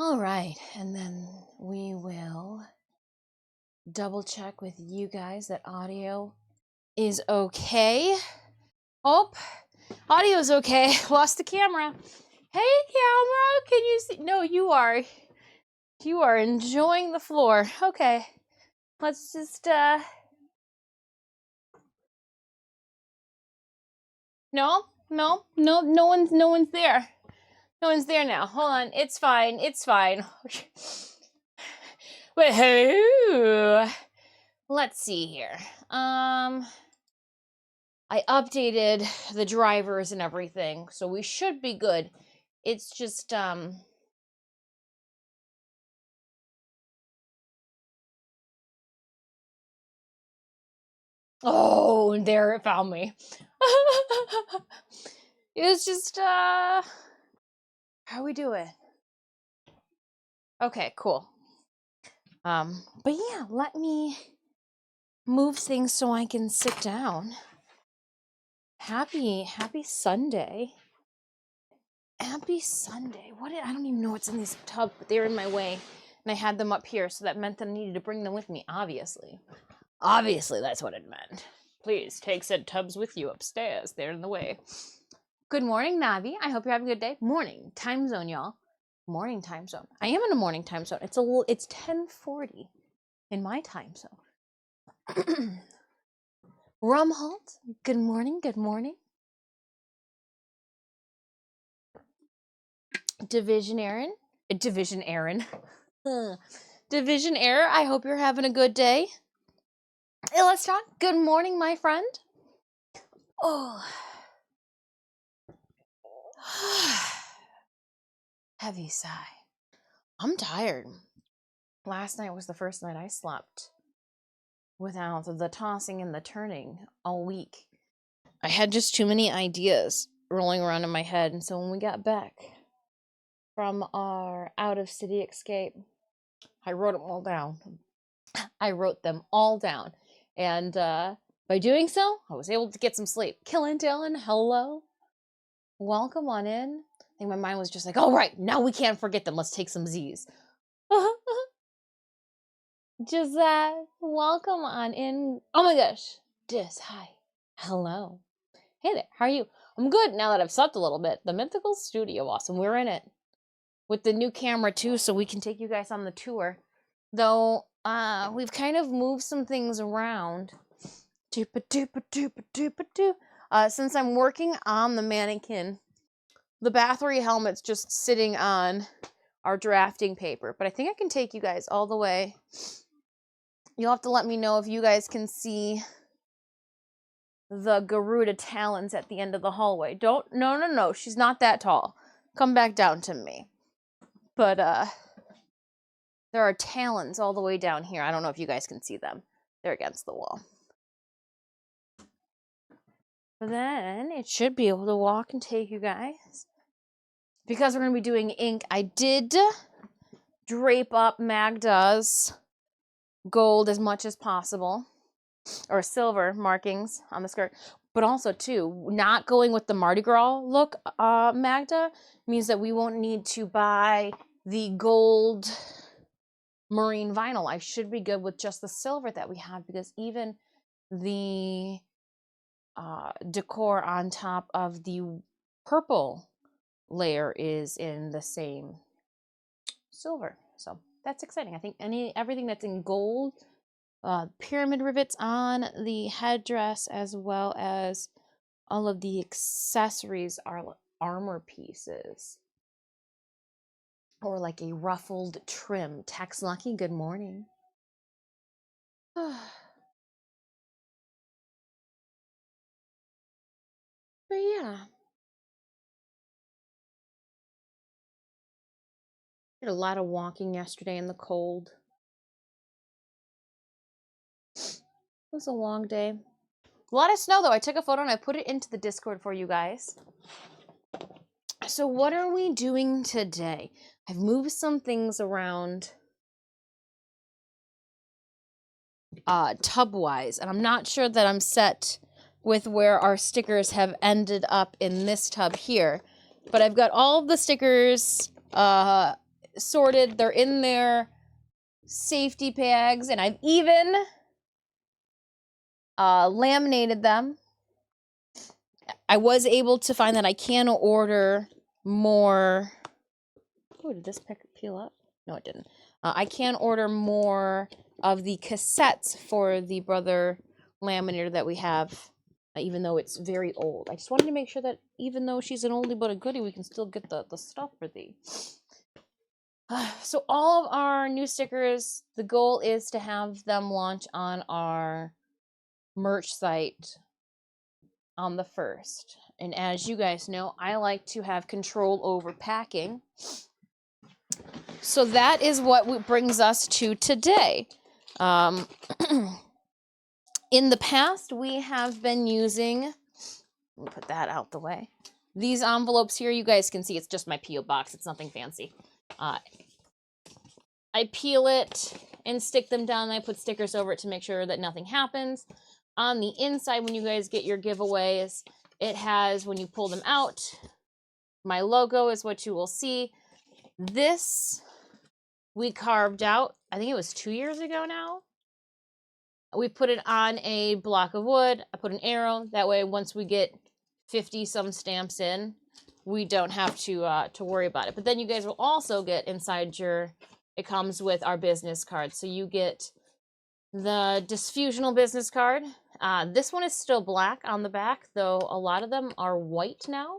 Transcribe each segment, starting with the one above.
All right, and then we will double check with you guys that audio is okay. Oh, audio's okay. Lost the camera. Hey, camera, can you see? No, you are. You are enjoying the floor. Okay, let's just, no, no one's there. No one's there now. Hold on, it's fine, it's fine. Wait, hey, let's see here. I updated the drivers and everything, so we should be good. It's just, oh, there it found me. It was just, how we doing? Okay, cool. But yeah, let me move things so I can sit down. Happy Sunday. Happy Sunday. I don't even know what's in these tubs, but they were in my way. And I had them up here, so that meant that I needed to bring them with me, obviously. Obviously, that's what it meant. Please take said tubs with you upstairs. They're in the way. Good morning, Navi. I hope you're having a good day. Morning time zone, y'all. Morning time zone. I am in a morning time zone. It's 10:40 in my time zone. Rumholt, good morning, good morning. Division Aaron. Division Error, I hope you're having a good day. Hey, let's talk. Good morning, my friend. Oh. Heavy sigh. I'm tired. Last night was the first night I slept without the tossing and the turning all week. I had just too many ideas rolling around in my head, and so when we got back from our out-of-city escape, I wrote them all down. And by doing so, I was able to get some sleep. Killing Dylan, hello. Welcome on in. I think my mind was just like, all right, now we can't forget them. Let's take some Z's. Just welcome on in. Oh my gosh. Hi. Hello. Hey there, how are you? I'm good now that I've slept a little bit. The Mythical Studio, awesome. We're in it. With the new camera too, so we can take you guys on the tour. Though, we've kind of moved some things around. Since I'm working on the mannequin, the Bathory helmet's just sitting on our drafting paper. But I think I can take you guys all the way. You'll have to let me know if you guys can see the Garuda talons at the end of the hallway. No, she's not that tall. Come back down to me. But, there are talons all the way down here. I don't know if you guys can see them. They're against the wall. But then it should be able to walk and take you guys. Because we're going to be doing ink, I did drape up Magda's gold as much as possible. Or silver markings on the skirt. But also, too, not going with the Mardi Gras look, Magda, means that we won't need to buy the gold marine vinyl. I should be good with just the silver that we have, because even the decor on top of the purple layer is in the same silver. So that's exciting. I think everything that's in gold, pyramid rivets on the headdress, as well as all of the accessories are armor pieces. Or like a ruffled trim. Tex Lucky, good morning. But yeah. Did a lot of walking yesterday in the cold. It was a long day. A lot of snow, though. I took a photo and I put it into the Discord for you guys. So what are we doing today? I've moved some things around tub-wise, and I'm not sure that I'm set with where our stickers have ended up in this tub here. But I've got all of the stickers sorted. They're in their safety bags, and I've even laminated them. I was able to find that I can order more. Oh, did this peel up? No, it didn't. I can order more of the cassettes for the Brother laminator that we have, even though it's very old. I just wanted to make sure that even though she's an oldie but a goodie, we can still get the stuff for thee. So all of our new stickers, the goal is to have them launch on our merch site on the 1st. And as you guys know, I like to have control over packing. So that is what brings us to today. In the past, we have been using, let me put that out the way. These envelopes here, you guys can see it's just my P.O. box. It's nothing fancy. I peel it and stick them down, and I put stickers over it to make sure that nothing happens. On the inside, when you guys get your giveaways, it has, when you pull them out, my logo is what you will see. This we carved out, I think it was 2 years ago now. We put it on a block of wood. I put an arrow. That way, once we get 50-some stamps in, we don't have to worry about it. But then you guys will also get inside your, it comes with our business card. So you get the Disfusional business card. This one is still black on the back, though a lot of them are white now.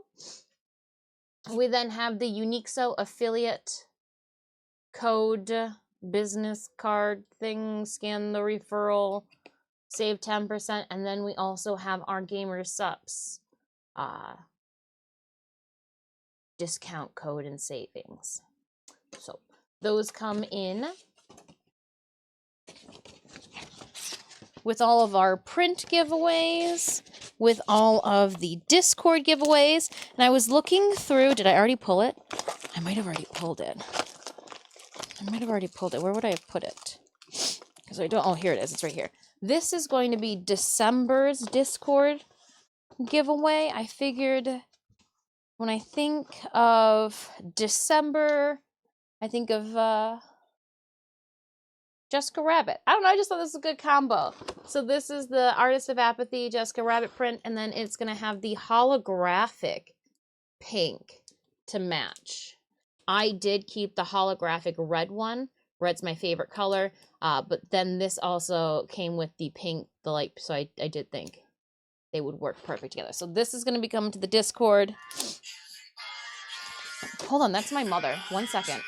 We then have the UniqueSo affiliate code business card thing, scan the referral, save 10%, and then we also have our Gamer Subs discount code and savings. So those come in with all of our print giveaways, with all of the Discord giveaways. And I was looking through, did I already pull it? I might have already pulled it. Where would I have put it? Because I don't, oh, here it is. It's right here. This is going to be December's Discord giveaway. I figured when I think of December, I think of Jessica Rabbit. I don't know, I just thought this was a good combo. So this is the Artist of Apathy Jessica Rabbit print, and then it's going to have the holographic pink to match. I did keep the holographic red one. Red's my favorite color, but then this also came with the pink, the light, so I did think they would work perfect together. So this is going to be coming to the Discord. Hold on, that's my mother. 1 second.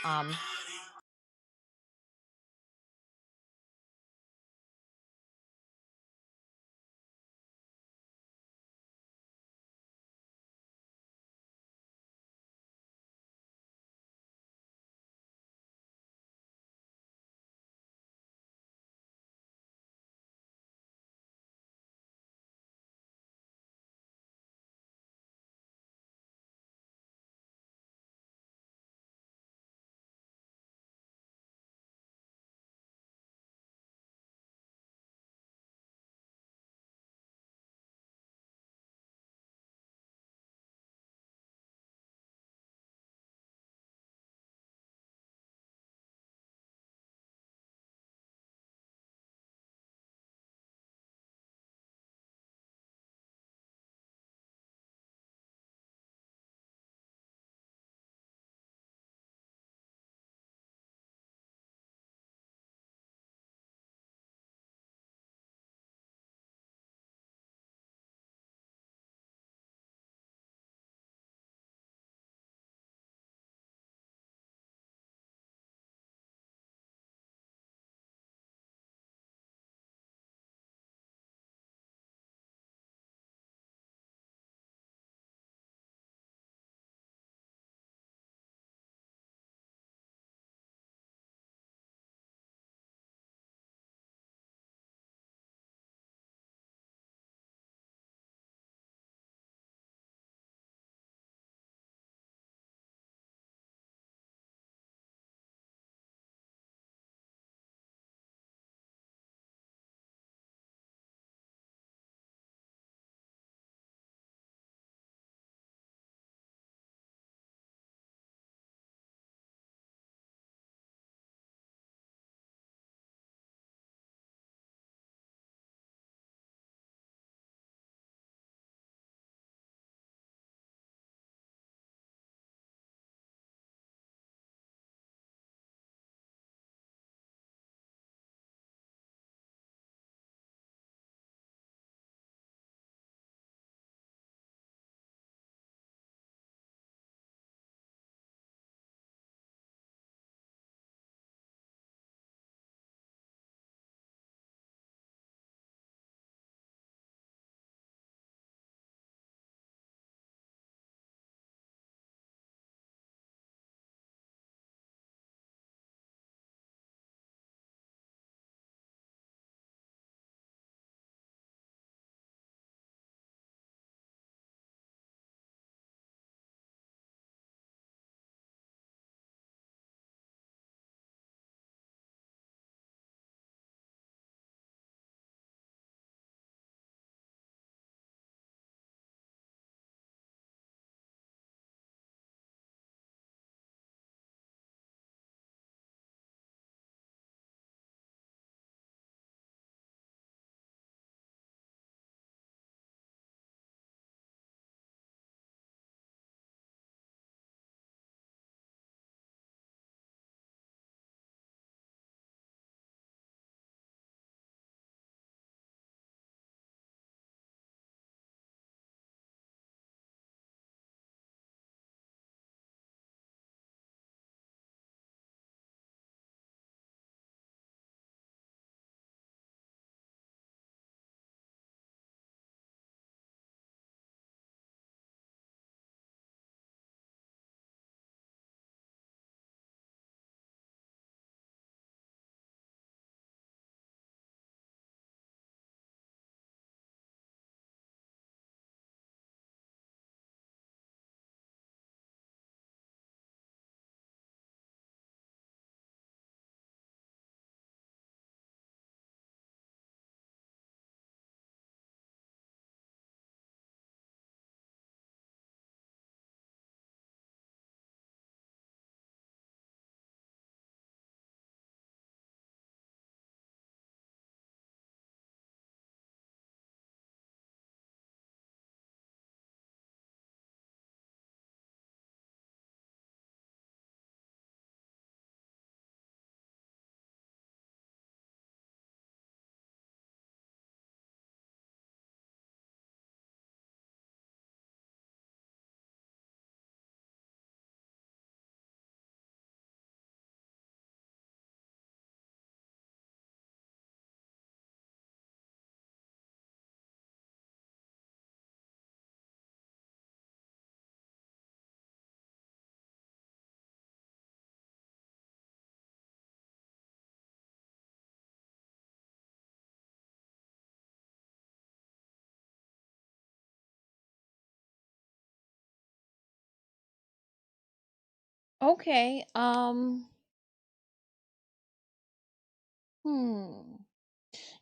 Okay.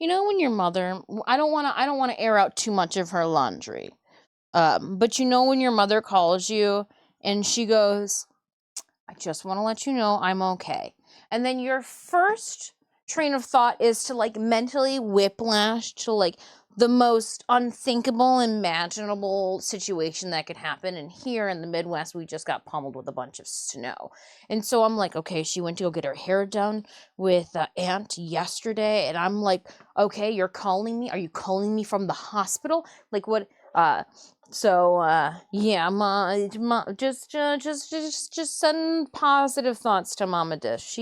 You know, when your mother, I don't want to air out too much of her laundry. But you know when your mother calls you and she goes, I just want to let you know I'm okay. And then your first train of thought is to like mentally whiplash to like the most unthinkable, imaginable situation that could happen. And here in the Midwest, we just got pummeled with a bunch of snow. And so I'm like, okay, she went to go get her hair done with Aunt yesterday. And I'm like, okay, you're calling me? Are you calling me from the hospital? Like, what? Yeah, just send positive thoughts to Mama Dish.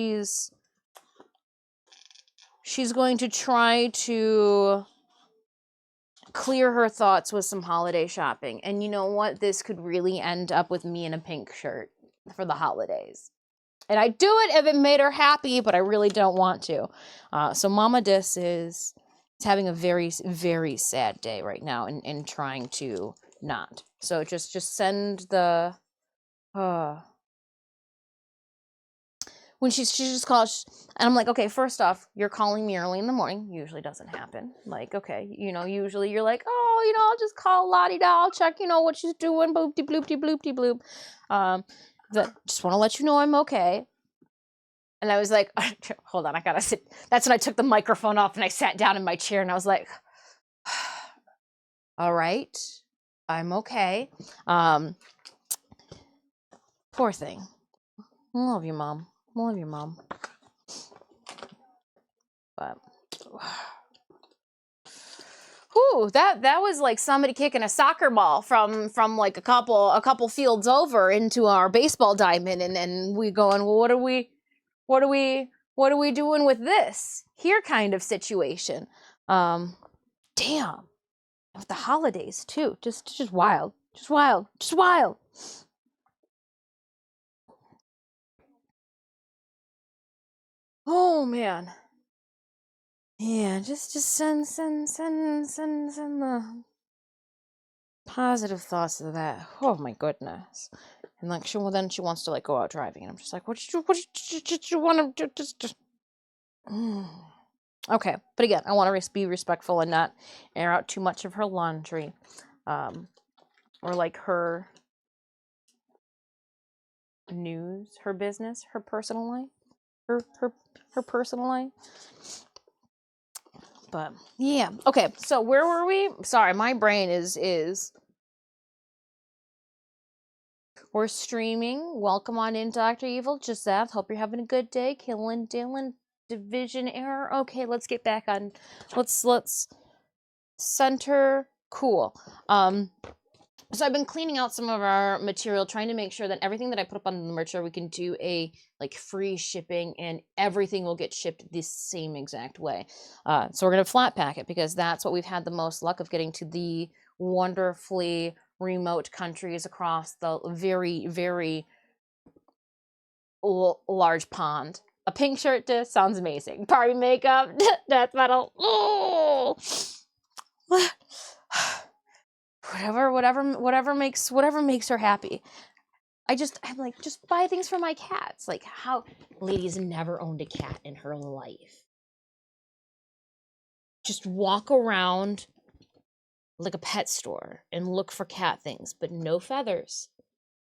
She's going to try to clear her thoughts with some holiday shopping. And you know what? This could really end up with me in a pink shirt for the holidays. And I'd do it if it made her happy, but I really don't want to. So Mama Dis is having a very, very sad day right now and trying to not. So just send the when she just calls and I'm like, okay, first off, you're calling me early in the morning. Usually doesn't happen. Like, okay, usually you're like, oh, I'll just call Lottie da, I'll check, what she's doing, boopty bloopty bloopty bloop. Just want to let you know I'm okay. And I was like, hold on, I gotta sit. That's when I took the microphone off and I sat down in my chair and I was like, all right, I'm okay. Poor thing. I love you, Mom. I love you, Mom. But whew, that was like somebody kicking a soccer ball from like a couple fields over into our baseball diamond, and we going, well, what are we doing with this here kind of situation? Damn, with the holidays too, just wild, just wild, just wild. Oh man. Yeah, just send the positive thoughts of that. Oh my goodness. And like she wants to like go out driving, and I'm just like, what did you want to just okay. But again, I want to be respectful and not air out too much of her laundry, or like her news, her business, her personal life, her personal life. But yeah, okay. So where were we? Sorry, my brain is. We're streaming. Welcome on in, Dr. Evil. Giseth, hope you're having a good day. Killing Dylan, division error. Okay, let's get back on. Let's center. Cool. So I've been cleaning out some of our material, trying to make sure that everything that I put up on the mercher, we can do a like free shipping, and everything will get shipped the same exact way. So we're gonna flat pack it because that's what we've had the most luck of getting to the wonderfully remote countries across the very, very large pond. A pink shirt sounds amazing. Party makeup, death metal. Oh. whatever makes her happy. I'm like, just buy things for my cats. Like, how ladies never owned a cat in her life. Just walk around like a pet store and look for cat things, but no feathers,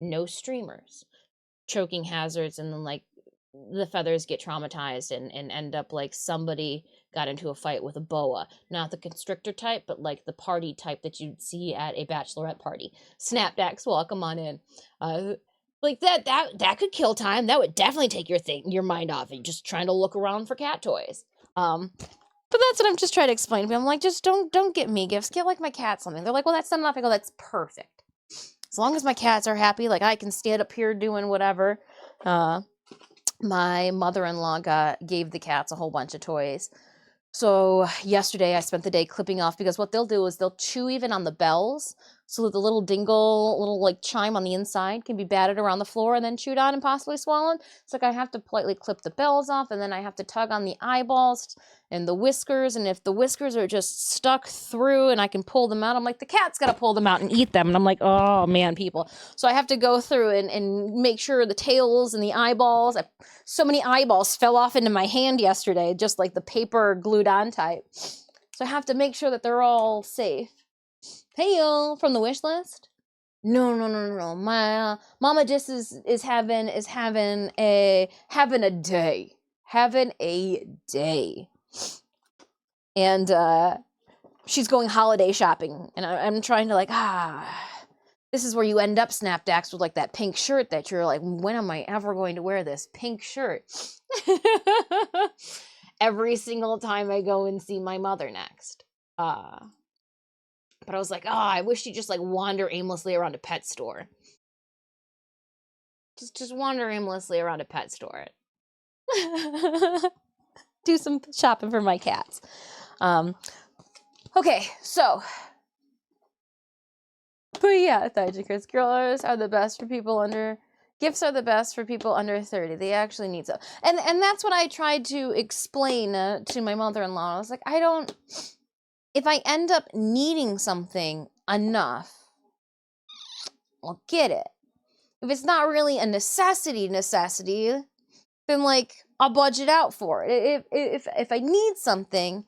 no streamers, choking hazards, and then like the feathers get traumatized and end up like somebody got into a fight with a boa. Not the constrictor type, but like the party type that you'd see at a bachelorette party. Snapbacks, welcome on in. Like that could kill time. That would definitely take your mind off and just trying to look around for cat toys. But that's what I'm just trying to explain to them. I'm like, just don't get me gifts. Get like my cat something. They're like, well, that's not enough. I go, that's perfect. As long as my cats are happy, like I can stand up here doing whatever. My mother-in-law gave the cats a whole bunch of toys. So yesterday I spent the day clipping off, because what they'll do is they'll chew even on the bells. so that the little dingle, little like chime on the inside can be batted around the floor and then chewed on and possibly swallowed. It's like I have to politely clip the bells off, and then I have to tug on the eyeballs and the whiskers, and if the whiskers are just stuck through and I can pull them out, I'm like, the cat's got to pull them out and eat them. And I'm like, oh man, people. So I have to go through and make sure the tails and the eyeballs, so many eyeballs fell off into my hand yesterday, just like the paper glued on type. So I have to make sure that they're all safe. Hey, y'all, from the wish list? No. My Mama just is having a day. Having a day. And she's going holiday shopping. And I'm trying to like, this is where you end up, Snapdax, with like that pink shirt that you're like, when am I ever going to wear this pink shirt? Every single time I go and see my mother next. But I was like, I wish she'd just like wander aimlessly around a pet store. Just wander aimlessly around a pet store. Do some shopping for my cats. Okay, so. But yeah, Thigh-Chris, gifts are the best for people under 30. They actually need some. And that's what I tried to explain to my mother-in-law. I was like, if I end up needing something enough, I'll get it. If it's not really a necessity, then like I'll budget out for it. If I need something,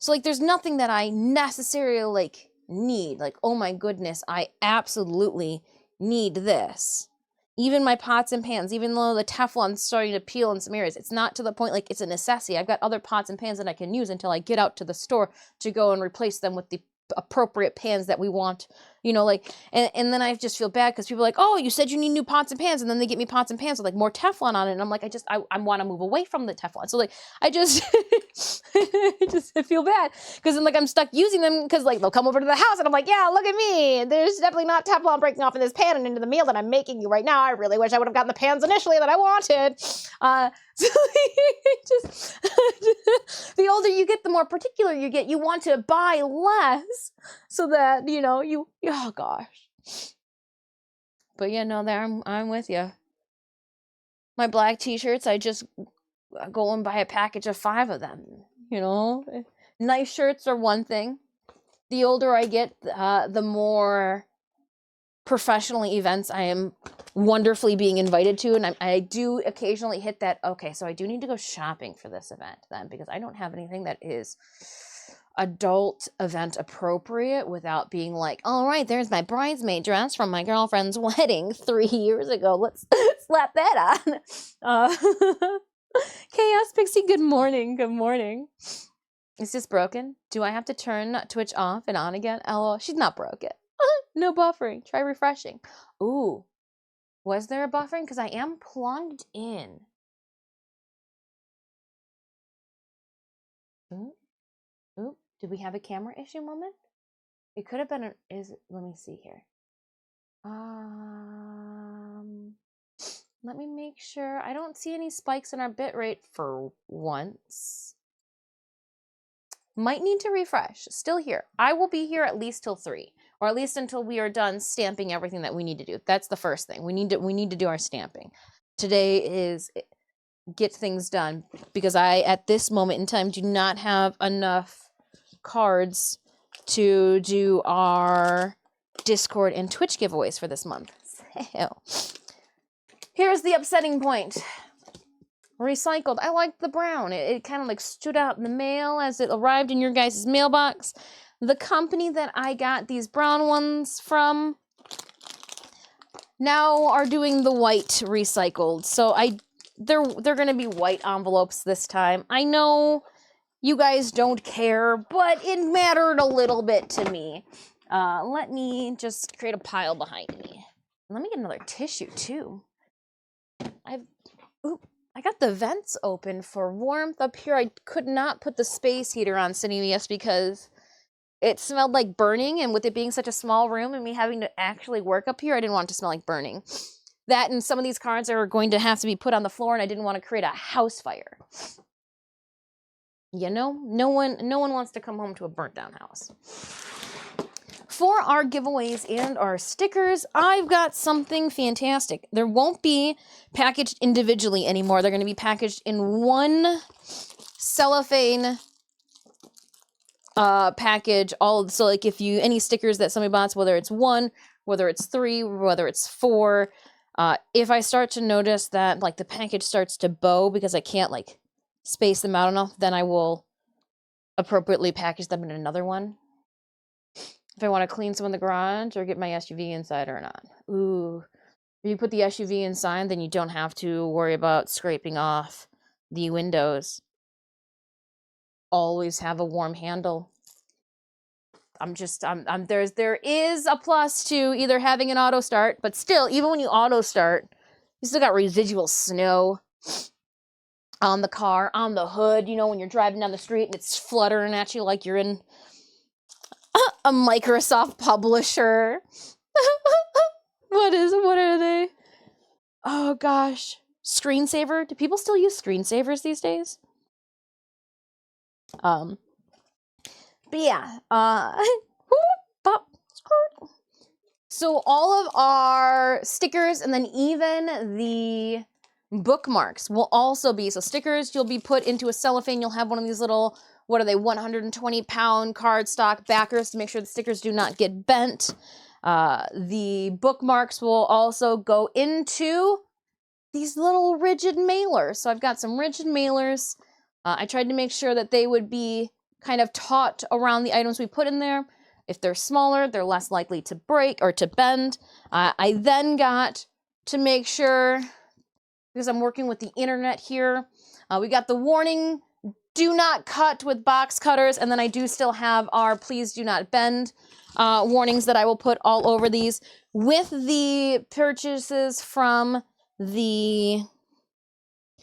so like there's nothing that I necessarily like need, like, oh my goodness, I absolutely need this. Even my pots and pans, even though the Teflon's starting to peel in some areas, it's not to the point like it's a necessity. I've got other pots and pans that I can use until I get out to the store to go and replace them with the appropriate pans that we want, like, and then I just feel bad because people are like, oh, you said you need new pots and pans, and then they get me pots and pans with like more Teflon on it, and I'm like, I want to move away from the Teflon, so like I just I feel bad because then like I'm stuck using them because like they'll come over to the house and I'm like, yeah, look at me, there's definitely not Teflon breaking off in this pan and into the meal that I'm making you right now. I really wish I would have gotten the pans initially that I wanted. So just the older you get, the more particular you get. You want to buy less so that, oh gosh. But yeah, no, I'm with you. My black t-shirts, I just go and buy a package of 5 of them, Nice shirts are one thing. The older I get, the more professionally events I am wonderfully being invited to, and I do occasionally hit that, okay, so I do need to go shopping for this event then, because I don't have anything that is adult event appropriate without being like, all right, there's my bridesmaid dress from my girlfriend's wedding 3 years ago, let's slap that on. Chaos Pixie, good morning. Is this broken? Do I have to turn Twitch off and on again? LOL, she's not broken. No buffering. Try refreshing. Ooh. Was there a buffering? Because I am plugged in. Ooh. Did we have a camera issue moment? It could have been let me see here. Let me make sure. I don't see any spikes in our bitrate for once. Might need to refresh. Still here. I will be here at least till 3. Or at least until we are done stamping everything that we need to do. That's the first thing. We need to do our stamping. Today is get things done because I, at this moment in time, do not have enough cards to do our Discord and Twitch giveaways for this month. So, here's the upsetting point. Recycled. I liked the brown. It kind of like stood out in the mail as it arrived in your guys' mailbox. The company that I got these brown ones from now are doing the white recycled. So they're going to be white envelopes this time. I know you guys don't care, but it mattered a little bit to me. Let me just create a pile behind me. Let me get another tissue too. I got the vents open for warmth up here. I could not put the space heater on Cinemas because it smelled like burning, and with it being such a small room and me having to actually work up here, I didn't want it to smell like burning. That and some of these cards are going to have to be put on the floor, and I didn't want to create a house fire. No one wants to come home to a burnt down house. For our giveaways and our stickers, I've got something fantastic. There won't be packaged individually anymore. They're going to be packaged in one cellophane package. So like if you, any stickers that somebody bought, whether it's 1, whether it's 3, whether it's 4, if I start to notice that like the package starts to bow because I can't like space them out enough, then I will appropriately package them in another one. If I want to clean some in the garage or get my SUV inside or not. Ooh, if you put the SUV inside, then you don't have to worry about scraping off the windows. Always have a warm handle. There is a plus to either having an auto start, but still, even when you auto start, you still got residual snow on the car, on the hood, you know, when you're driving down the street and it's fluttering at you like you're in a Microsoft publisher. What are they? Oh gosh. Screensaver? Do people still use screensavers these days? But yeah, pop, skirt. So all of our stickers and then even the bookmarks will also be, so stickers you'll be put into a cellophane. You'll have one of these little, what are they, 120-pound cardstock backers to make sure the stickers do not get bent. The bookmarks will also go into these little rigid mailers. So I've got some rigid mailers. I tried to make sure that they would be kind of taut around the items we put in there. If they're smaller, they're less likely to break or to bend. I then got to make sure, because I'm working with the internet here, we got the warning, do not cut with box cutters, and then I do still have our please do not bend warnings that I will put all over these. With the purchases from the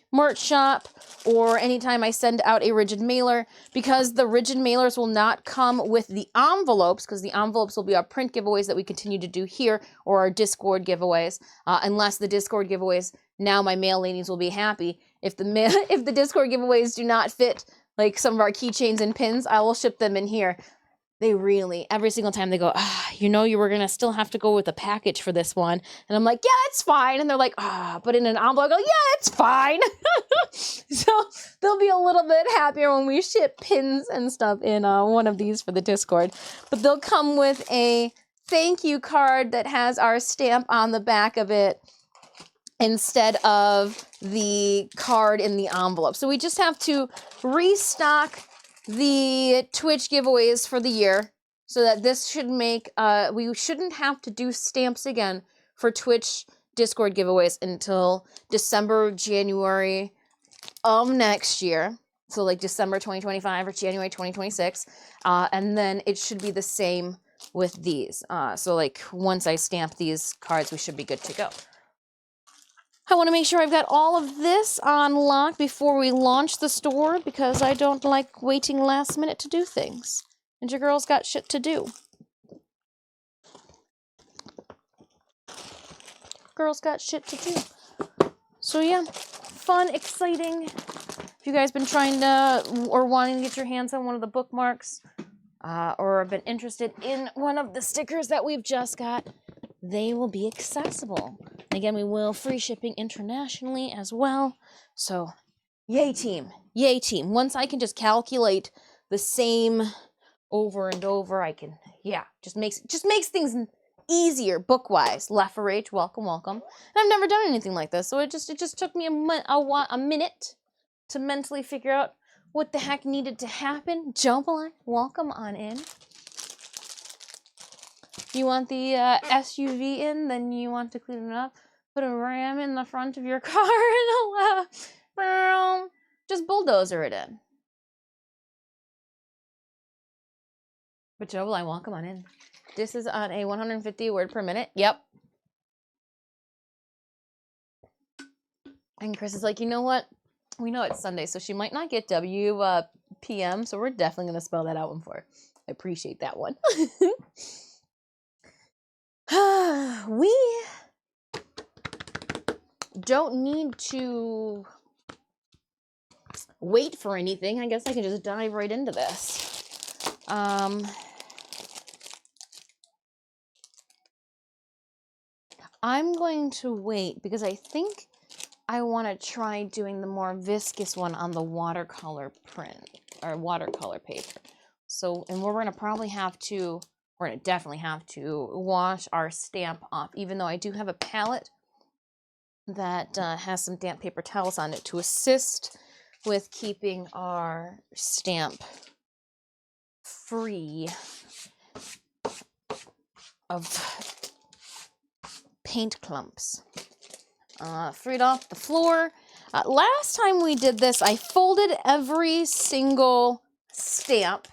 merch shop or anytime I send out a rigid mailer, because the rigid mailers will not come with the envelopes, because the envelopes will be our print giveaways that we continue to do here or our Discord giveaways, unless the Discord giveaways, now my mail ladies will be happy. If the Discord giveaways do not fit like some of our keychains and pins, I will ship them in here. They really, every single time they go, you know, you were going to still have to go with a package for this one. And I'm like, yeah, it's fine. And they're like, but in an envelope, I go, yeah, it's fine. So they'll be a little bit happier when we ship pins and stuff in one of these for the Discord. But they'll come with a thank you card that has our stamp on the back of it instead of the card in the envelope. So we just have to restock the Twitch giveaways for the year so that this should make, we shouldn't have to do stamps again for Twitch Discord giveaways until December, January of next year. So like December 2025 or January 2026. And then it should be the same with these. So like once I stamp these cards, we should be good to go. I want to make sure I've got all of this on lock before we launch the store because I don't like waiting last minute to do things. And your girl's got shit to do. Girl's got shit to do. So yeah, fun, exciting. If you guys been trying to or wanting to get your hands on one of the bookmarks or have been interested in one of the stickers that we've just got, they will be accessible. Again, we will free shipping internationally as well. So, yay team, yay team. Once I can just calculate the same over and over, I can, yeah, just makes things easier book-wise. Left for H, welcome, welcome. And I've never done anything like this, so it just took me a minute to mentally figure out what the heck needed to happen. Jambalaya, welcome on in. You want the SUV in, then you want to clean it up. Put a ram in the front of your car and just bulldozer it in. But Joe, I welcome on in. This is on a 150 word per minute. Yep. And Chris is like, you know what? We know it's Sunday, so she might not get WPM, so we're definitely going to spell that out one for her. I appreciate that one. We don't need to wait for anything. I guess I can just dive right into this. I'm going to wait because I think I want to try doing the more viscous one on the watercolor print or watercolor paper. So, and we're going to probably have to, we're going to definitely have to wash our stamp off, even though I do have a palette that has some damp paper towels on it to assist with keeping our stamp free of paint clumps. Freed off the floor. Last time we did this, I folded every single stamp,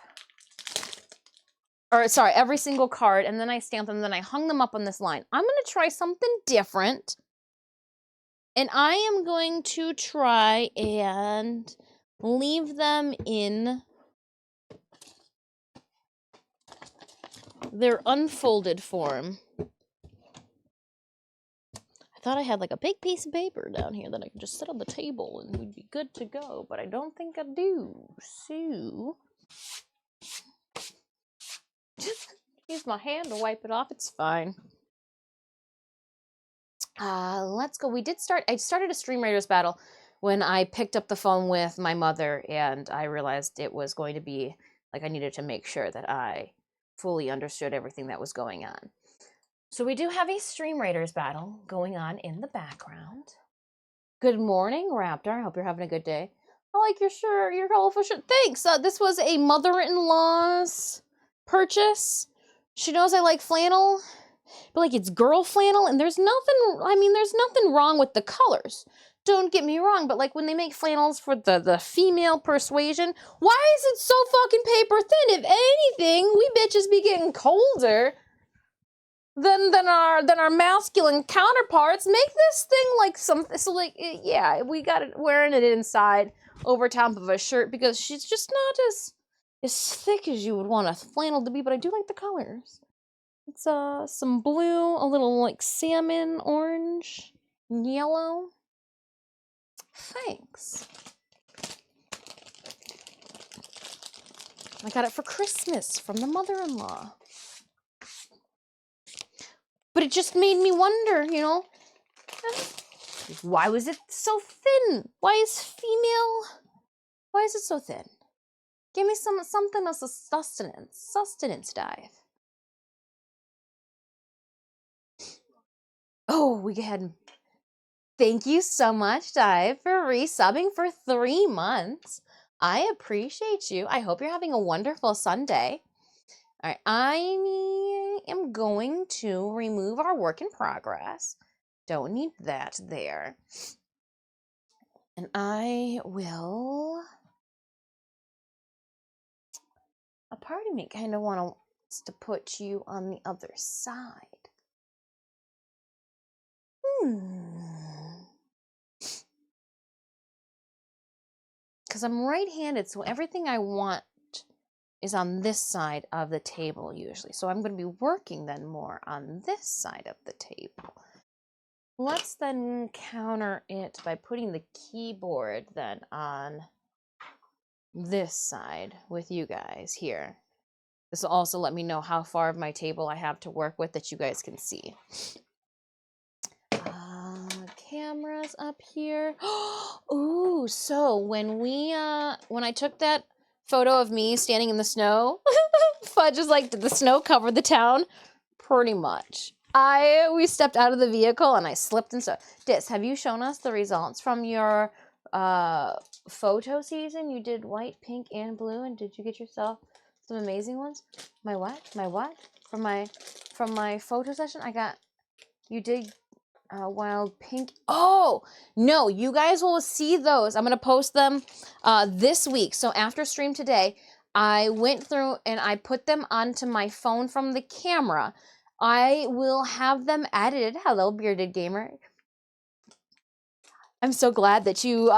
or sorry, every single card, and then I stamped them, and then I hung them up on this line. I'm going to try something different, and I am going to try and leave them in their unfolded form. I thought I had like a big piece of paper down here that I could just set on the table and we'd be good to go, but I don't think I do. So, just use my hand to wipe it off. It's fine. Let's go. I started a Stream Raiders battle when I picked up the phone with my mother and I realized it was going to be like I needed to make sure that I fully understood everything that was going on. So we do have a Stream Raiders battle going on in the background. Good morning, Raptor. I hope you're having a good day. I like your shirt, your colorful shirt. Thanks. This was a mother-in-law's purchase. She knows I like flannel, but like it's girl flannel, and there's nothing wrong with the colors. Don't get me wrong, but like when they make flannels for the female persuasion, why is it so fucking paper thin? If anything, we bitches be getting colder than our masculine counterparts. Make this thing like something. So like yeah, we got it wearing it inside over top of a shirt because she's just not as thick as you would want a flannel to be. But I do like the colors. It's some blue, a little like salmon orange, yellow. Thanks. I got it for Christmas from the mother-in-law. But it just made me wonder, you know, why was it so thin? Why is it so thin? Give me something as a sustenance dive. Oh, we had. Thank you so much, Dive, for resubbing for 3 months. I appreciate you. I hope you're having a wonderful Sunday. All right, I am going to remove our work in progress. Don't need that there. And I will. A part of me kind of wants to put you on the other side. Because I'm right-handed, so everything I want is on this side of the table usually. So I'm going to be working then more on this side of the table. Let's then counter it by putting the keyboard then on this side with you guys here. This will also let me know how far of my table I have to work with that you guys can see. Cameras up here. Ooh, so when I took that photo of me standing in the snow, Fudge is like, did the snow cover the town? Pretty much. We stepped out of the vehicle and I slipped and stuff. Dis, have you shown us the results from your photo season? You did white, pink, and blue, and did you get yourself some amazing ones? My what? My what? From my photo session, you did wild pink. Oh, no, you guys will see those. I'm going to post them this week. So after stream today, I went through and I put them onto my phone from the camera. I will have them edited. Hello, Bearded Gamer. I'm so glad that you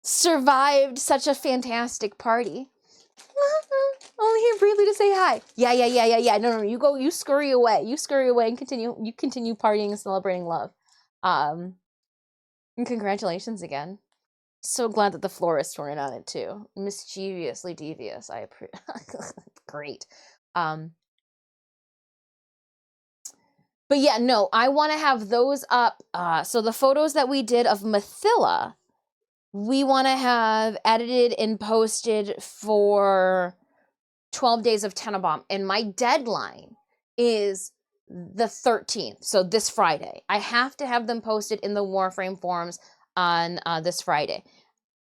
survived such a fantastic party. Only here briefly to say hi. Yeah. No. You scurry away. You scurry away and continue partying and celebrating love. And congratulations again. So glad that the florist were in on it too. Mischievously devious. Great. But yeah, no, I want to have those up. So the photos that we did of Mathila, we want to have edited and posted for 12 days of Tenenbaum. And my deadline is the 13th. So this Friday. I have to have them posted in the Warframe forums on this Friday.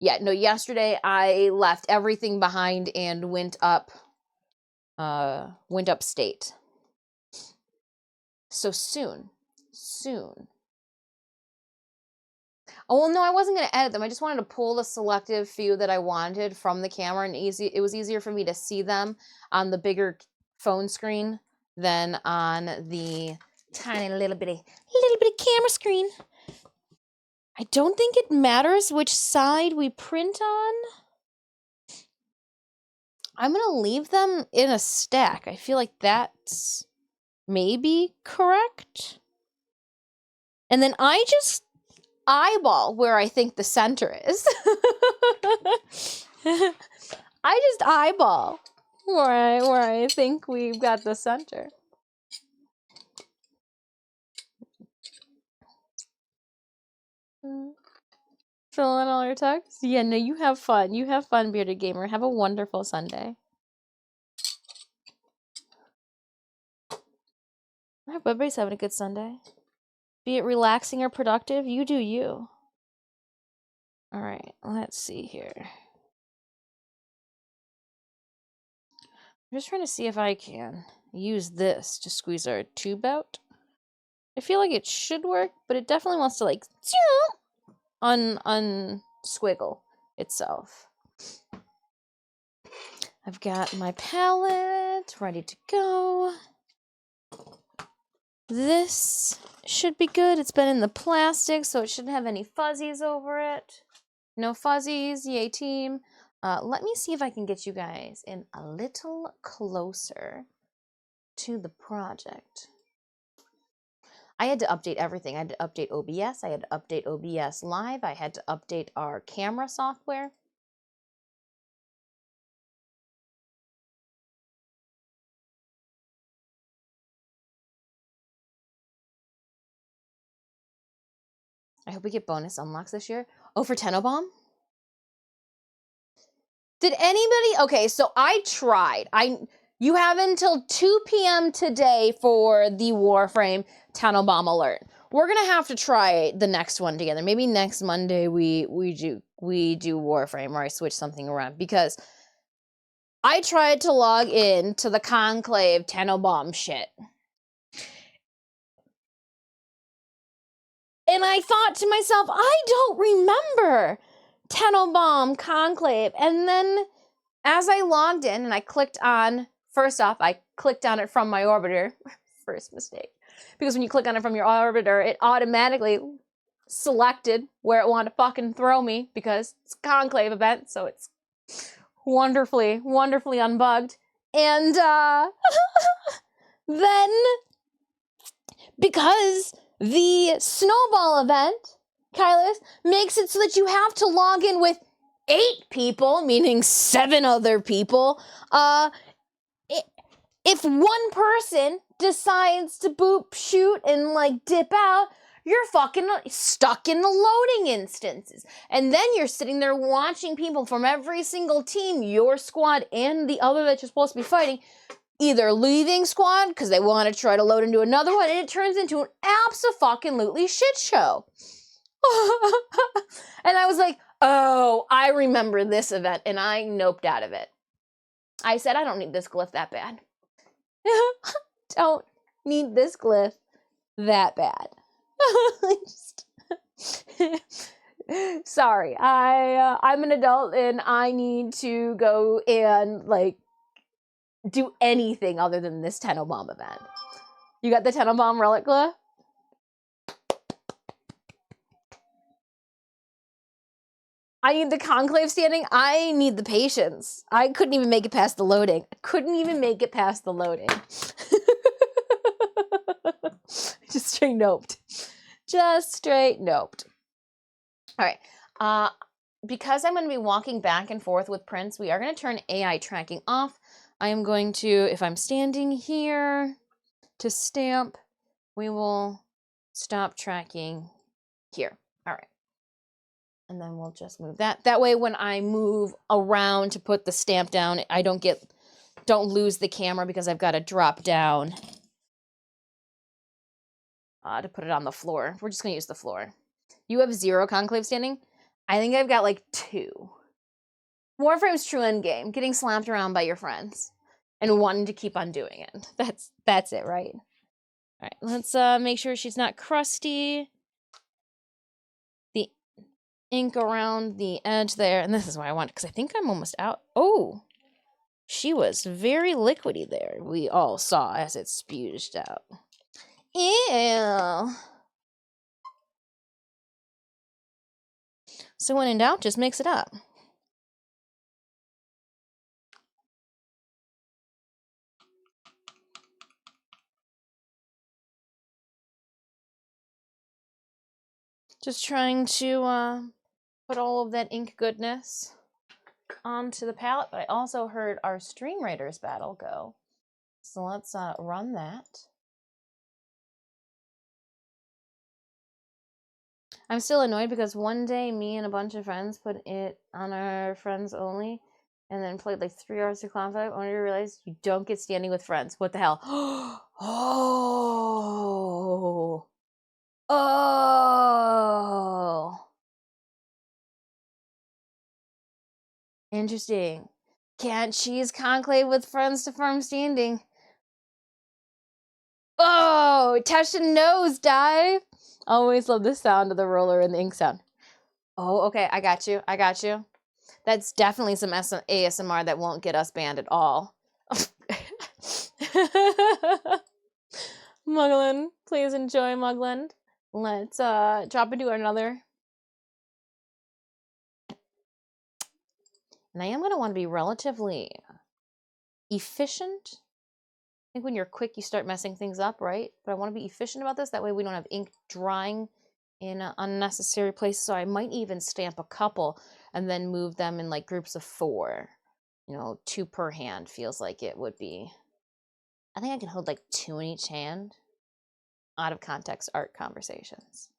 Yeah, no, yesterday I left everything behind and went upstate. So soon. Oh, well, no, I wasn't going to edit them. I just wanted to pull the selective few that I wanted from the camera, and it was easier for me to see them on the bigger phone screen than on the tiny little bitty camera screen. I don't think it matters which side we print on. I'm going to leave them in a stack. I feel like that's maybe correct. And then I just eyeball where I think the center is. I just eyeball where I think we've got the center. Fill in all your texts? Yeah, no, you have fun. You have fun, Bearded Gamer. Have a wonderful Sunday. I hope everybody's having a good Sunday. Be it relaxing or productive, you do you. All right, let's see here. I'm just trying to see if I can use this to squeeze our tube out. I feel like it should work, but it definitely wants to like unsquiggle itself. I've got my palette ready to go. This should be good. It's been in the plastic, so it shouldn't have any fuzzies over it. No fuzzies, yay team. Let me see if I can get you guys in a little closer to the project. I had to update everything. I had to update OBS. I had to update OBS Live. I had to update our camera software. I hope we get bonus unlocks this year. Oh, for Tenenbaum? Did anybody? Okay, so I tried. You have until 2 p.m. today for the Warframe Tenenbaum alert. We're gonna have to try the next one together. Maybe next Monday we do Warframe, or I switch something around, because I tried to log in to the Conclave Tenenbaum shit. And I thought to myself, I don't remember Tenenbaum Conclave. And then as I logged in and I clicked on, first off, I clicked on it from my orbiter. First mistake. Because when you click on it from your orbiter, it automatically selected where it wanted to fucking throw me, because it's a Conclave event, so it's wonderfully unbugged. And then, because the snowball event, Kylis, makes it so that you have to log in with 8 people, meaning 7 other people. If one person decides to boop, shoot, and like dip out, you're fucking stuck in the loading instances. And then you're sitting there watching people from every single team, your squad and the other that you're supposed to be fighting, either leaving squad because they want to try to load into another one, and it turns into an abso-fucking-lutely shit show. And I was like, oh, I remember this event, and I noped out of it. I said, I don't need this glyph that bad. Don't need this glyph that bad. Sorry, I'm an adult, and I need to go and like do anything other than this Tenenbaum event. You got the Tenenbaum relic glyph? I need the Conclave standing. I need the patience. I couldn't even make it past the loading. Just straight noped. All right. Because I'm going to be walking back and forth with Prince, we are going to turn AI tracking off. I am going to, if I'm standing here, to stamp we will stop tracking here. All right. And then we'll just move that. That way when I move around to put the stamp down, I don't lose the camera because I've got to drop down to put it on the floor. We're just going to use the floor. You have 0 conclave standing? I think I've got like 2. Warframe's true end game, getting slapped around by your friends and wanting to keep on doing it. That's it, right? All right, let's make sure she's not crusty. The ink around the edge there, and this is what I want because I think I'm almost out. Oh, she was very liquidy there. We all saw as it spewed out. Ew. So when in doubt, just mix it up. Just trying to put all of that ink goodness onto the palette, but I also heard our Stream Raiders battle go. So let's run that. I'm still annoyed because one day me and a bunch of friends put it on our friends only and then played like 3 hours of Clown Fight only to realize you don't get standing with friends. What the hell? Oh. Oh. Interesting. Can't cheese conclave with friends to firm standing. Oh, touch the nose dive. Always love the sound of the roller and the ink sound. Oh, okay. I got you. I got you. That's definitely some ASMR that won't get us banned at all. Muglin, please enjoy Muglin. Let's drop into another. And I am going to want to be relatively efficient. I think when you're quick, you start messing things up, right? But I want to be efficient about this. That way we don't have ink drying in unnecessary places. So I might even stamp a couple and then move them in like groups of 4. You know, 2 per hand feels like it would be. I think I can hold like 2 in each hand. Out of context art conversations.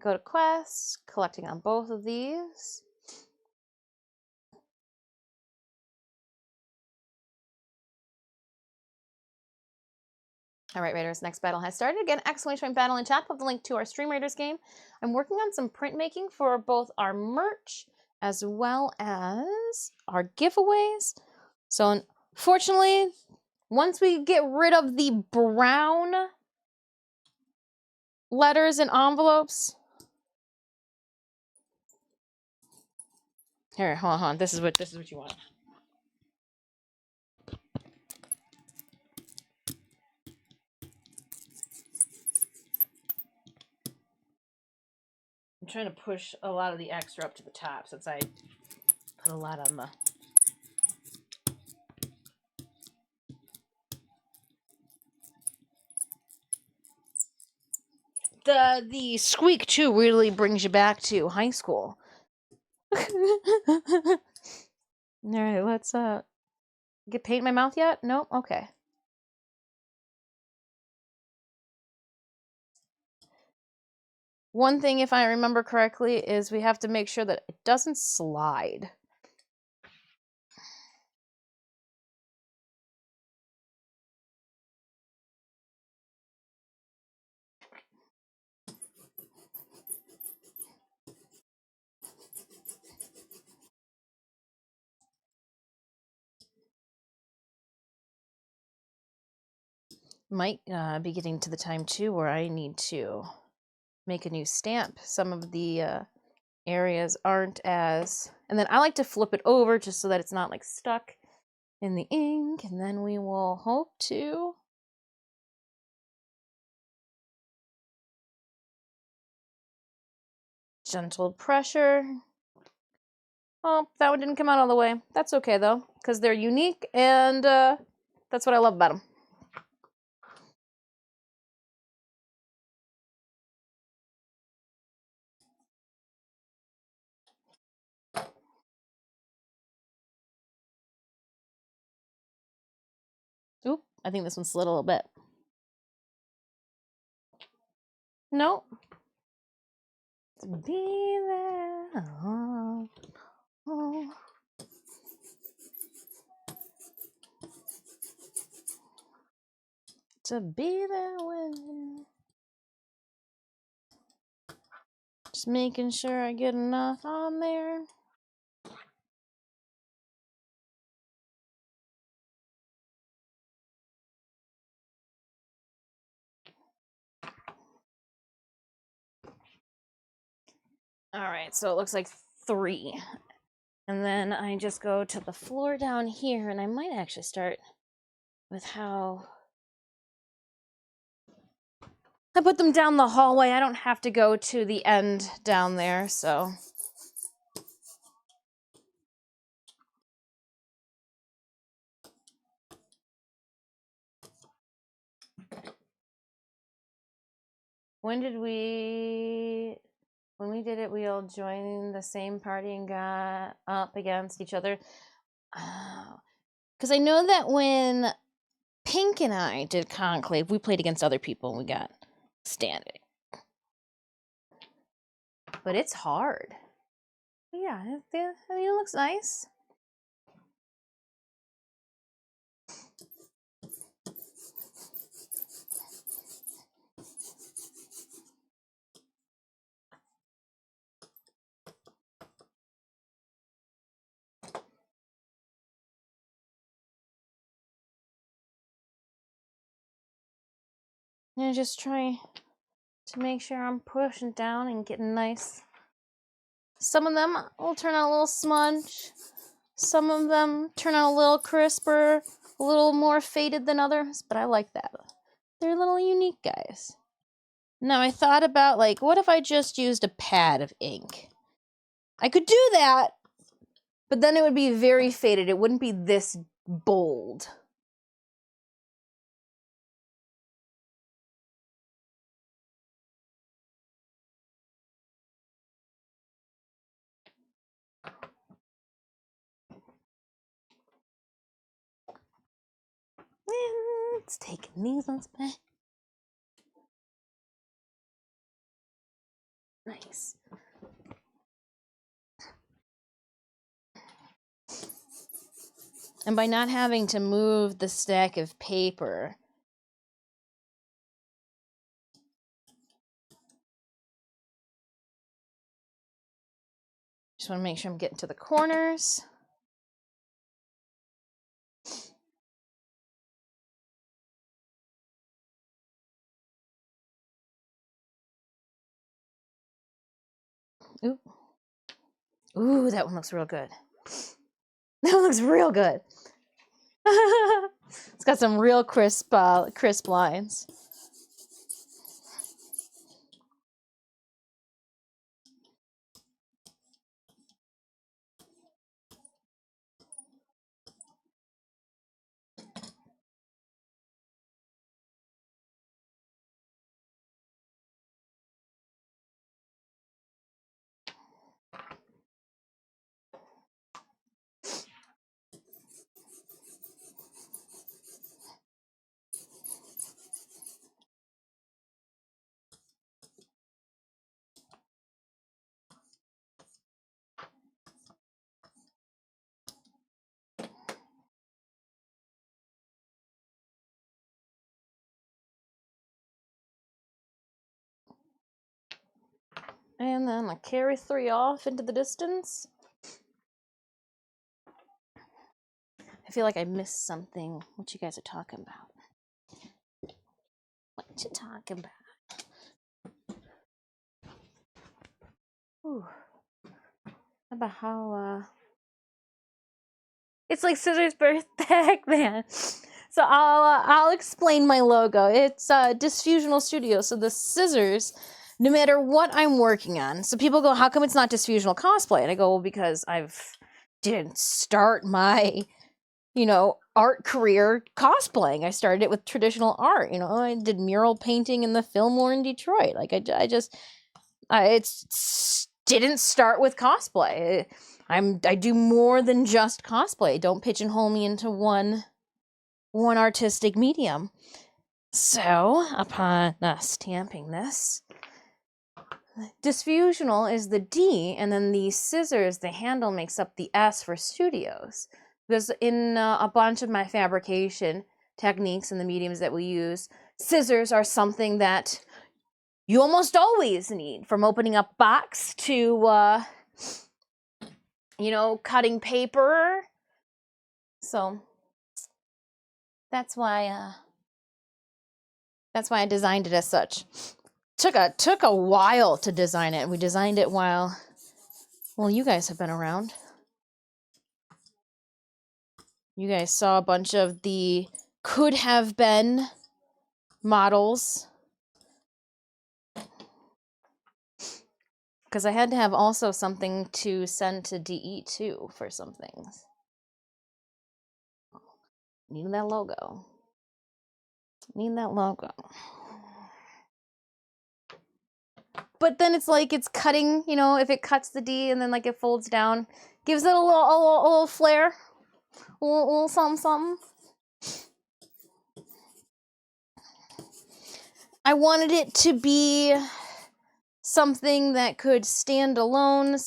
Go to quests, collecting on both of these. All right, Raiders, next battle has started. Again, exclamation point battle in chat. Put the link to our Stream Raiders game. I'm working on some printmaking for both our merch as well as our giveaways. So unfortunately, once we get rid of the brown letters and envelopes. Here, hold on. This is what you want. I'm trying to push a lot of the extra up to the top since I put a lot on the squeak too really brings you back to high school. All right, let's get paint in my mouth yet? Nope. Okay. One thing, if I remember correctly, is we have to make sure that it doesn't slide. Might be getting to the time too where I need to make a new stamp. Some of the areas aren't as, and then I like to flip it over just so that it's not like stuck in the ink, and then we will hope to gentle pressure. Oh, that one didn't come out all the way. That's okay though, because they're unique, and that's what I love about them. Oop, I think this one slid a little bit. Nope. To be there. Oh. To be there when. Just making sure I get enough on there. All right, so it looks like 3. And then I just go to the floor down here, and I might actually start with how I put them down the hallway. I don't have to go to the end down there, so. When we did it, we all joined the same party and got up against each other. Because I know that when Pink and I did Conclave, we played against other people and we got standing. But it's hard. Yeah, I mean, it looks nice. And just try to make sure I'm pushing down and getting nice. Some of them will turn out a little smudge. Some of them turn out a little crisper, a little more faded than others, but I like that. They're little unique guys. Now I thought about, like, what if I just used a pad of ink? I could do that, but then it would be very faded. It wouldn't be this bold. Let's take these ones back. Nice. And by not having to move the stack of paper, just want to make sure I'm getting to the corners. Ooh. Ooh, that one looks real good. That one looks real good. It's got some real crisp lines. And then I carry 3 off into the distance. I feel like I missed something. What you guys are talking about? What you talking about? Ooh. About how it's like Scissors' birthday, man. So I'll explain my logo. It's Disfusional Studio. So the scissors, no matter what I'm working on. So people go, how come it's not Disfusional cosplay? And I go, well, because didn't start my, art career cosplaying. I started it with traditional art. I did mural painting in the Fillmore in Detroit. Like I didn't start with cosplay. I do more than just cosplay. Don't pigeonhole me into one one artistic medium. So, upon stamping this, Disfusional is the D, and then the scissors, the handle makes up the S for studios. Because in a bunch of my fabrication techniques and the mediums that we use, scissors are something that you almost always need, from opening up box to, you know, cutting paper. So that's why I designed it as such. Took a while to design it. We designed it while you guys have been around. You guys saw a bunch of the could have been models. Because I had to have also something to send to DE too for some things. Need that logo. Need that logo. But then it's like it's cutting, you know, if it cuts the D and then like it folds down, gives it a little flair, a little something, something. I wanted it to be something that could stand alone,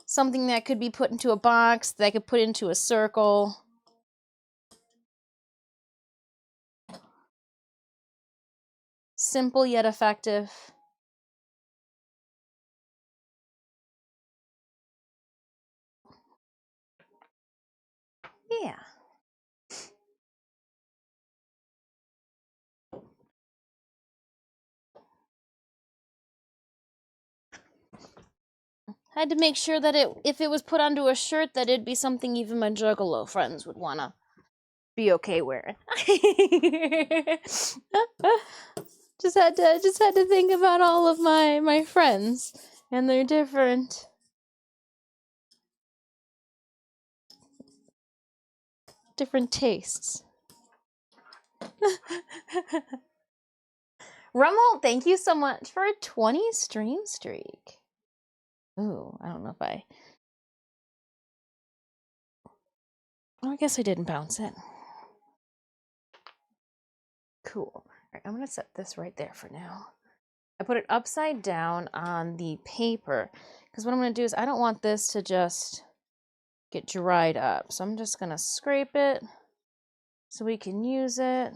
something that could be put into a box, that I could put into a circle. Simple yet effective. Yeah. I had to make sure that if it was put onto a shirt, that it'd be something even my juggalo friends would wanna be okay wearing. just had to think about all of my friends and their different tastes. Rumholt, thank you so much for a 20 stream streak. Ooh, I don't know if I guess I didn't bounce it. Cool. All right, I'm gonna set this right there for now. I put it upside down on the paper because what I'm gonna do is I don't want this to just get dried up. So I'm just gonna scrape it so we can use it.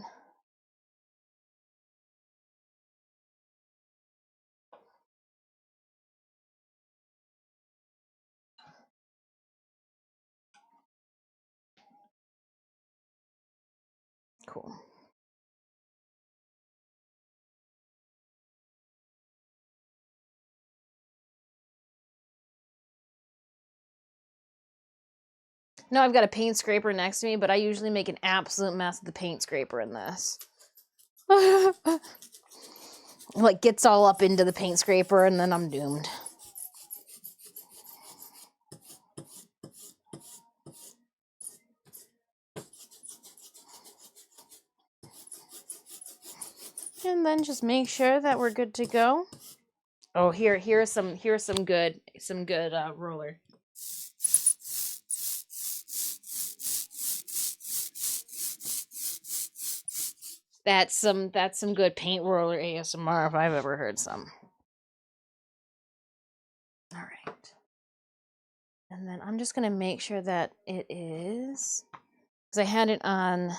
Cool. No, I've got a paint scraper next to me, but I usually make an absolute mess of the paint scraper in this. Like, gets all up into the paint scraper, and then I'm doomed. And then just make sure that we're good to go. Oh, here's some good roller. That's some good paint roller ASMR if I've ever heard some. All right. And then I'm just going to make sure that it is, because I had it on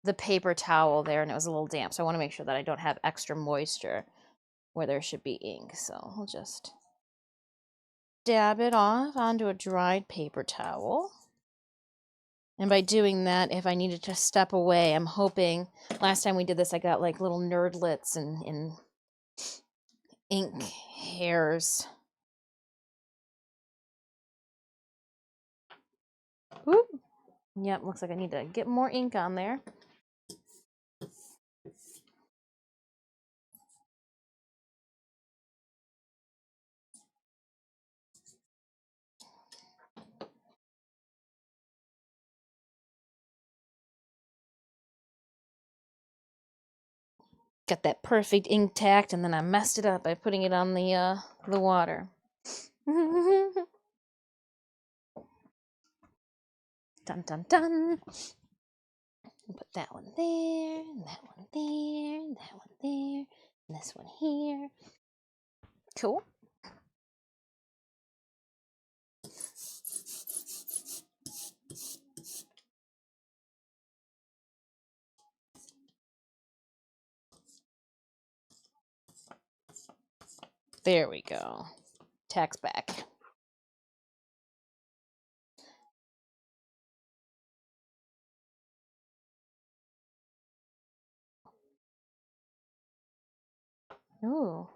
the paper towel there and it was a little damp. So I want to make sure that I don't have extra moisture where there should be ink. So we'll just dab it off onto a dried paper towel. And by doing that, if I needed to step away, I'm hoping, last time we did this, I got like little nerdlets and ink hairs. Whoop. Yep, looks like I need to get more ink on there. Got that perfect ink tact, and then I messed it up by putting it on the water. Dun dun dun. Put that one there, and that one there, and that one there, and this one here. Cool. There we go. Tack's back. Ooh.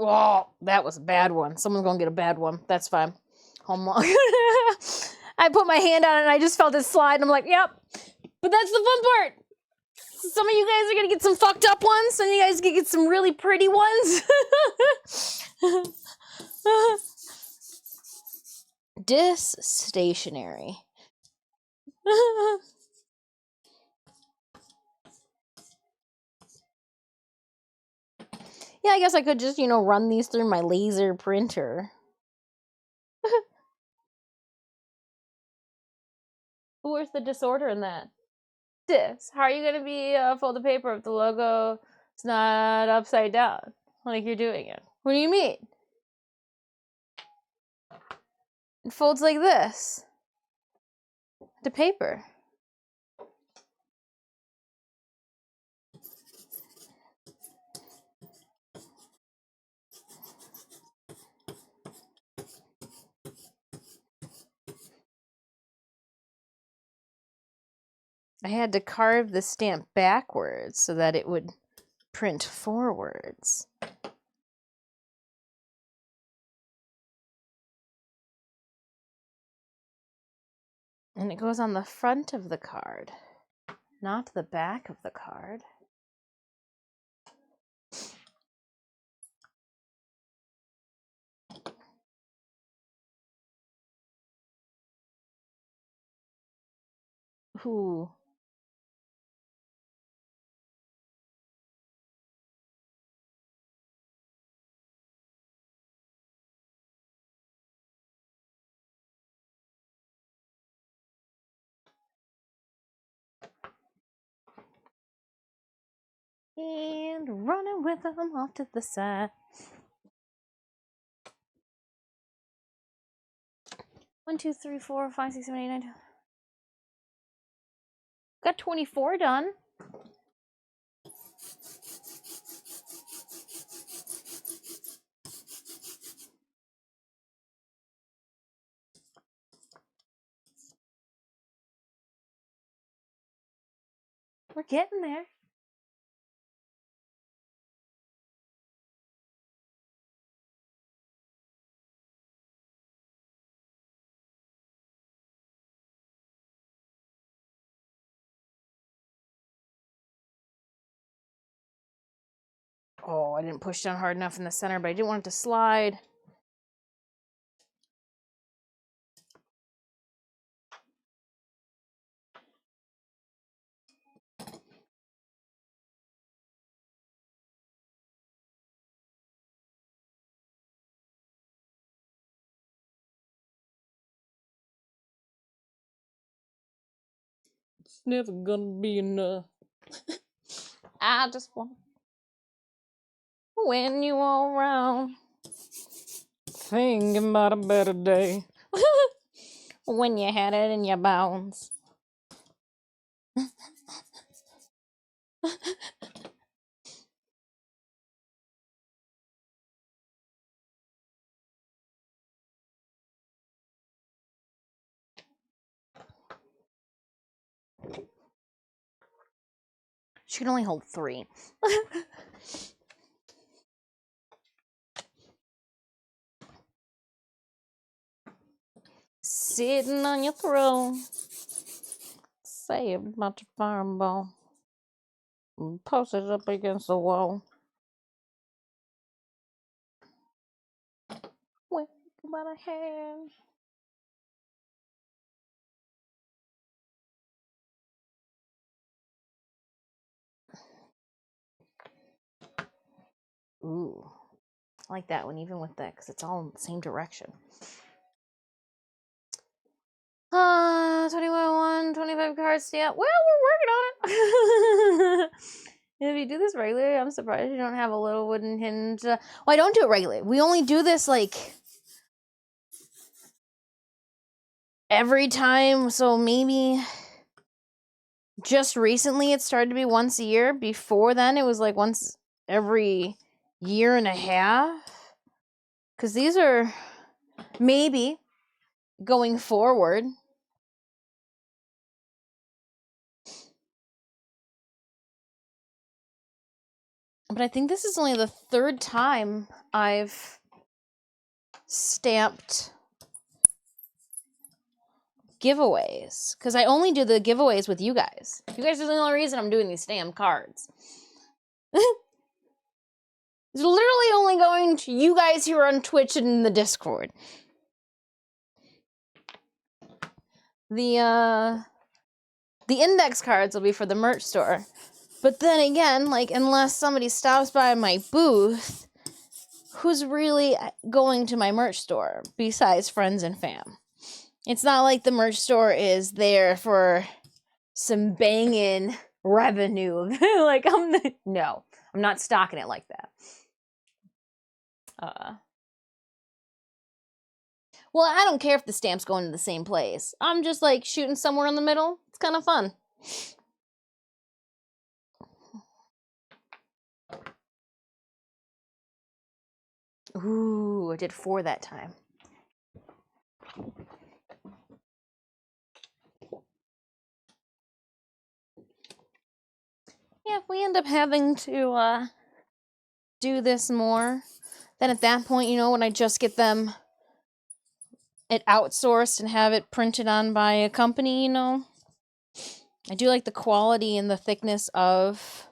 Oh, that was a bad one. Someone's gonna get a bad one. That's fine. Hold on. I put my hand on it and I just felt it slide and I'm like, yep. But that's the fun part. Some of you guys are gonna get some fucked up ones. Some of you guys gonna get some really pretty ones. Stationary. Yeah, I guess I could just, run these through my laser printer. Where's the disorder in that? How are you going to be fold of paper if the logo is not upside down? Like you're doing it. What do you mean? It folds like this. The paper. I had to carve the stamp backwards so that it would print forwards. And it goes on the front of the card, not the back of the card. Ooh. And running with them off to the side. 1, 2, 3, 4, 5, 6, 7, 8, 9, 10. Got 24 done. We're getting there. Oh, I didn't push down hard enough in the center, but I didn't want it to slide. It's never gonna be enough. I just want when you all around, thinking about a better day. When you had it in your bones. She can only hold 3. Sitting on your throne. say about the fireball? Post it up against the wall. Wake by the hand. Ooh, I like that one, even with that, because it's all in the same direction. 21, 25 cards. Yeah, well, we're working on it. If you do this regularly, I'm surprised you don't have a little wooden hinge. Well, I don't do it regularly. We only do this like every time, so maybe just recently it started to be once a year. Before then, it was like once every year and a half. Because these are maybe going forward. But I think this is only the third time I've stamped giveaways. Because I only do the giveaways with you guys. You guys are the only reason I'm doing these stamped cards. It's literally only going to you guys who are on Twitch and in the Discord. The index cards will be for the merch store. But then again, like, unless somebody stops by my booth, who's really going to my merch store besides friends and fam? It's not like the merch store is there for some banging revenue. Like, no, I'm not stocking it like that. Well, I don't care if the stamp's going to the same place. I'm just like shooting somewhere in the middle. It's kind of fun. Ooh, I did 4 that time. Yeah, if we end up having to do this more, then at that point, you know, when I just get them it outsourced and have it printed on by a company, you know, I do like the quality and the thickness of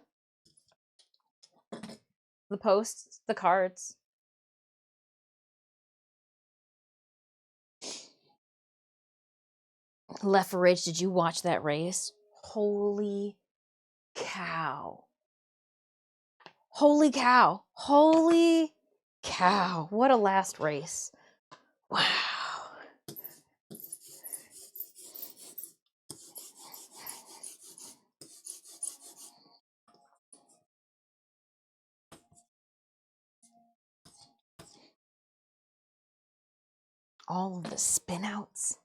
the posts, the cards. Left Ridge, did you watch that race? Holy cow. Holy cow. Holy cow. What a last race. Wow. All of the spin outs.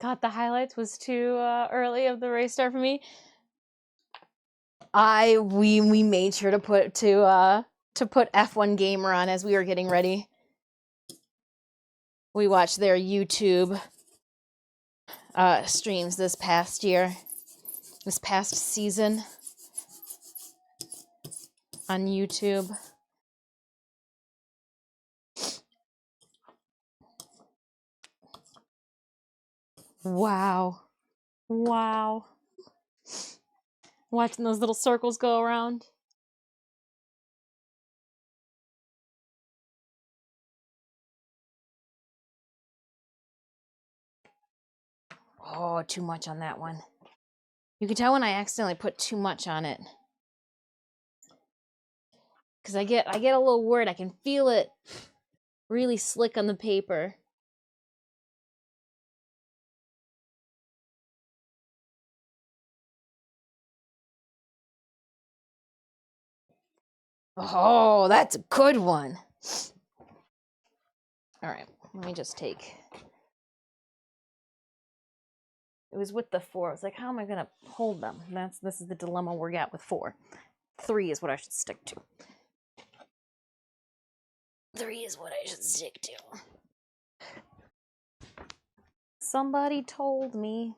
God, the highlights was too early of the race start for me. We made sure to put F1 Gamer on as we were getting ready. We watched their YouTube streams this past season on YouTube. Wow. Wow. Watching those little circles go around. Oh, too much on that one. You can tell when I accidentally put too much on it. Because I get a little worried. I can feel it really slick on the paper. Oh, that's a good one. All right, let me just take. It was with the 4. I was like, how am I going to hold them? This is the dilemma we're at with 4. 3 is what I should stick to. 3 is what I should stick to. Somebody told me.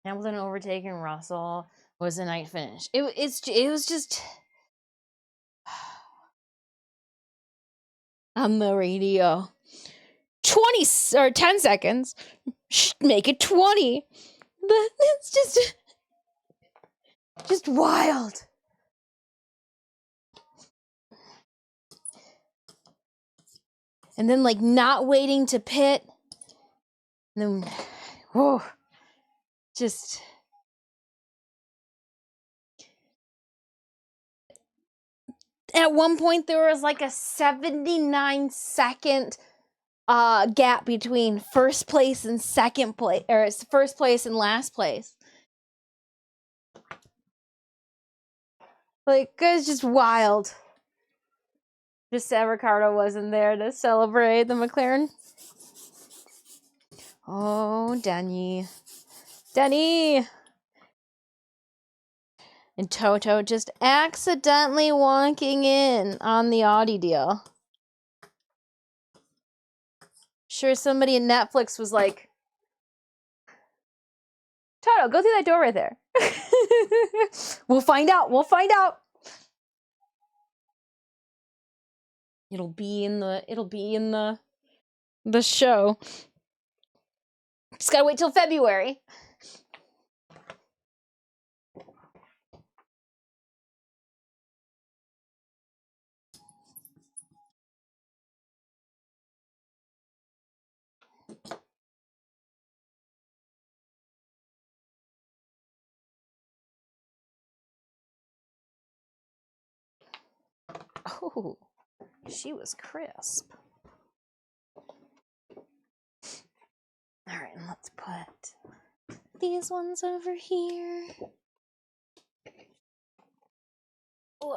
Hamilton overtaking Russell was a night finish. It was just on the radio. 20 or 10 seconds. Make it 20. It's just wild. And then like not waiting to pit. And then just at one point there was like a 79-second gap between first place and second place, or it's first place and last place. Like, it's just wild. Just sad Ricardo wasn't there to celebrate the McLaren. Oh, Denny. And Toto just accidentally walking in on the Audi deal. Sure, somebody in Netflix was like, Toto, go through that door right there. We'll find out. It'll be in the show. Just gotta wait till February. Oh, she was crisp. All right, let's put these ones over here. Ooh.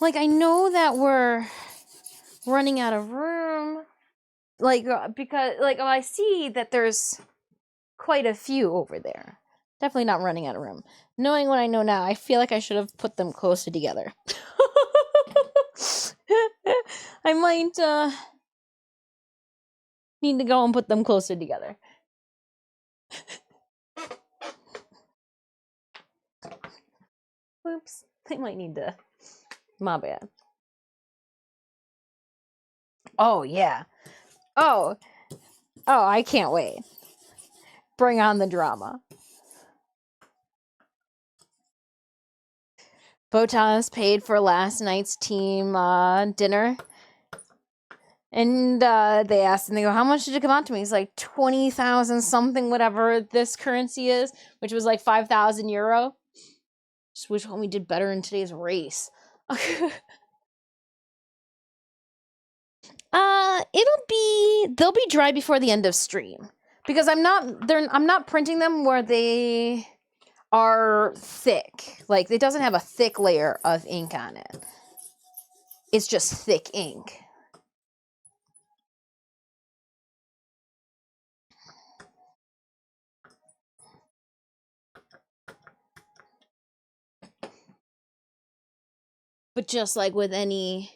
Like, I know that we're running out of room. Like, because, like, I see that there's quite a few over there. Definitely not running out of room. Knowing what I know now, I feel like I should have put them closer together. I might need to go and put them closer together. Oops. I might need to. My bad. Oh, yeah. Oh, I can't wait. Bring on the drama. Botas paid for last night's team dinner. And they asked him, they go, how much did it come out to me? He's like 20,000 something, whatever this currency is, which was like 5,000 euro. Just wish homie did better in today's race. They'll be dry before the end of stream. Because I'm not printing them where they are thick. Like, it doesn't have a thick layer of ink on it. It's just thick ink. But just like with any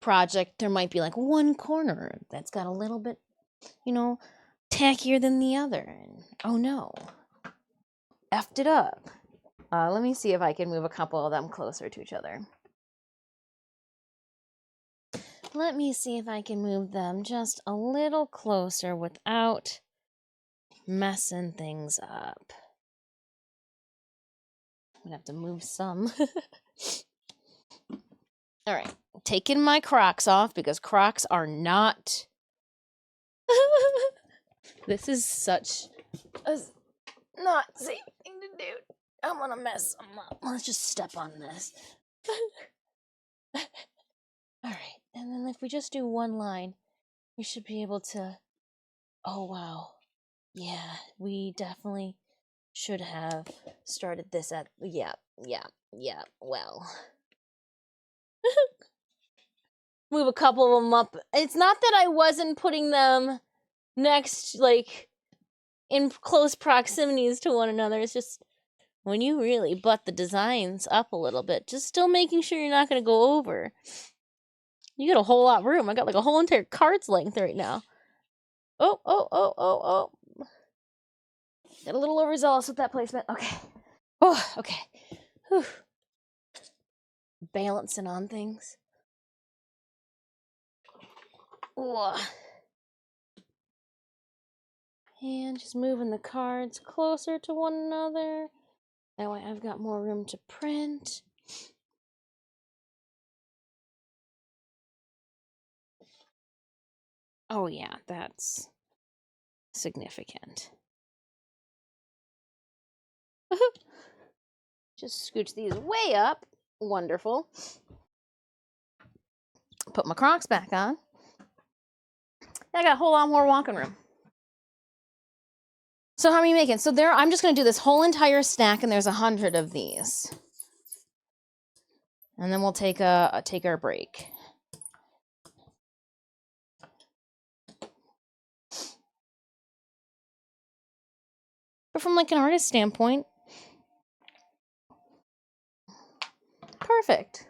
project, there might be like one corner that's got a little bit, tackier than the other. And oh no, effed it up. Let me see if I can move a couple of them closer to each other. Let me see if I can move them just a little closer without messing things up. I'm gonna have to move some. All right, taking my Crocs off because Crocs are not. This is such a not safe thing to do. I'm gonna mess them up. Let's just step on this. All right, and then if we just do one line, we should be able to. Oh wow, yeah, we definitely should have started this at. Yeah. Well. Move a couple of them up. It's not that I wasn't putting them next, like, in close proximities to one another. It's just when you really butt the designs up a little bit, just still making sure you're not going to go over. You get a whole lot of room. I got like a whole entire card's length right now. Oh, oh, oh, oh, oh. Got a little overzealous with that placement. Okay. Oh, okay. Whew. Balancing on things. Ugh. And just moving the cards closer to one another. That way I've got more room to print. Oh yeah, that's significant. Just scooch these way up. Wonderful. Put my Crocs back on. I got a whole lot more walking room. So how are you making? So there, I'm just going to do this whole entire stack, and there's 100 of these. And then we'll take our break. But from like an artist standpoint, perfect.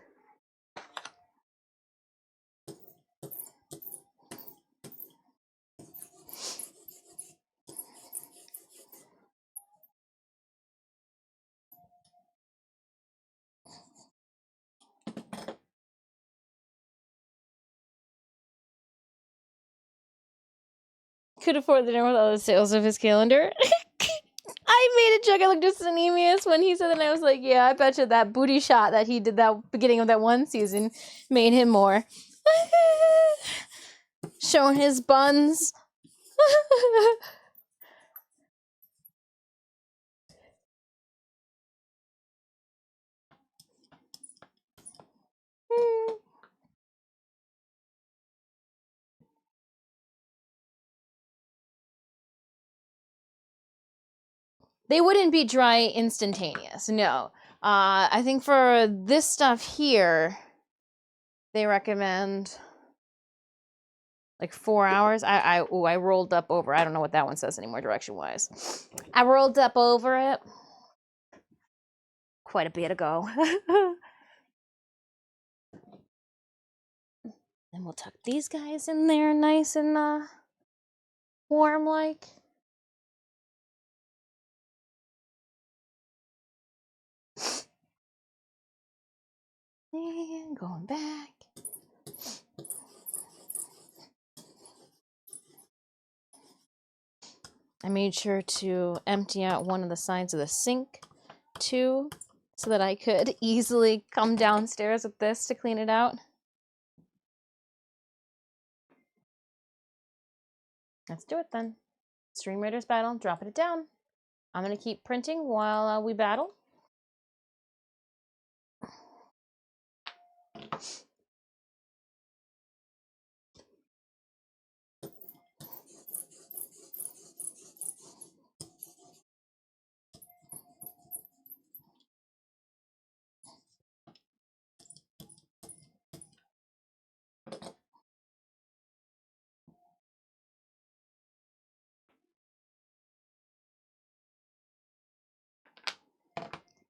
Could afford the dinner with all the sales of his calendar. I made a joke. I looked at Anemius when he said that, and I was like, yeah, I bet you that booty shot that he did that beginning of that one season made him more. Showing his buns. They wouldn't be dry instantaneous, no. I think for this stuff here, they recommend like 4 hours. I rolled up over. I don't know what that one says anymore direction-wise. I rolled up over it quite a bit ago. And we'll tuck these guys in there nice and warm like. And going back. I made sure to empty out one of the sides of the sink too, so that I could easily come downstairs with this to clean it out. Let's do it then. Stream Raiders battle, dropping it down. I'm going to keep printing while we battle.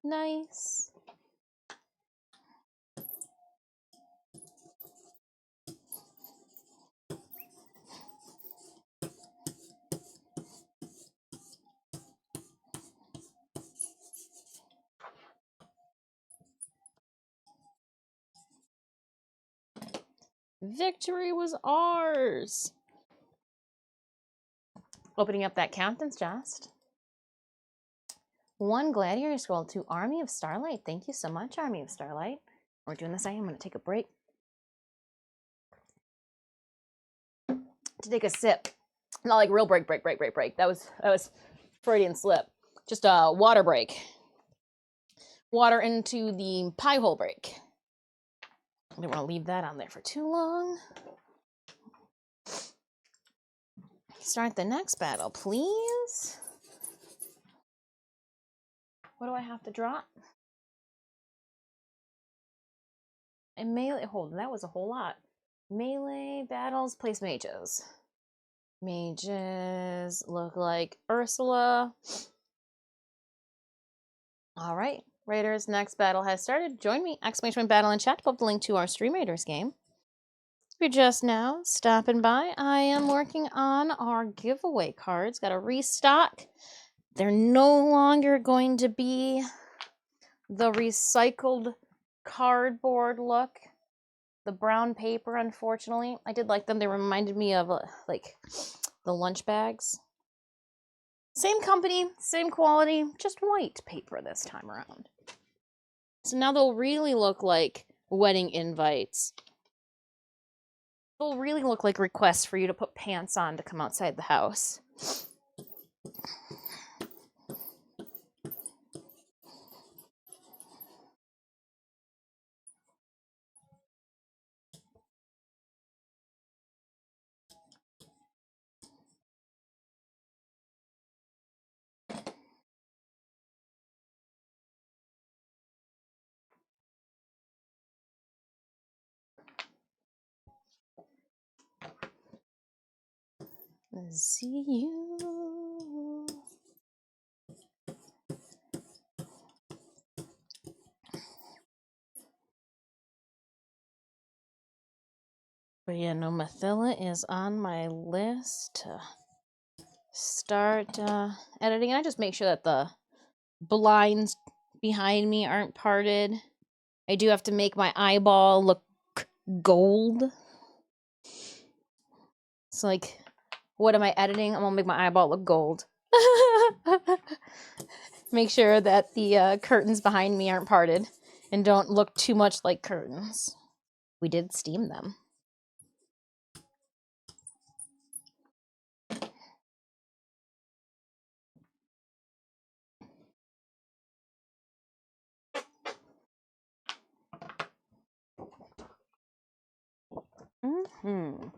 Nice. Victory was ours. Opening up that Captain's Chest. 1 Gladiator Scroll, 2 Army of Starlight. Thank you so much, Army of Starlight. We're doing this. I'm going to take a break to take a sip. Not like real break. That was Freudian slip. Just a water break. Water into the pie hole break. I don't want to leave that on there for too long. Start the next battle, please. What do I have to drop? And melee, hold on, that was a whole lot. Melee battles, place mages. Mages look like Ursula. All right, Raiders, next battle has started. Join me, ! Battle in chat to put the link to our Stream Raiders game. If you're just now stopping by, I am working on our giveaway cards. Got to restock. They're no longer going to be the recycled cardboard look, the brown paper, unfortunately. I did like them. They reminded me of like the lunch bags. Same company, same quality, just white paper this time around. So now they'll really look like wedding invites. They'll really look like requests for you to put pants on to come outside the house. See you. But yeah, no, Mathila is on my list to start editing. I just make sure that the blinds behind me aren't parted. I do have to make my eyeball look gold. It's like, what am I editing? I'm gonna make my eyeball look gold. Make sure that the curtains behind me aren't parted and don't look too much like curtains. We did steam them. Mm-hmm.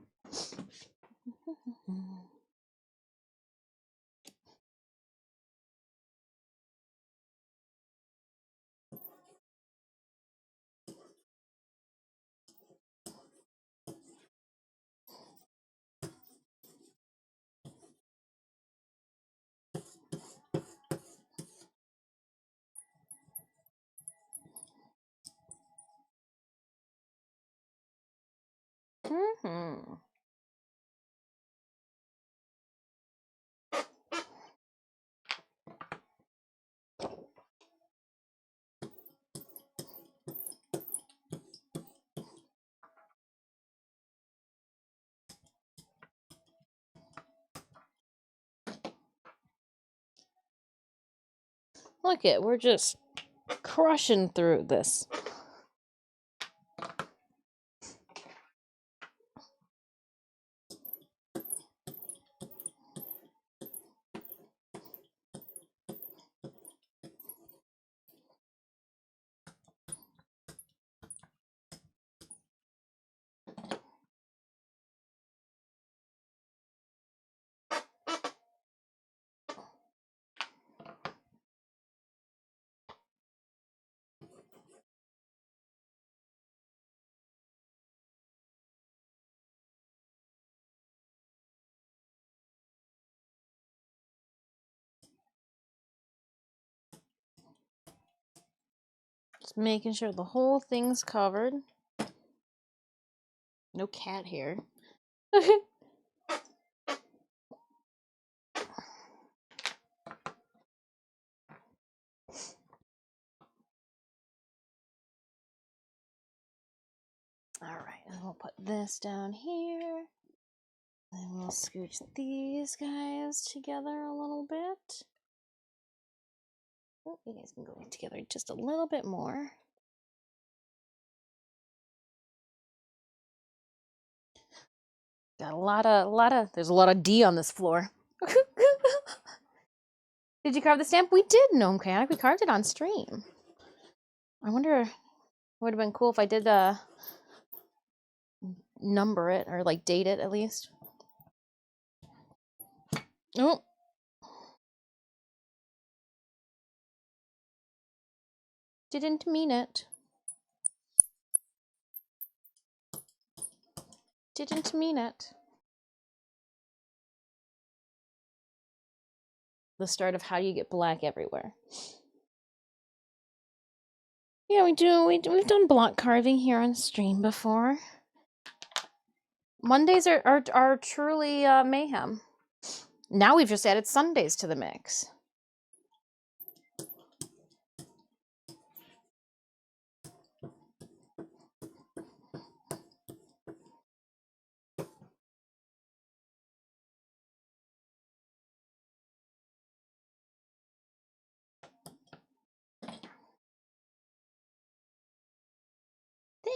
Mm-hmm. Look it, we're just crushing through this. Just making sure the whole thing's covered. No cat hair. Alright, and we'll put this down here. Then we'll scooch these guys together a little bit. Oh, you guys can go together just a little bit more. Got there's a lot of D on this floor. Did you carve the stamp? We did, Gnome Mechanic. We carved it on stream. I wonder, it would have been cool if I did number it, or like date it at least. Oh. Didn't mean it. Didn't mean it. The start of how do you get black everywhere. Yeah, we do. We've done block carving here on stream before. Mondays are truly mayhem. Now we've just added Sundays to the mix.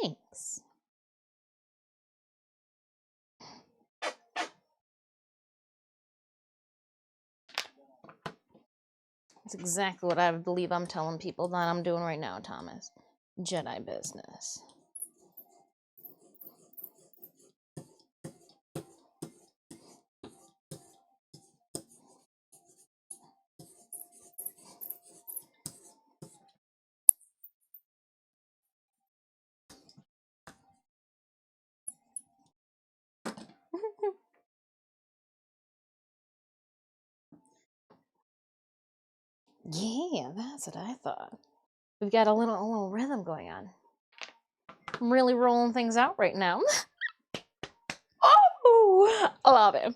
Thanks. That's exactly what I believe I'm telling people that I'm doing right now, Thomas. Jedi business. Yeah, that's what I thought. We've got a little rhythm going on. I'm really rolling things out right now. Oh, I love it.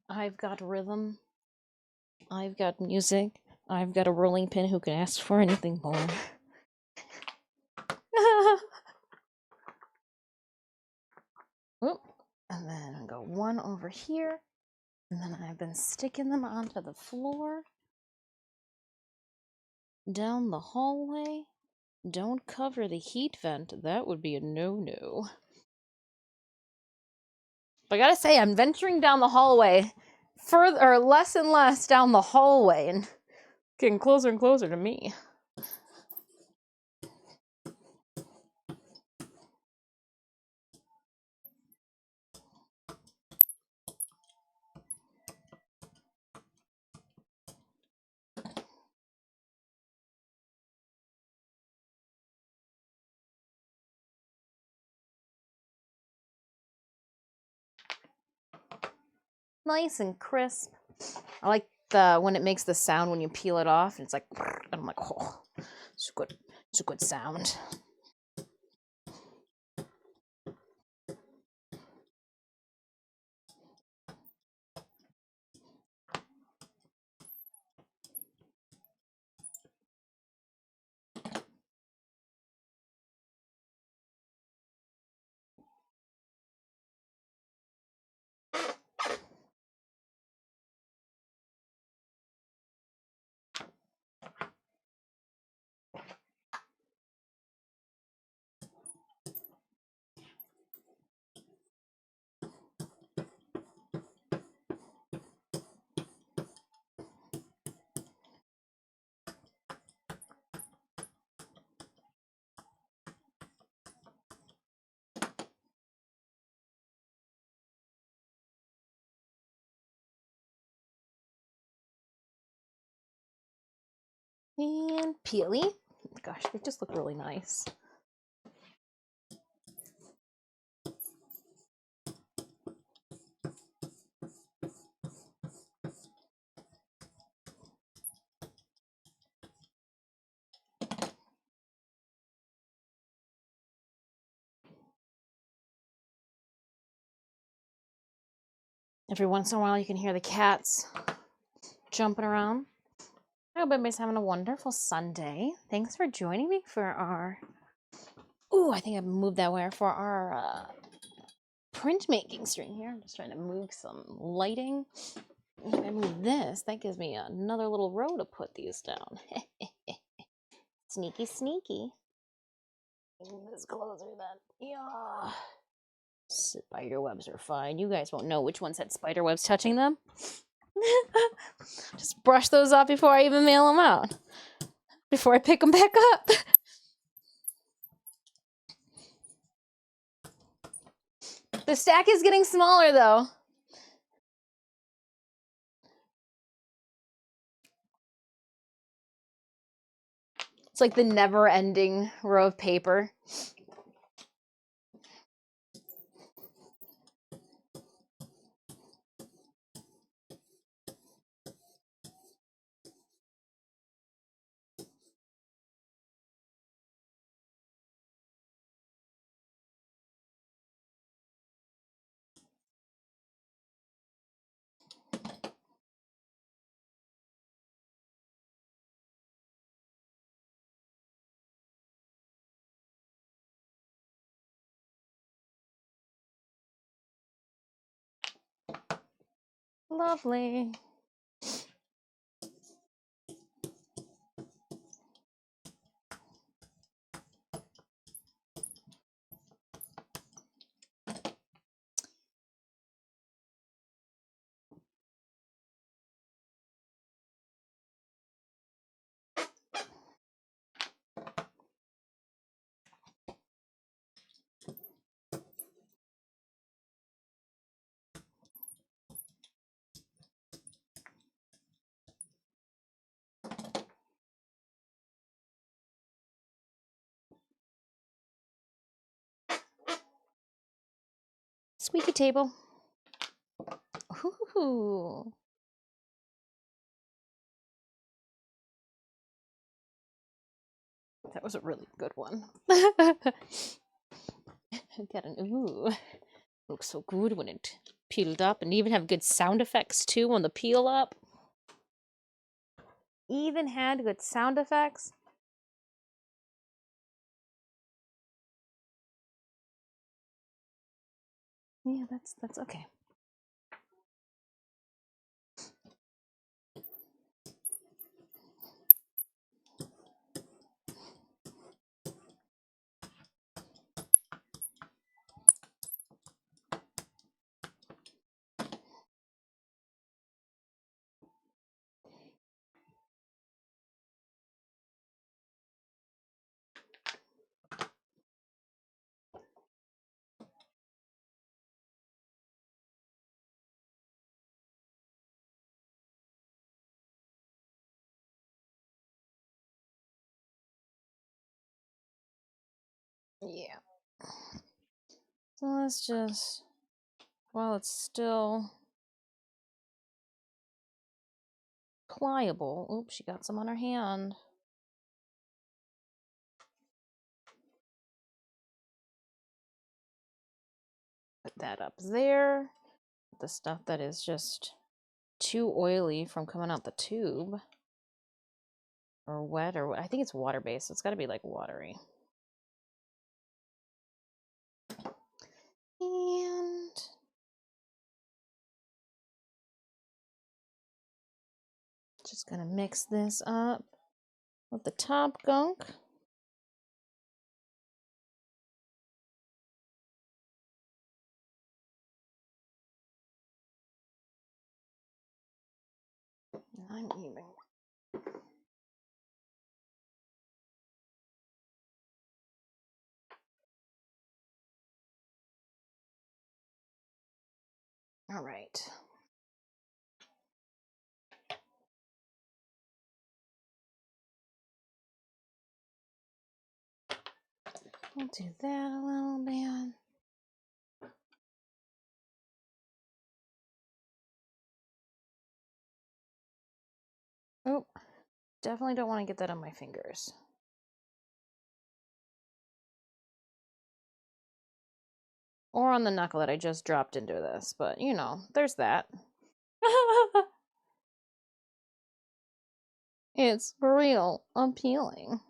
I've got rhythm. I've got music. I've got a rolling pin who can ask for anything more. Oop. And then I go one over here. And then I've been sticking them onto the floor. Down the hallway. Don't cover the heat vent. That would be a no-no. But I gotta say, I'm venturing down the hallway further, or less and less down the hallway, and getting closer and closer to me. Nice and crisp. I like the when it makes the sound when you peel it off. And it's like, and I'm like, oh, it's good. It's a good sound. And peely. Gosh, they just look really nice. Every once in a while, you can hear the cats jumping around. I hope everybody's having a wonderful Sunday. Thanks for joining me for our... Ooh, I think I moved that way for our printmaking stream here. I'm just trying to move some lighting. If I move this, that gives me another little row to put these down. Sneaky, sneaky. Move this closer then. Yeah. Spider webs are fine. You guys won't know which ones had spider webs touching them. Just brush those off before I even mail them out. Before I pick them back up. The stack is getting smaller though. It's like the never-ending row of paper. Lovely. Squeaky table. Ooh. That was a really good one. Got an ooh. Looks so good when it peeled up, and even have good sound effects too on the peel up. Even had good sound effects. Yeah, that's okay. Yeah. So let's just, while it's still pliable. Oops, she got some on her hand. Put that up there. The stuff that is just too oily from coming out the tube. Or wet, or I think it's water-based. It's got to be like watery. And just gonna mix this up with the top gunk. I'm even. All right. We'll do that a little bit. Oh, definitely don't want to get that on my fingers. Or on the knuckle that I just dropped into this, but you know, there's that. It's real appealing.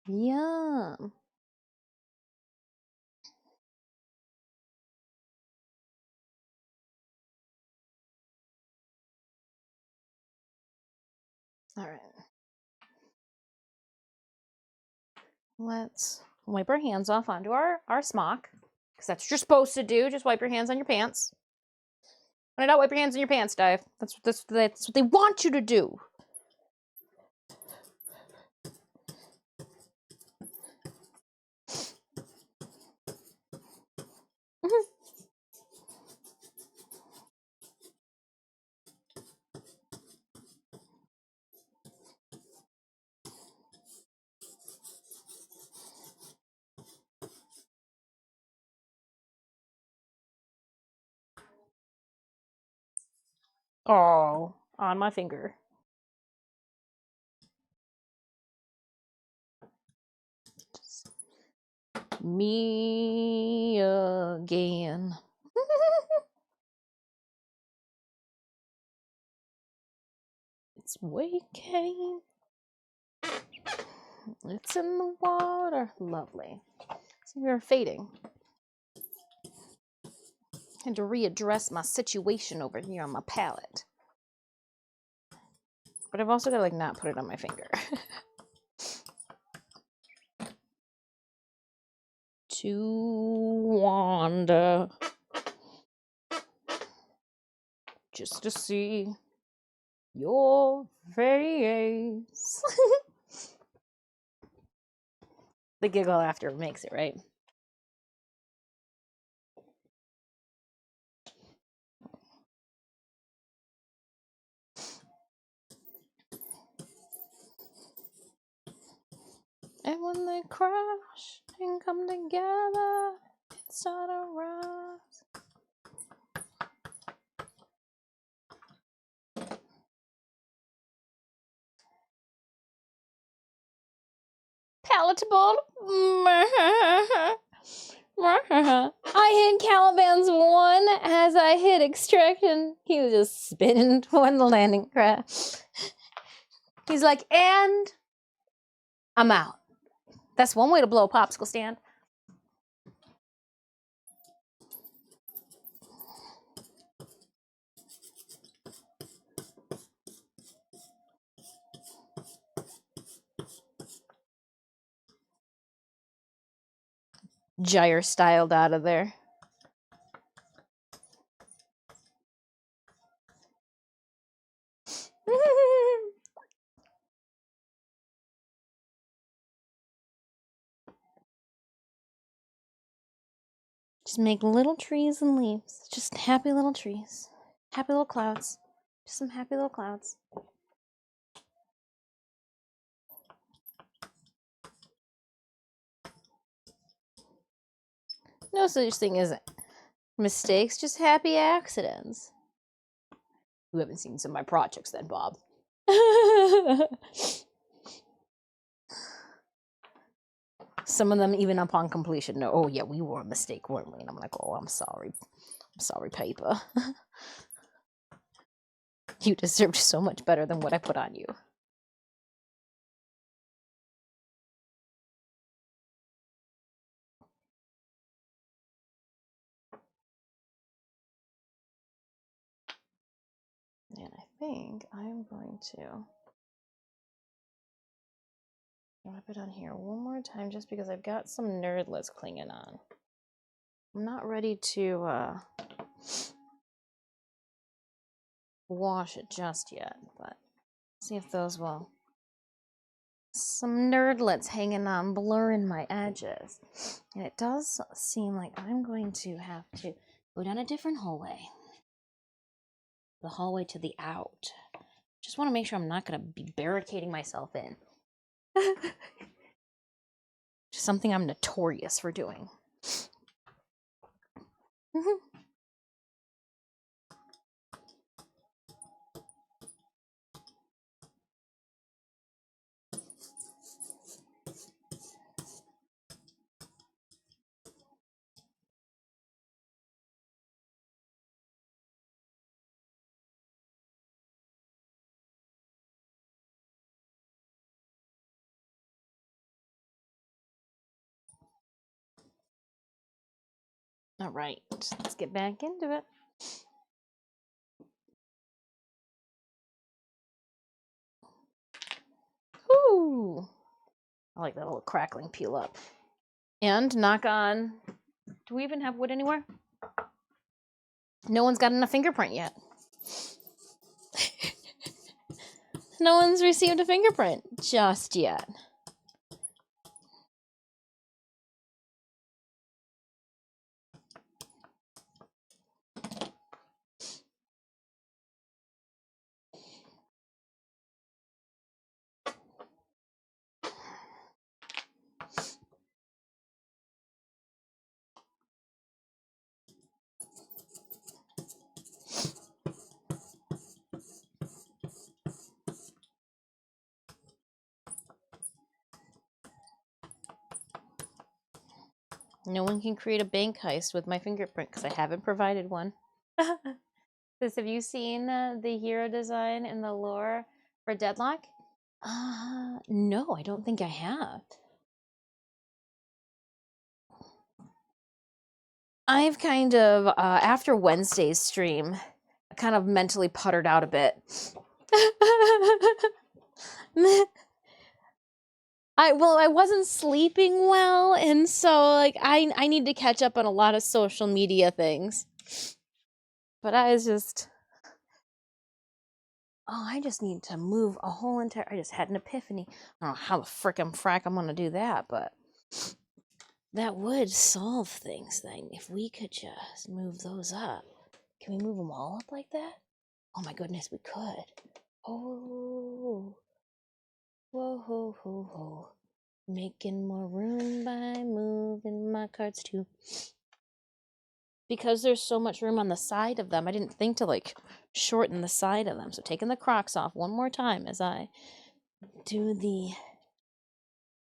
Yum. All right. Let's wipe our hands off onto our smock, because that's what you're supposed to do. Just wipe your hands on your pants. When I don't wipe your hands on your pants, Dive. That's what they want you to do. Oh, on my finger. Me again. It's waking. It's in the water. Lovely. So we're fading. Had to readdress my situation over here on my palette. But I've also got to like not put it on my finger. To wander. Just to see your face. The giggle after makes it, right? And when they crash and come together, it's not a rise. Palatable. I hit Caliban's 1 as I hit extraction. He was just spinning when the landing crashed. He's like, and I'm out. That's one way to blow a popsicle stand. Gyre styled out of there. Just make little trees and leaves. Just happy little trees. Happy little clouds. Just some happy little clouds. No such thing as mistakes, just happy accidents. You haven't seen some of my projects then, Bob. Some of them even upon completion know, oh yeah, we were a mistake, weren't we? And I'm like, oh, I'm sorry. I'm sorry, paper. You deserved so much better than what I put on you. And I think I'm going to wrap it on here one more time just because I've got some nerdlets clinging on. I'm not ready to wash it just yet, but see if those will. Some nerdlets hanging on, blurring my edges. And it does seem like I'm going to have to go down a different hallway. The hallway to the out. Just want to make sure I'm not going to be barricading myself in. Just something I'm notorious for doing. All right, let's get back into it. Ooh, I like that little crackling peel up. And knock on, do we even have wood anywhere? No one's got enough fingerprint yet. No one's received a fingerprint just yet. No one can create a bank heist with my fingerprint because I haven't provided one. Have you seen the hero design in the lore for Deadlock? No, I don't think I have. I've kind of, after Wednesday's stream, I kind of mentally puttered out a bit. I wasn't sleeping well, and so like I need to catch up on a lot of social media things. But I was just, I just need to move a whole entire. I just had an epiphany. I don't know how the frickin' frack I'm gonna do that, but that would solve things. Then if we could just move those up, can we move them all up like that? Oh my goodness, we could. Oh, whoa, ho, ho, ho. Making more room by moving my cards too. Because there's so much room on the side of them, I didn't think to like shorten the side of them. So taking the Crocs off one more time as I do the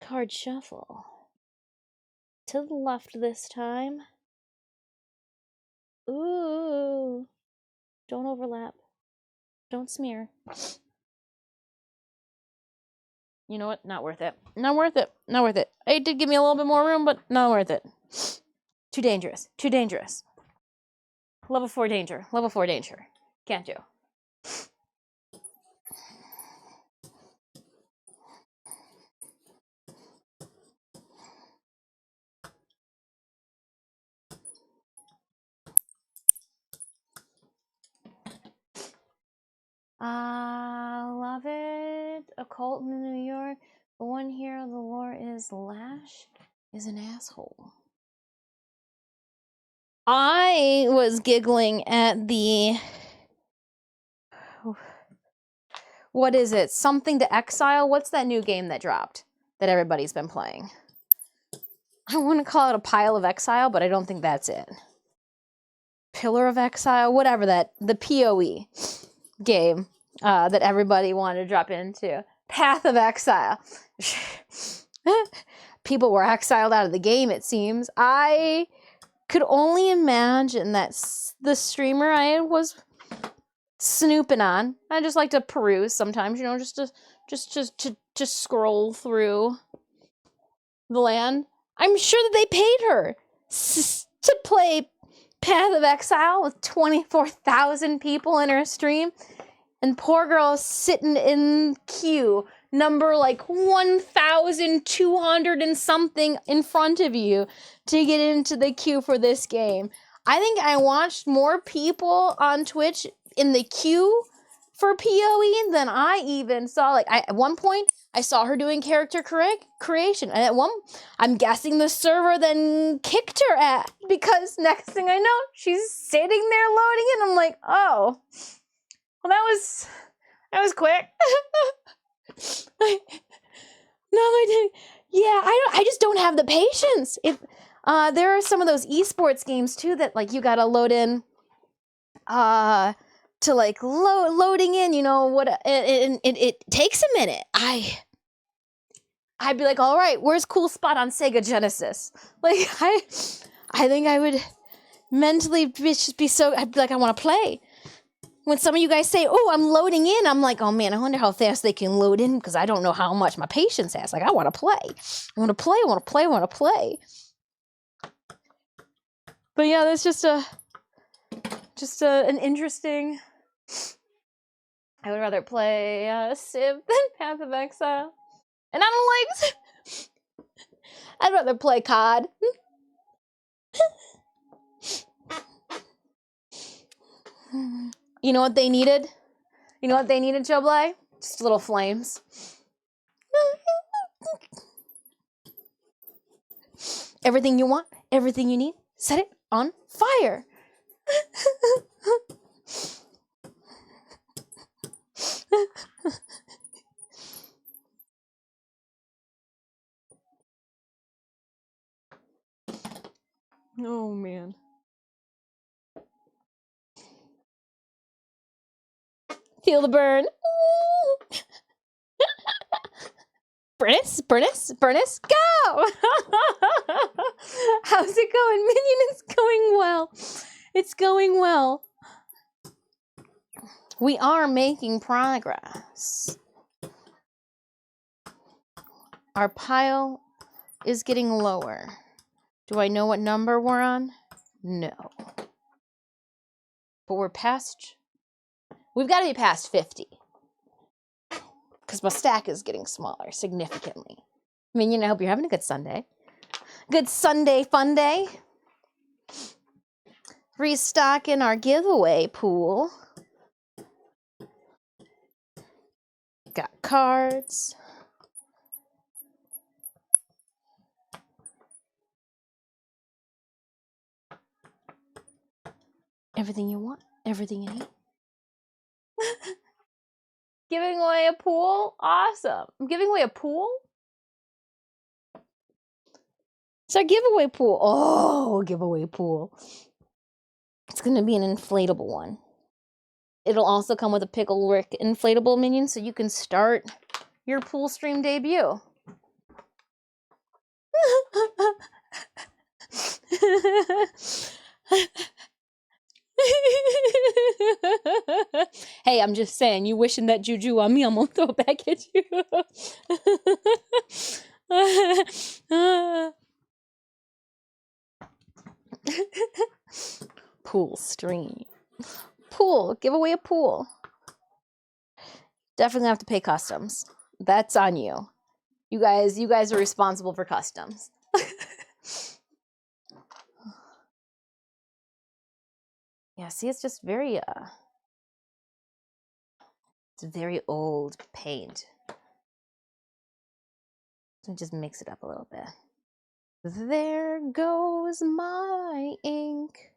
card shuffle. To the left this time. Ooh. Don't overlap. Don't smear. You know what? Not worth it. Not worth it. Not worth it. It did give me a little bit more room, but not worth it. Too dangerous. Too dangerous. Level 4 danger. Level 4 danger. Can't do. Love it. Occult in New York. The one here on the lore is Lash is an asshole. I was giggling at the... What is it? Something to Exile? What's that new game that dropped that everybody's been playing? I want to call it a Pile of Exile, but I don't think that's it. Pillar of Exile? Whatever that... The PoE game that everybody wanted to drop into. Path of Exile. People were exiled out of the game, it seems. I could only imagine that the streamer I was snooping on. I just like to peruse sometimes, you know, just scroll through the land. I'm sure that they paid her to play Path of Exile with 24,000 people in her stream. And poor girl sitting in queue, number like 1,200 and something in front of you to get into the queue for this game. I think I watched more people on Twitch in the queue for PoE than I even saw. Like at one point, I saw her doing character creation. And at one, I'm guessing the server then kicked her at, because next thing I know, she's sitting there loading in. I'm like, oh. Well, that was quick. No, I didn't. Yeah, I just don't have the patience. There are some of those esports games too that like you gotta load in, to like loading in. You know what? It takes a minute. I'd be like, all right, where's cool spot on Sega Genesis? Like I think I would mentally be so. I'd be like, I want to play. When some of you guys say, oh, I'm loading in, I'm like, oh man, I wonder how fast they can load in, because I don't know how much my patience has. Like, I want to play. I want to play, I want to play, I want to play. But yeah, that's just an interesting... I would rather play Civ than Path of Exile. And I don't like... I'd rather play COD. You know what they needed? You know what they needed, Joe Blay? Just little flames. Everything you want, everything you need, set it on fire. Oh, man. Feel the burn. Bernice, go! How's it going, Minion? It's going well. It's going well. We are making progress. Our pile is getting lower. Do I know what number we're on? No. But we've got to be past 50. Because my stack is getting smaller significantly. Minion, I hope you're having a good Sunday. Good Sunday fun day. Restocking our giveaway pool. Got cards. Everything you want, everything you need. Giving away a pool? Awesome. I'm giving away a pool? It's our giveaway pool. Oh, giveaway pool. It's going to be an inflatable one. It'll also come with a Pickle Rick inflatable minion so you can start your pool stream debut. Hey, I'm just saying, you wishing that juju on me, I'm gonna throw it back at you. Pool stream. Pool. Give away a pool. Definitely have to pay customs. That's on you. You guys are responsible for customs. Yeah, see, it's just very it's very old paint. So just mix it up a little bit. There goes my ink.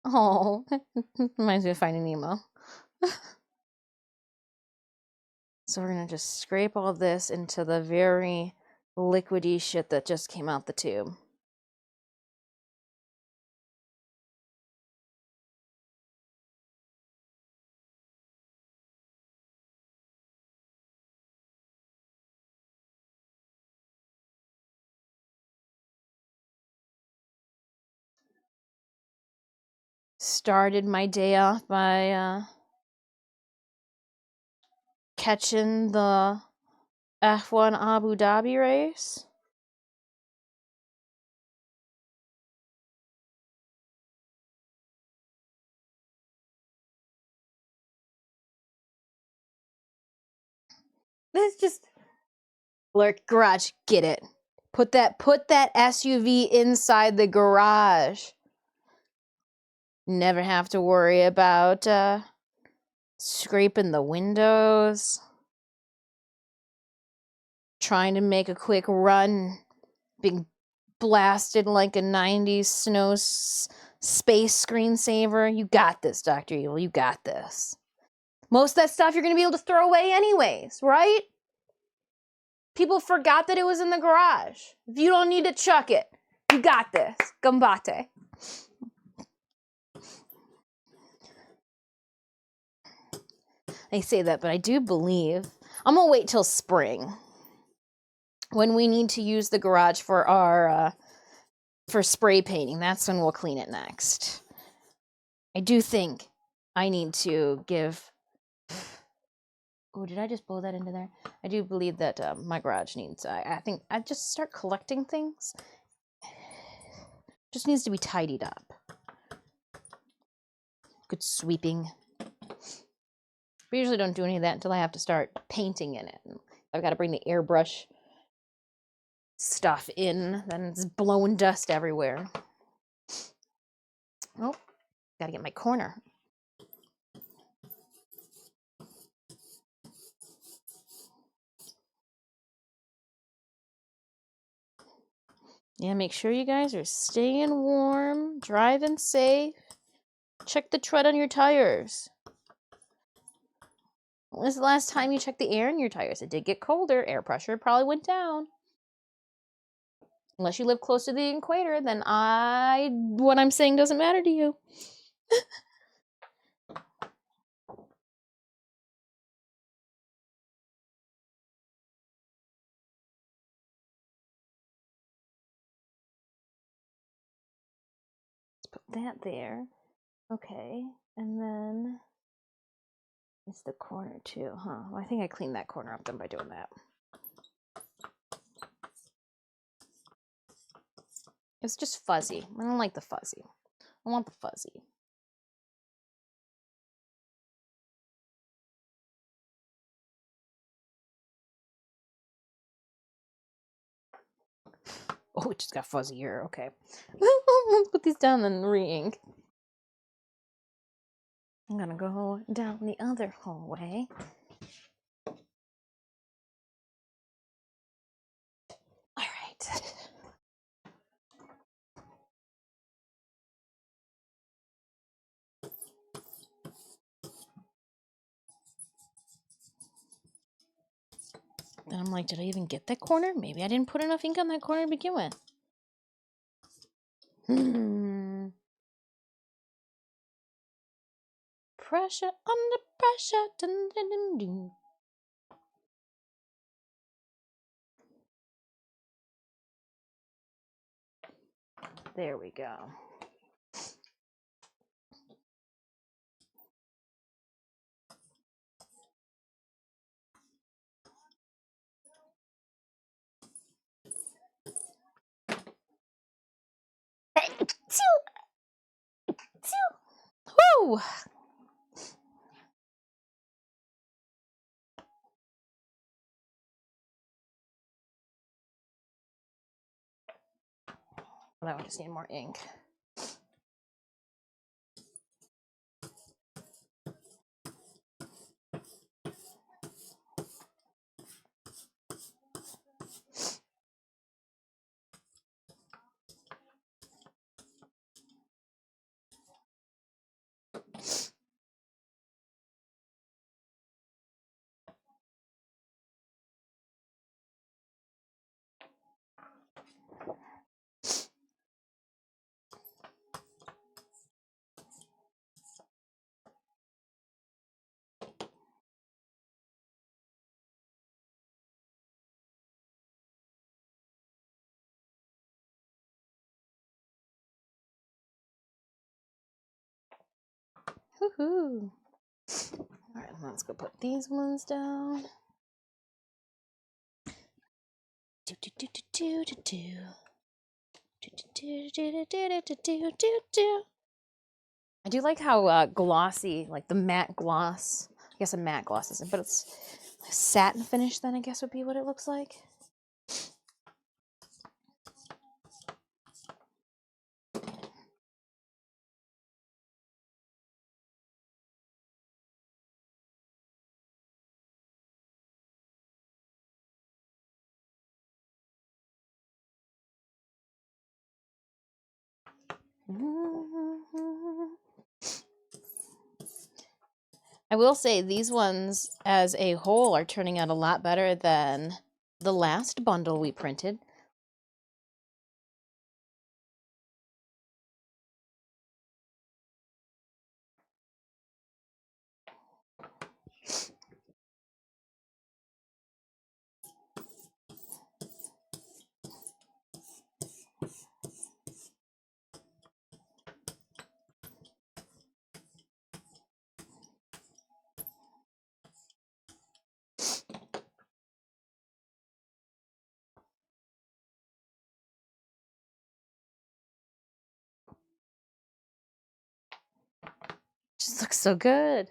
Oh, reminds me of Finding Nemo. So we're gonna just scrape all this into the very liquidy shit that just came out the tube. Started my day off by catching the F1 Abu Dhabi race. This just Lurk garage, get it. Put that SUV inside the garage. Never have to worry about scraping the windows. Trying to make a quick run, being blasted like a 90s snow space screensaver. You got this, Dr. Evil. You got this. Most of that stuff you're going to be able to throw away anyways, right? People forgot that it was in the garage. If you don't need to chuck it, you got this. Gambate. I say that, but I do believe I'm going to wait till spring when we need to use the garage for our for spray painting. That's when we'll clean it next. I do think I need to give... Oh, did I just blow that into there? I do believe that my garage needs... I think I just start collecting things. Just needs to be tidied up. Good sweeping. We usually don't do any of that until I have to start painting in it. I've got to bring the airbrush stuff in, then it's blowing dust everywhere. Oh, gotta get my corner. Yeah, make sure you guys are staying warm, driving safe. Check the tread on your tires. When was the last time you checked the air in your tires? It did get colder. Air pressure probably went down. Unless you live close to the equator, then what I'm saying doesn't matter to you. Let's put that there. Okay, and then it's the corner too, huh? Well, I think I cleaned that corner up then by doing that. It's just fuzzy. I don't like the fuzzy. I want the fuzzy. Oh, it just got fuzzier. Okay. Put these down and re-ink. I'm gonna go down the other hallway. All right. And I'm like, did I even get that corner? Maybe I didn't put enough ink on that corner to begin with. Pressure under pressure. Dun, dun, dun, dun. There we go. Woo! Now I just need more ink. Woohoo! All right, let's go put these ones down. Do do do do do do do do do do do do do. I do like how glossy, like the matte gloss. I guess a matte gloss isn't, but it's satin finish. Then I guess would be what it looks like. I will say these ones as a whole are turning out a lot better than the last bundle we printed. Just looks so good.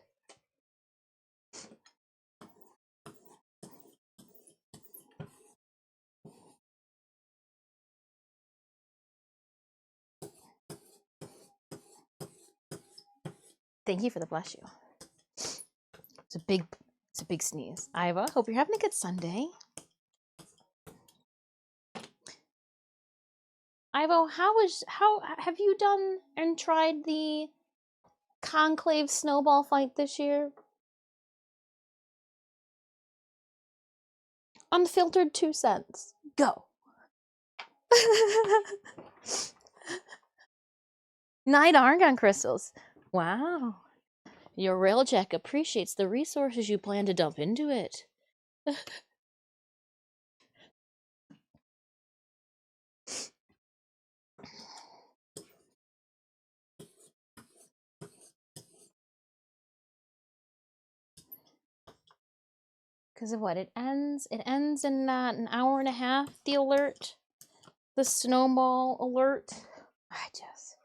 Thank you for the bless you. It's a big sneeze. Iva, hope you're having a good Sunday. Ivo, how have you done and tried the conclave snowball fight this year? Unfiltered 2 cents. Go. 9 argon crystals. Wow. Your railjack appreciates the resources you plan to dump into it. Because of what? It ends in an hour and a half, the alert. the snowball alert. I just...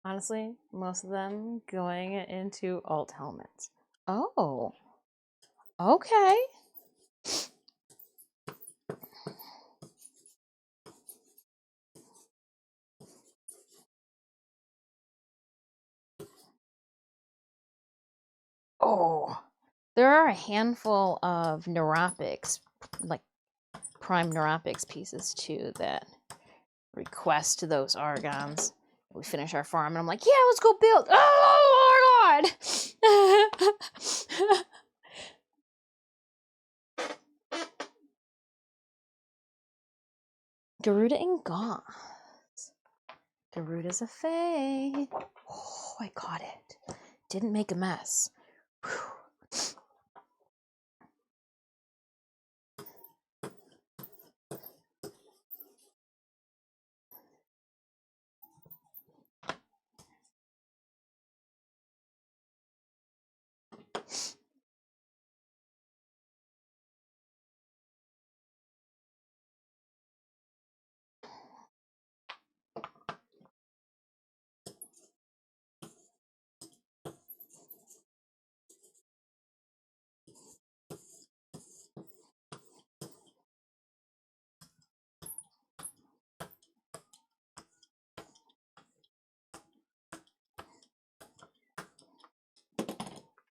Honestly, most of them going into alt helmets. Oh, okay. Oh, there are a handful of neuropics, like prime neuropics pieces too, that request those argons. We finish our farm, and I'm like, yeah, let's go build. Oh my god! Garuda and Goth. Garuda's a fae. Oh, I got it. Didn't make a mess. Whew.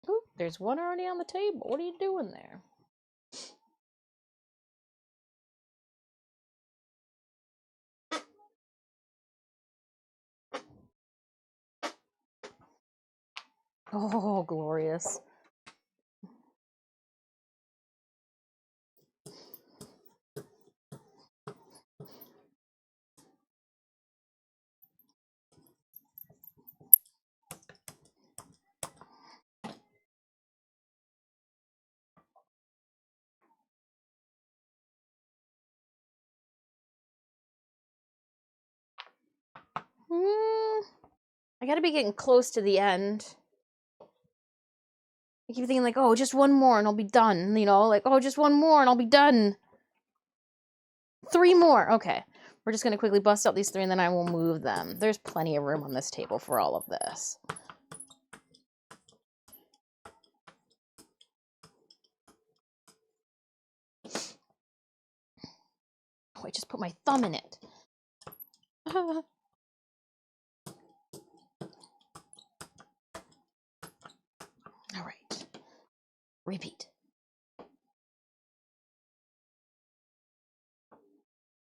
Ooh, there's one already on the table. What are you doing there? Oh, glorious. I gotta be getting close to the end. I keep thinking like, oh, just one more and I'll be done. You know, like, oh, just one more and I'll be done. 3 more. Okay. We're just gonna quickly bust out these 3 and then I will move them. There's plenty of room on this table for all of this. Oh, I just put my thumb in it. All right. Repeat.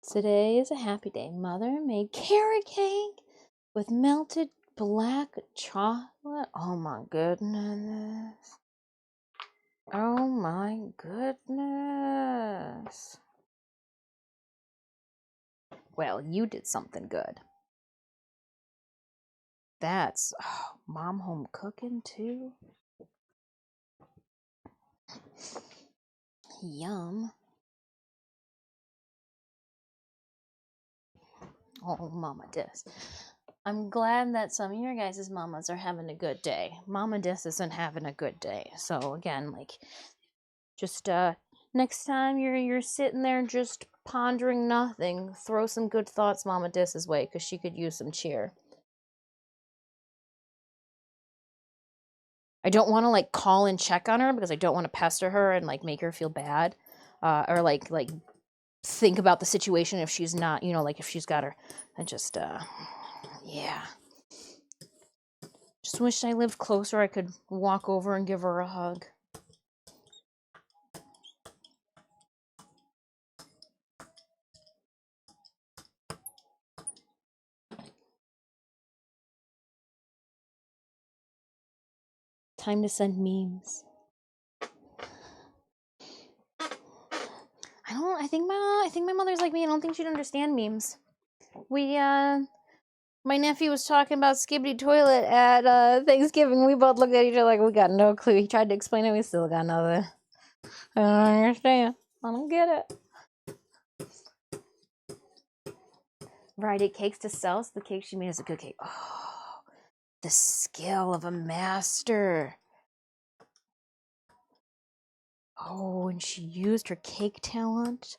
Today is a happy day. Mother made carrot cake with melted black chocolate. Oh my goodness. Oh my goodness. Well, you did something good. That's mom home cooking too. Yum. Oh, Mama Dis. I'm glad that some of your guys' mamas are having a good day. Mama Dis isn't having a good day. So again, like, just next time you're sitting there just pondering nothing, throw some good thoughts Mama Dis's way, because she could use some cheer. I don't want to like call and check on her because I don't want to pester her and like make her feel bad, or like think about the situation if she's not, you know, like if she's got her. I just yeah. Just wish I lived closer. I could walk over and give her a hug. Time to send memes. I think my mother's like me. I don't think she'd understand memes. My nephew was talking about Skibbity Toilet at Thanksgiving. We both looked at each other like we got no clue. He tried to explain it, we still got nothing. I don't understand. I don't get it. variety of cakes to sell. So the cake she made is a good cake. Oh, the skill of a master. Oh, and she used her cake talent.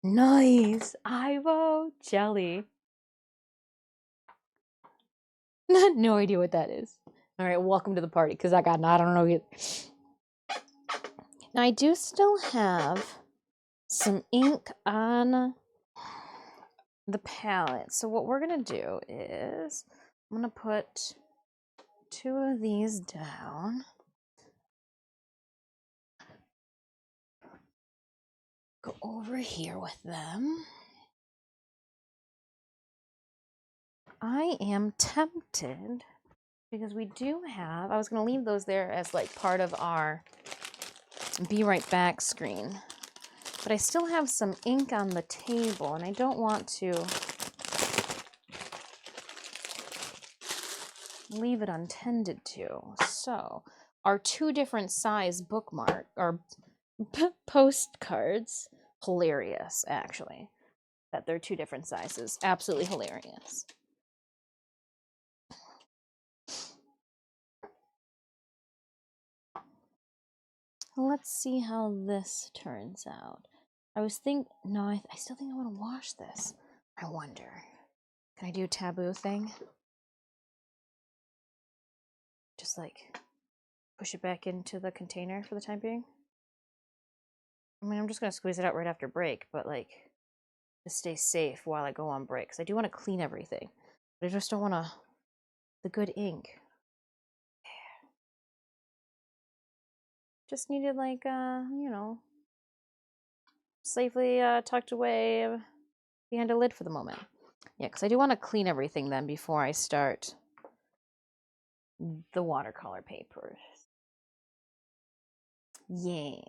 Nice. Ivo jelly. No idea what that is. All right, welcome to the party, because I don't know yet. Now I do still have some ink on the palette. So what we're gonna do is I'm gonna put 2 of these down. Go over here with them. I am tempted because we do have, I was going to leave those there as like part of our be right back screen, but I still have some ink on the table and I don't want to leave it untended to. So our 2 different size bookmark or postcards, hilarious actually, that they're 2 different sizes, absolutely hilarious. Let's see how this turns out. I still think I want to wash this. I wonder, can I do a taboo thing? Just like push it back into the container for the time being? I mean, I'm just going to squeeze it out right after break, but like, to stay safe while I go on break. Because I do want to clean everything. But I just don't want the good ink. Just needed like, you know, safely tucked away behind a lid for the moment. Yeah, because I do want to clean everything then before I start the watercolor papers. Yeah.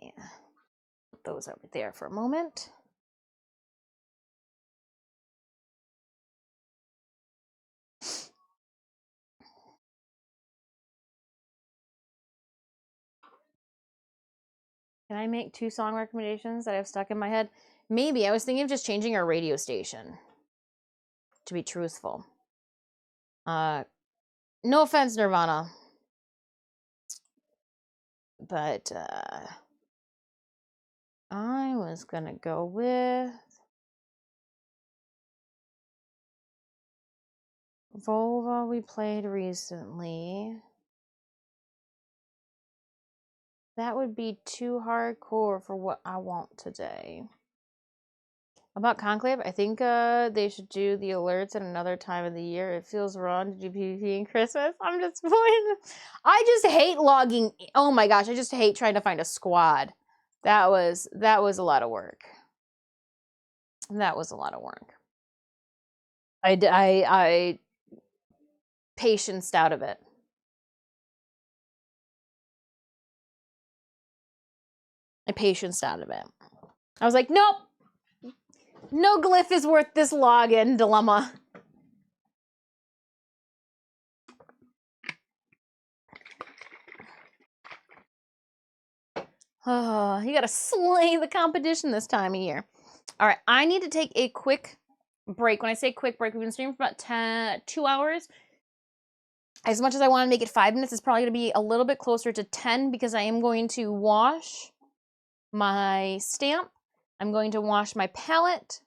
Put those over there for a moment. Can I make 2 song recommendations that I've stuck in my head? Maybe. I was thinking of just changing our radio station, to be truthful. No offense, Nirvana. But I was gonna go with Volva we played recently. That would be too hardcore for what I want today. About Conclave, I think they should do the alerts at another time of the year. It feels wrong to do PvP in Christmas. I'm just playing. I just hate logging. Oh my gosh, I just hate trying to find a squad. That was a lot of work. That was a lot of work. I patience out of it. I patience out of it. I was like, nope. No glyph is worth this login dilemma. Oh, you gotta slay the competition this time of year. All right, I need to take a quick break. When I say quick break, we've been streaming for about 2 hours. As much as I want to make it 5 minutes, it's probably going to be a little bit closer to 10 because I am going to wash my stamp. I'm going to wash my palette.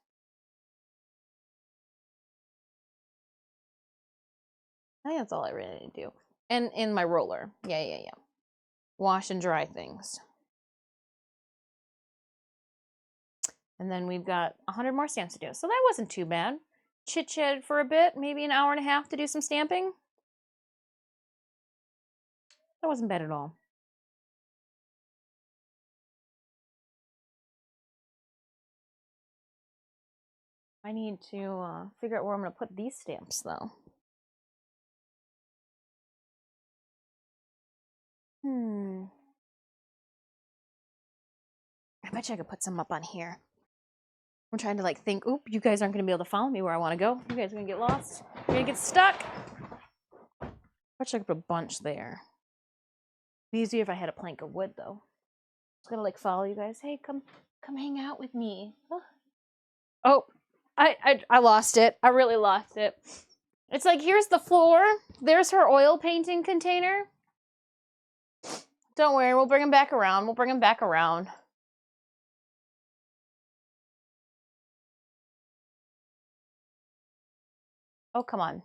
I think that's all I really need to do. And in my roller. Yeah. Wash and dry things. And then we've got 100 more stamps to do. So that wasn't too bad. Chit-chat for a bit, maybe an hour and a half to do some stamping. That wasn't bad at all. I need to figure out where I'm going to put these stamps, though. I bet you I could put some up on here. I'm trying to like think, oop, you guys aren't going to be able to follow me where I want to go. You guys are going to get lost. You're going to get stuck. I bet you I could put a bunch there. It'd be easier if I had a plank of wood, though. I was going to like follow you guys. Hey, come hang out with me. Oh. I lost it. I really lost it. It's like, here's the floor. There's her oil painting container. Don't worry, we'll bring him back around. We'll bring him back around. Oh, come on.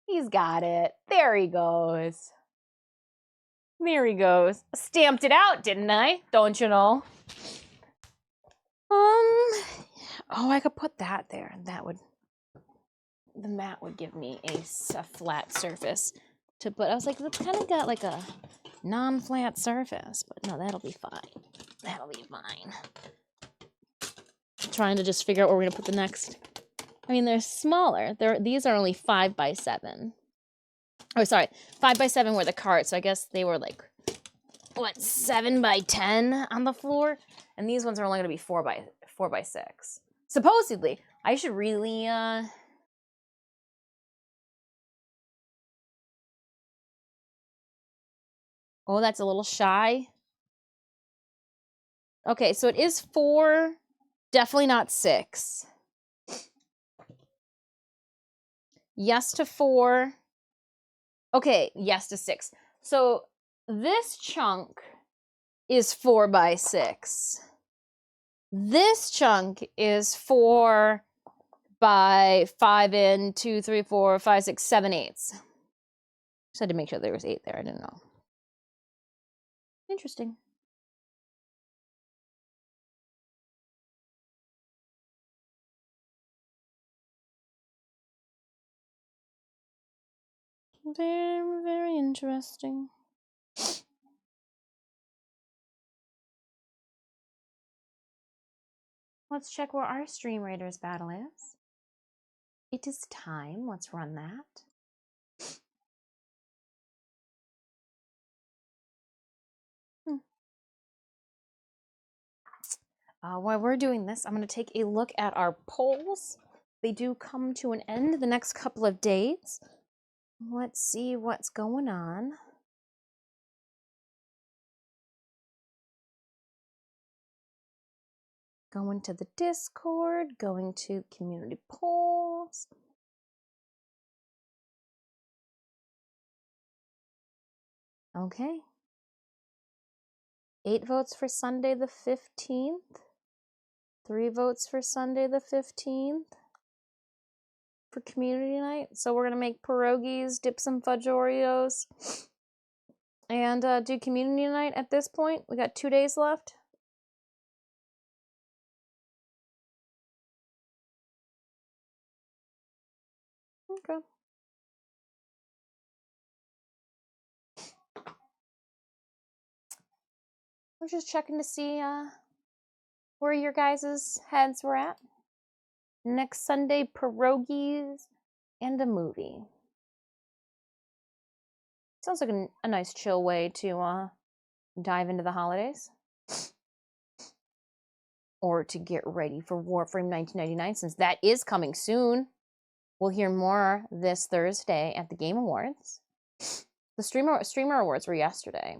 He's got it. There he goes. There he goes. Stamped it out, didn't I? Don't you know? Oh, I could put that there, and that would, the mat would give me a flat surface to put. I was like, that's kind of got like a non-flat surface, but no, that'll be fine. That'll be fine. I'm trying to just figure out where we're gonna put the next. I mean, they're smaller. These are only 5 by 7. Oh, sorry, 5 by 7 were the carts. So I guess they were like, what, 7 by 10 on the floor, and these ones are only gonna be 4 by 6. Supposedly, I should really Oh, that's a little shy. Okay, so it is 4, definitely not 6. Yes to 4. Okay, yes to 6. So this chunk is 4 by 6. This chunk is 4 by 5 and 2, 3, 4, 5, 6, 7 eighths. Just had to make sure there was 8 there. I didn't know. Interesting. Very, very interesting. Let's check where our Stream Raiders battle is. It is time. Let's run that. While we're doing this, I'm going to take a look at our polls. They do come to an end the next couple of days. Let's see what's going on. Going to the Discord, going to community polls. Okay. 8 votes for Sunday the 15th. 3 votes for Sunday the 15th. For community night. So we're going to make pierogies, dip some fudge Oreos, and do community night at this point. We got 2 days left. Okay. We're just checking to see where your guys' heads were at. Next Sunday, pierogies and a movie. Sounds like a nice chill way to dive into the holidays. Or to get ready for Warframe 1999, since that is coming soon. We'll hear more this Thursday at the Game Awards. The Streamer Awards were yesterday.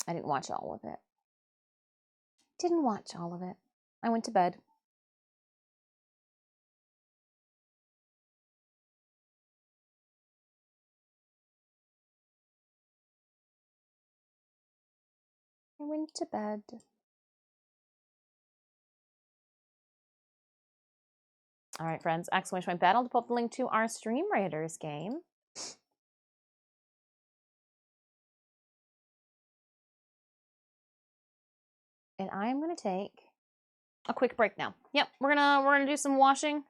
I didn't watch all of it. Didn't watch all of it. I went to bed. I went to bed. All right, friends. Exclamation point battle to put the link to our Stream Raiders game. And I'm gonna take a quick break now. Yep, we're gonna do some washing.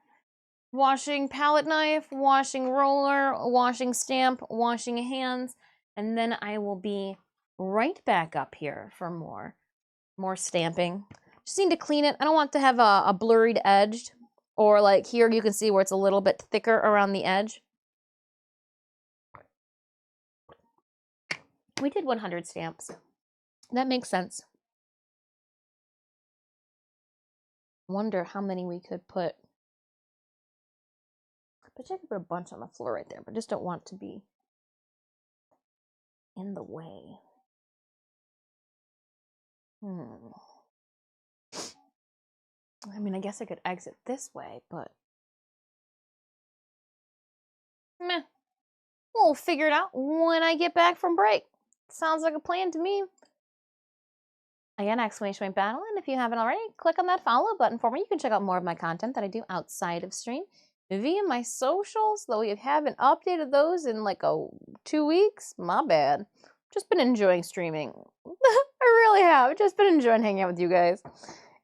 Washing palette knife, washing roller, washing stamp, washing hands, and then I will be right back up here for more stamping. Just need to clean it. I don't want to have a blurred edge, or like here you can see where it's a little bit thicker around the edge. We did 100 stamps. That makes sense. Wonder how many we could put But I could put a bunch on the floor right there, but just don't want it to be in the way. I mean, I guess I could exit this way, but meh. We'll figure it out when I get back from break. Sounds like a plan to me. Again, exclamation point battle, and if you haven't already, click on that follow button for me. You can check out more of my content that I do outside of stream via my socials, though we haven't updated those in like 2 weeks. My bad. Just been enjoying streaming. I really have. Just been enjoying hanging out with you guys.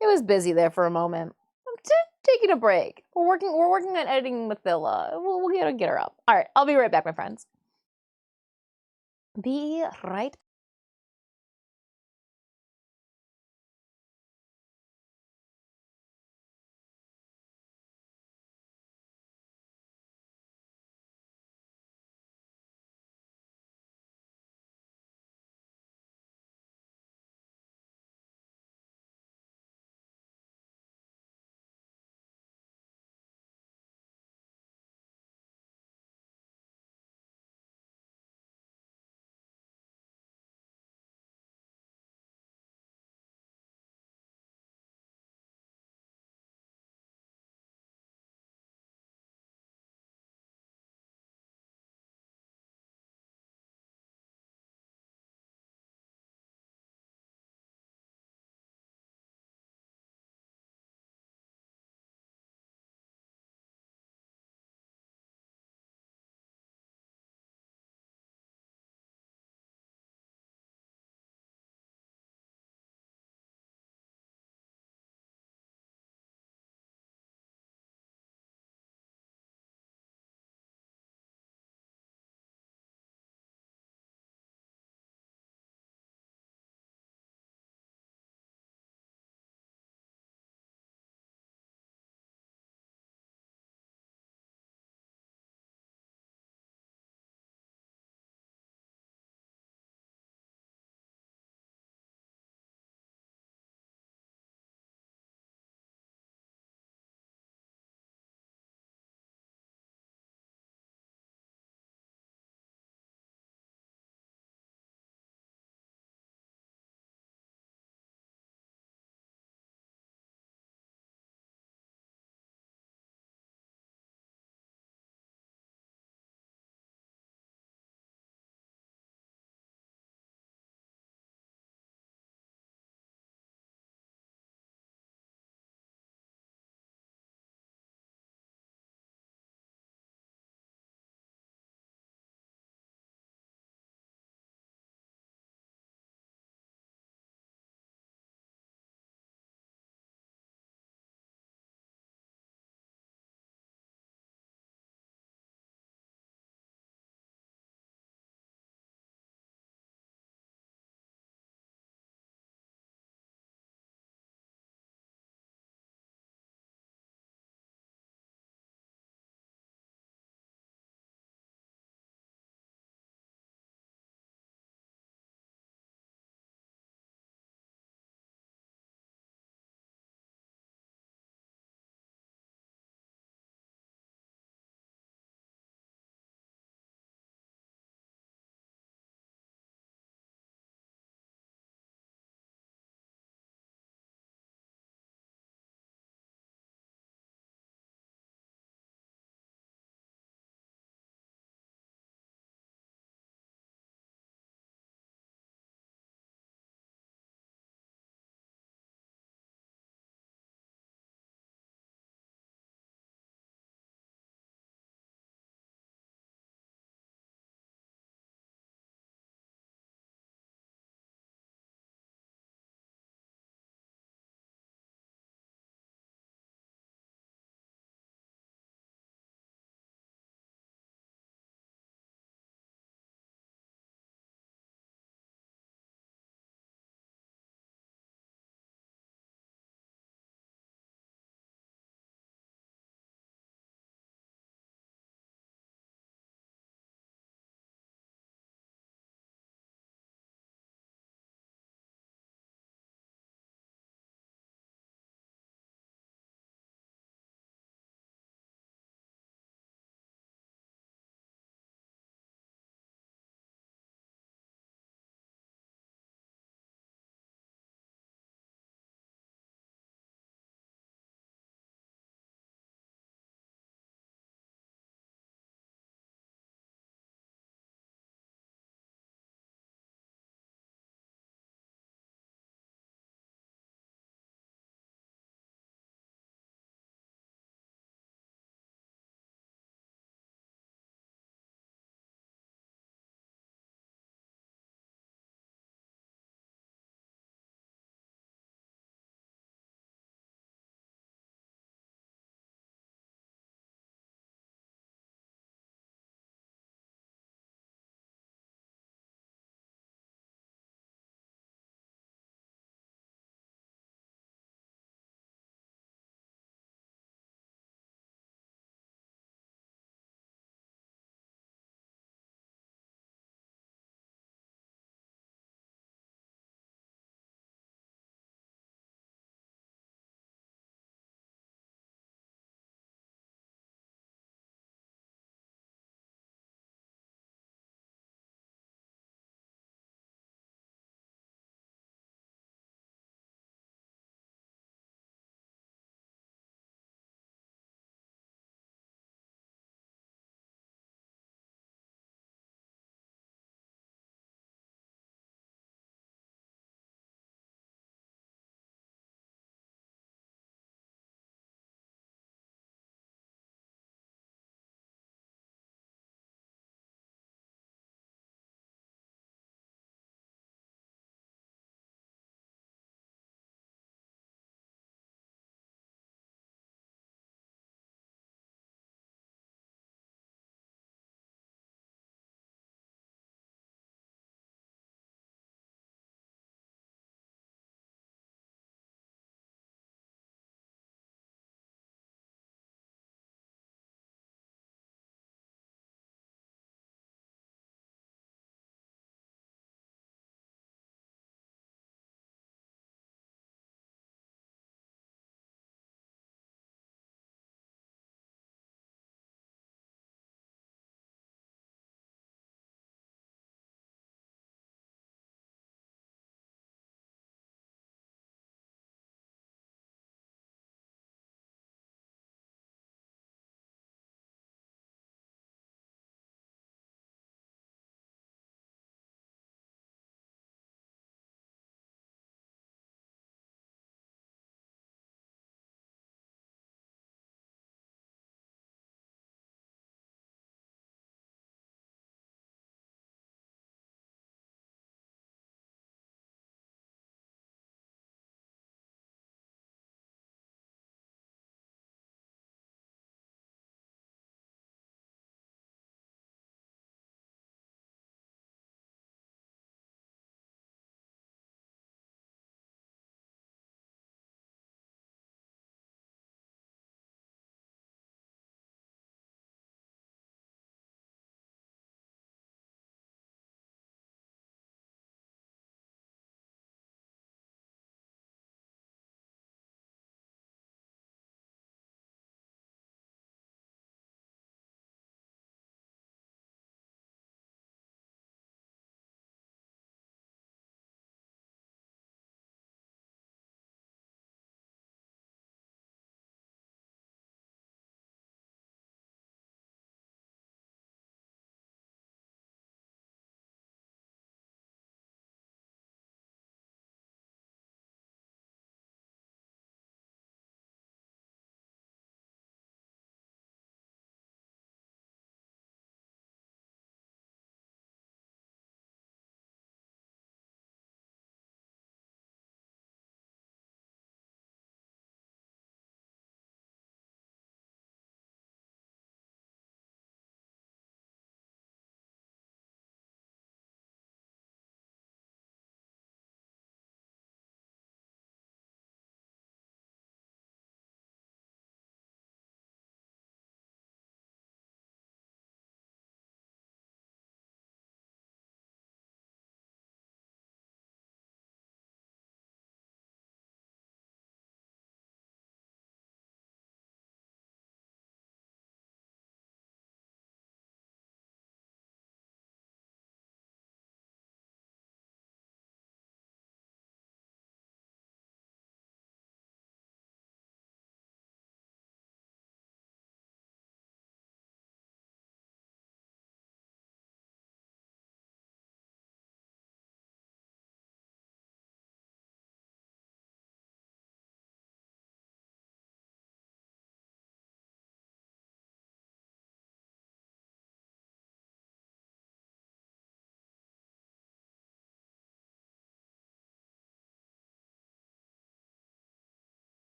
It was busy there for a moment. I'm taking a break. We're working on editing Mathila. We'll get her up. All right, I'll be right back, my friends. Be right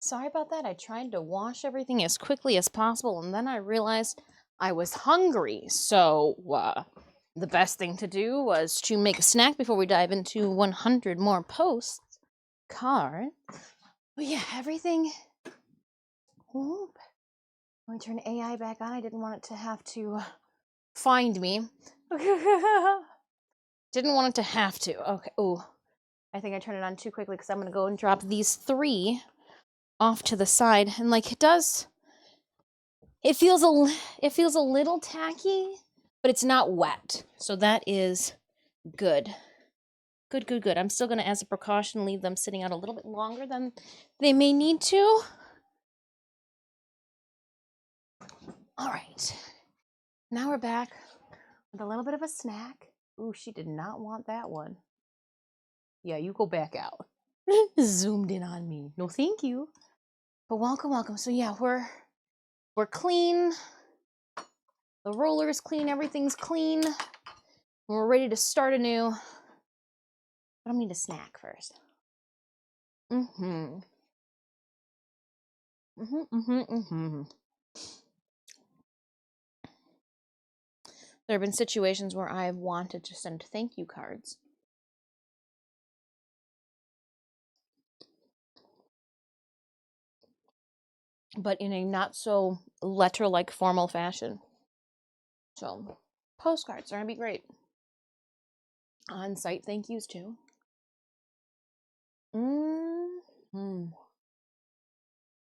Sorry about that. I tried to wash everything as quickly as possible, and then I realized I was hungry. So the best thing to do was to make a snack before we dive into 100 more posts. Cards. But yeah, everything. Whoop. Let me turn AI back on. I didn't want it to have to find me. Didn't want it to have to. Okay. Oh, I think I turned it on too quickly because I'm going to go and drop these 3 off to the side. And like it does, it feels a little tacky, but it's not wet. So that is good. Good. I'm still going to, as a precaution, leave them sitting out a little bit longer than they may need to. All right. Now we're back with a little bit of a snack. Ooh, she did not want that one. Yeah, you go back out. Zoomed in on me. No, thank you. But welcome. So yeah, we're clean. The roller's clean. Everything's clean. We're ready to start anew. But I'm gonna need a snack first. There have been situations where I've wanted to send thank you cards. But in a not so letter-like formal fashion. So postcards are gonna be great. On-site thank yous too.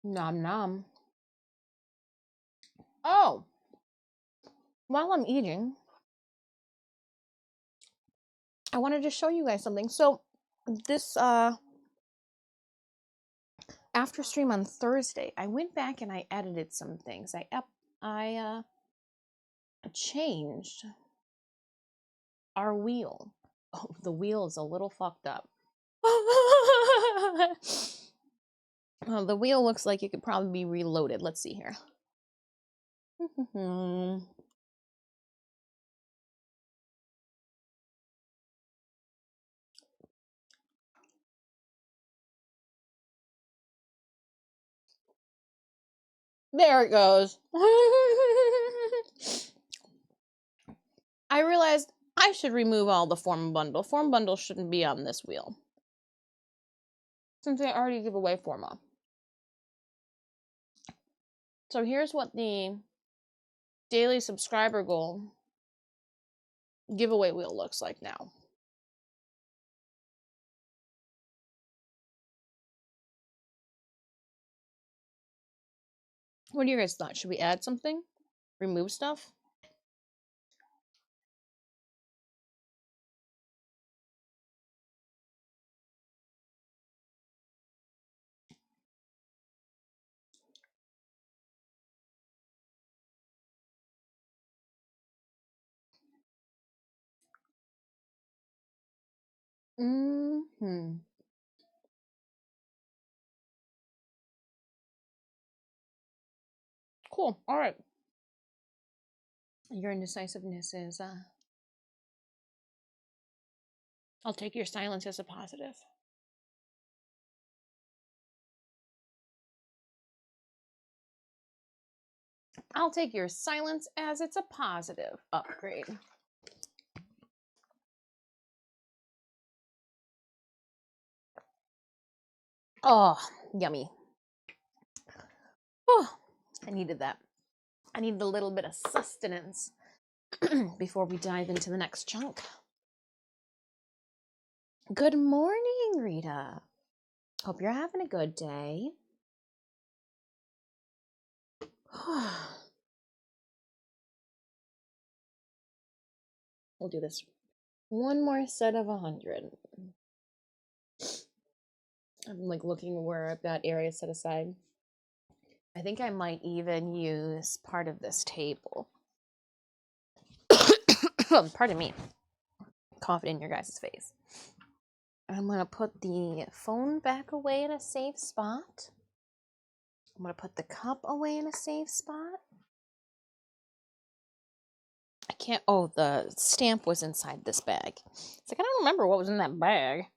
Nom nom. Oh, while I'm eating, I wanted to show you guys something. So this after stream on Thursday, I went back and I edited some things. I changed our wheel. Oh, the wheel is a little fucked up. The wheel looks like it could probably be reloaded. Let's see here. There it goes. I realized I should remove all the form bundle. Form bundle shouldn't be on this wheel, since I already give away Forma. So here's what the daily subscriber goal giveaway wheel looks like now. What are your guys' thoughts? Should we add something? Remove stuff? Cool. All right. Your indecisiveness is, I'll take your silence as a positive. I'll take your silence as it's a positive upgrade. Oh, yummy. Oh, I needed that. I needed a little bit of sustenance before we dive into the next chunk. Good morning, Rita. Hope you're having a good day. We'll do this one more set of 100. I'm like looking where I've got areas set aside. I think I might even use part of this table. Pardon me. Cough it in your guys' face. I'm going to put the phone back away in a safe spot. I'm going to put the cup away in a safe spot. I can't, oh, the stamp was inside this bag. It's like, I don't remember what was in that bag.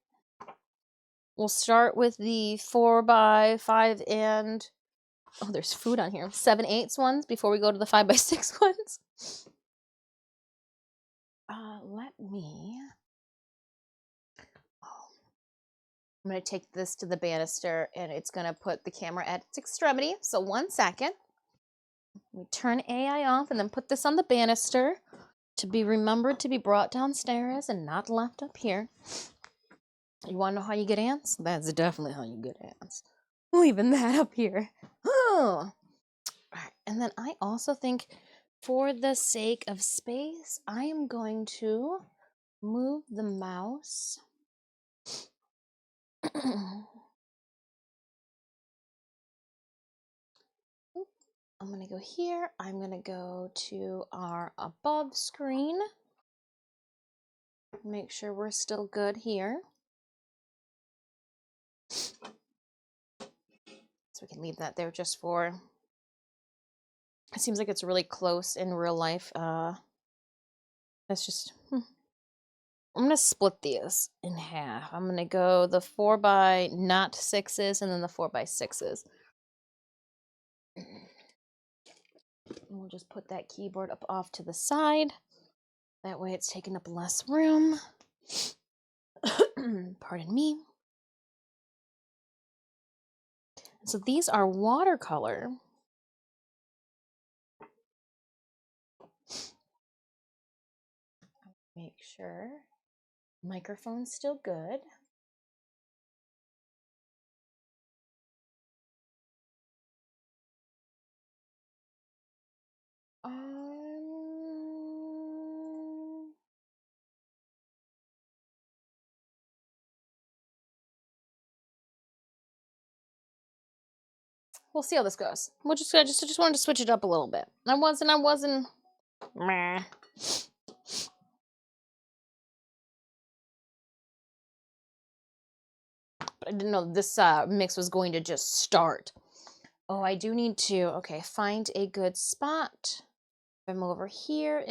We'll start with the 4x5 and, oh, there's food on here, 7/8 ones before we go to the 5x6 ones. Let me, oh, I'm going to take this to the banister and it's going to put the camera at its extremity. So 1 second. We turn AI off and then put this on the banister to be remembered to be brought downstairs and not left up here. You want to know how you get ants? That's definitely how you get ants. Leaving that up here. Oh. Right. And then I also think for the sake of space, I am going to move the mouse. I'm going to go here. I'm going to go to our above screen. Make sure we're still good here. So we can leave that there just for, it seems like it's really close in real life. That's just, I'm going to split these in half. I'm going to go the 4x6s and then the 4x6s. And we'll just put that keyboard up off to the side. That way it's taking up less room. Pardon me. So these are watercolor. Make sure microphone's still good. We'll see how this goes. I just wanted to switch it up a little bit. I wasn't. Meh. But I didn't know this mix was going to just start. Oh, I do need to, okay, find a good spot. If I'm over here,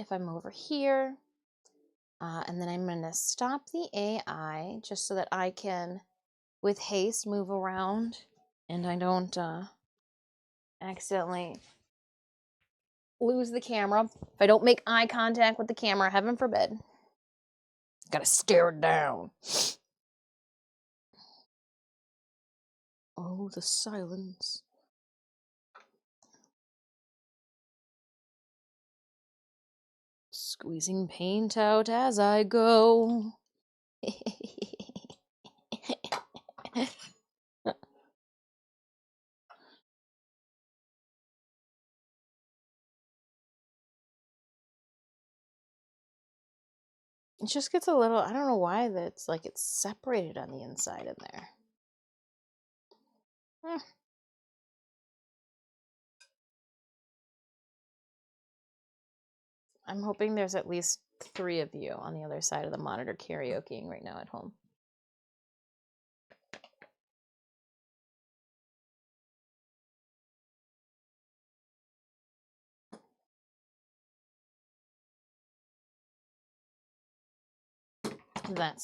and then I'm going to stop the AI just so that I can, with haste, move around and I don't accidentally lose the camera. If I don't make eye contact with the camera, heaven forbid. Gotta stare it down. Oh, the silence. Squeezing paint out as I go. It just gets a little, I don't know why that's like it's separated on the inside in there. I'm hoping there's at least 3 of you on the other side of the monitor karaokeing right now at home.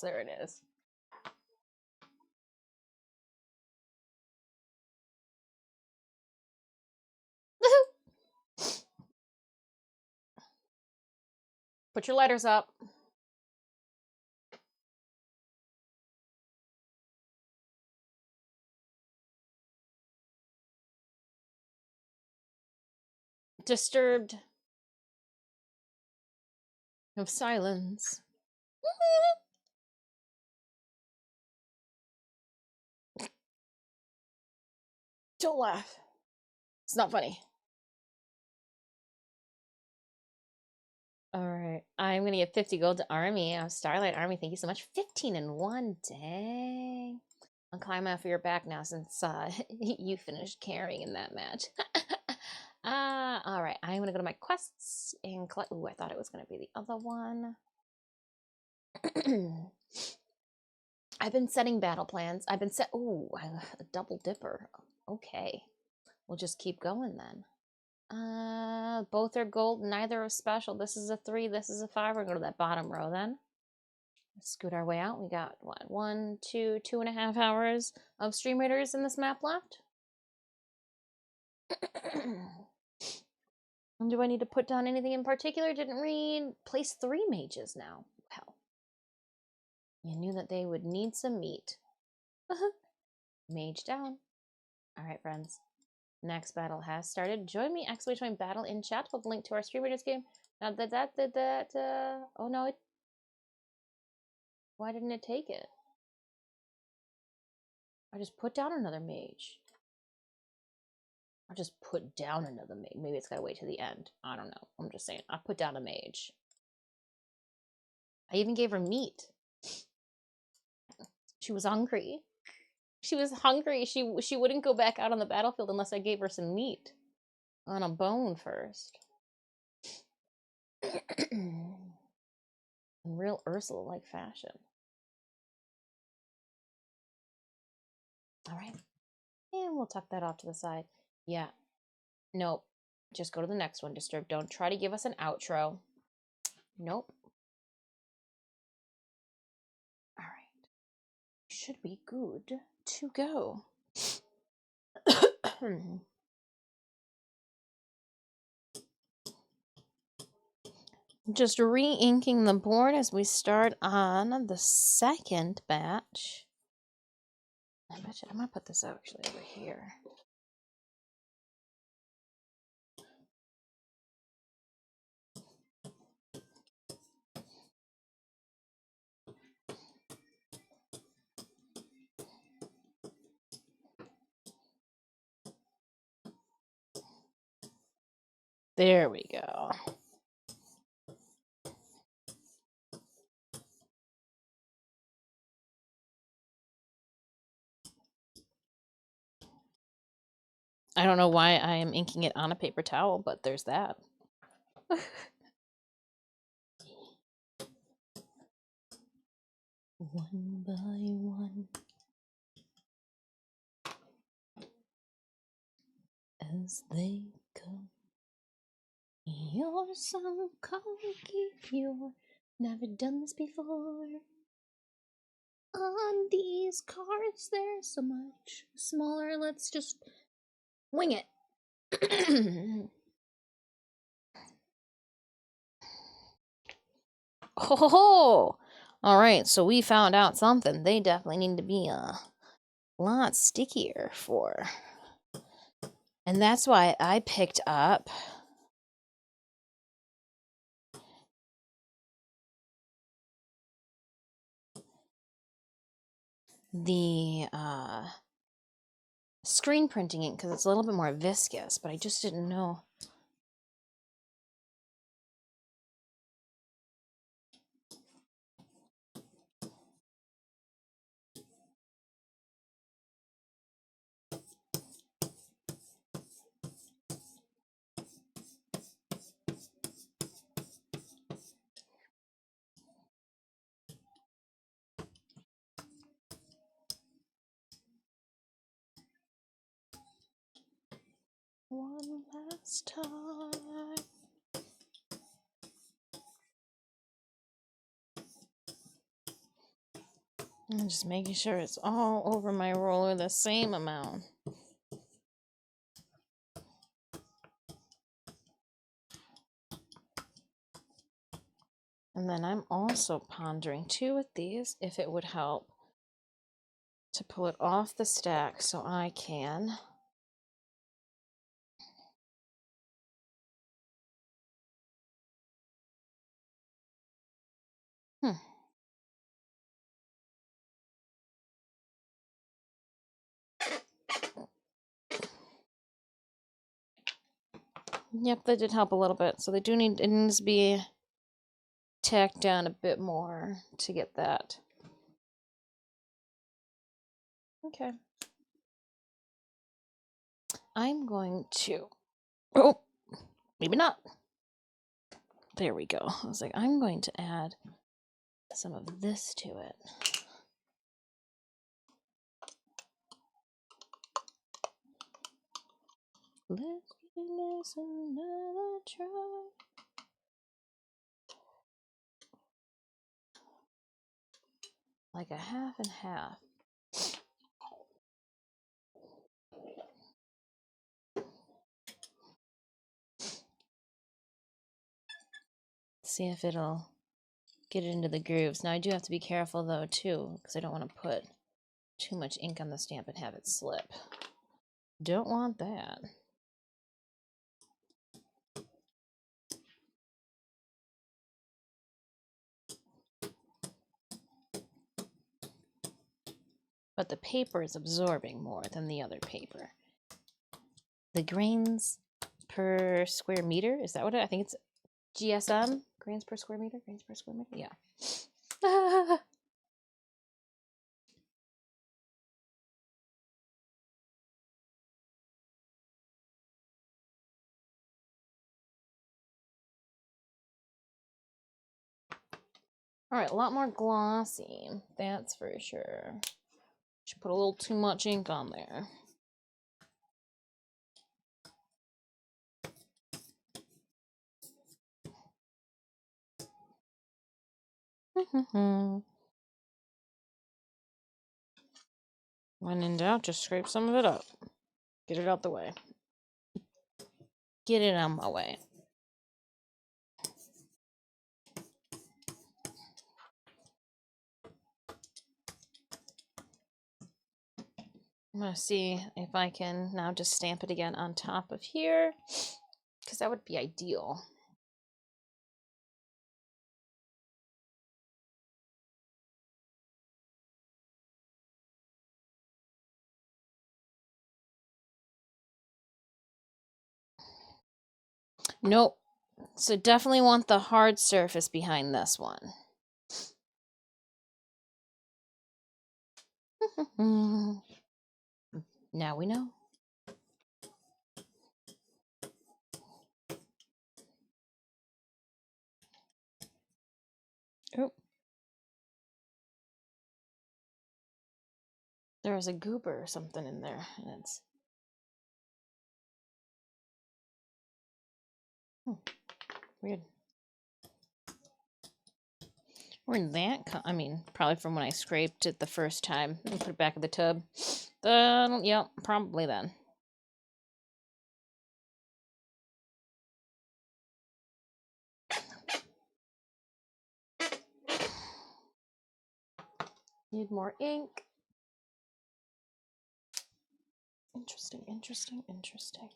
There it is. Put your letters up. Disturbed of silence. Don't laugh. It's not funny. All right. I'm going to get 50 gold to Army. Starlight Army, thank you so much. 15 in one day. I'll climb off your back now since you finished carrying in that match. All right. I'm going to go to my quests and collect. Ooh, I thought it was going to be the other one. I've been setting battle plans. Ooh, a double dipper. Okay. We'll just keep going then. Both are gold. Neither are special. This is a 3. This is a 5. We're going to go to that bottom row then. Scoot our way out. We got what, 2.5 hours of Stream Raiders in this map left. And do I need to put down anything in particular? Didn't read. Place 3 mages now. Hell. You knew that they would need some meat. Mage down. Alright, friends. Next battle has started. Join me! Exclamation battle in chat. Put the link to our Stream Raiders game. Now oh no, it. Why didn't it take it? I just put down another mage. I'll just put down another mage. Maybe it's gotta wait to the end. I don't know. I'm just saying. I put down a mage. I even gave her meat. She was hungry. She was hungry. She wouldn't go back out on the battlefield unless I gave her some meat. On a bone first. In real Ursula-like fashion. Alright. And we'll tuck that off to the side. Yeah. Nope. Just go to the next one, Disturb. Don't try to give us an outro. Nope. Alright. Should be good to go. Just re-inking the board as we start on the second batch. I bet you I'm gonna put this actually over here. There we go. I don't know why I am inking it on a paper towel, but there's that. One by one, as they come, you're so cocky, you're never done this before. On these cards, there's so much smaller. Let's just wing it. Oh, all right. So we found out something. They definitely need to be a lot stickier for, and that's why I picked up the screen printing ink because it's a little bit more viscous, but I just didn't know. One last time. I'm just making sure it's all over my roller the same amount. And then I'm also pondering too with these if it would help to pull it off the stack so I can Yep, that did help a little bit. So they do need, it needs to be tacked down a bit more to get that. Okay. I'm going to, oh, maybe not. There we go. I was like, I'm going to add some of this to it. Let's give this another try. like a half and half. See if it'll get it into the grooves. Now I do have to be careful though too, because I don't want to put too much ink on the stamp and have it slip. Don't want that. But the paper is absorbing more than the other paper. The grains per square meter, is that what I think it's GSM? Grains per square meter? Grains per square meter? Yeah. All right, a lot more glossy, that's for sure. Should put a little too much ink on there. When in doubt, just scrape some of it up. Get it out the way. Get it out of my way. I'm going to see if I can now just stamp it again on top of here, because that would be ideal. Nope. So definitely want the hard surface behind this one. Now we know. Oh. There was a goober or something in there. And it's weird. Where'd that come? I mean, probably from when I scraped it the first time and put it back in the tub. Yep, probably then. Need more ink. Interesting, interesting, interesting.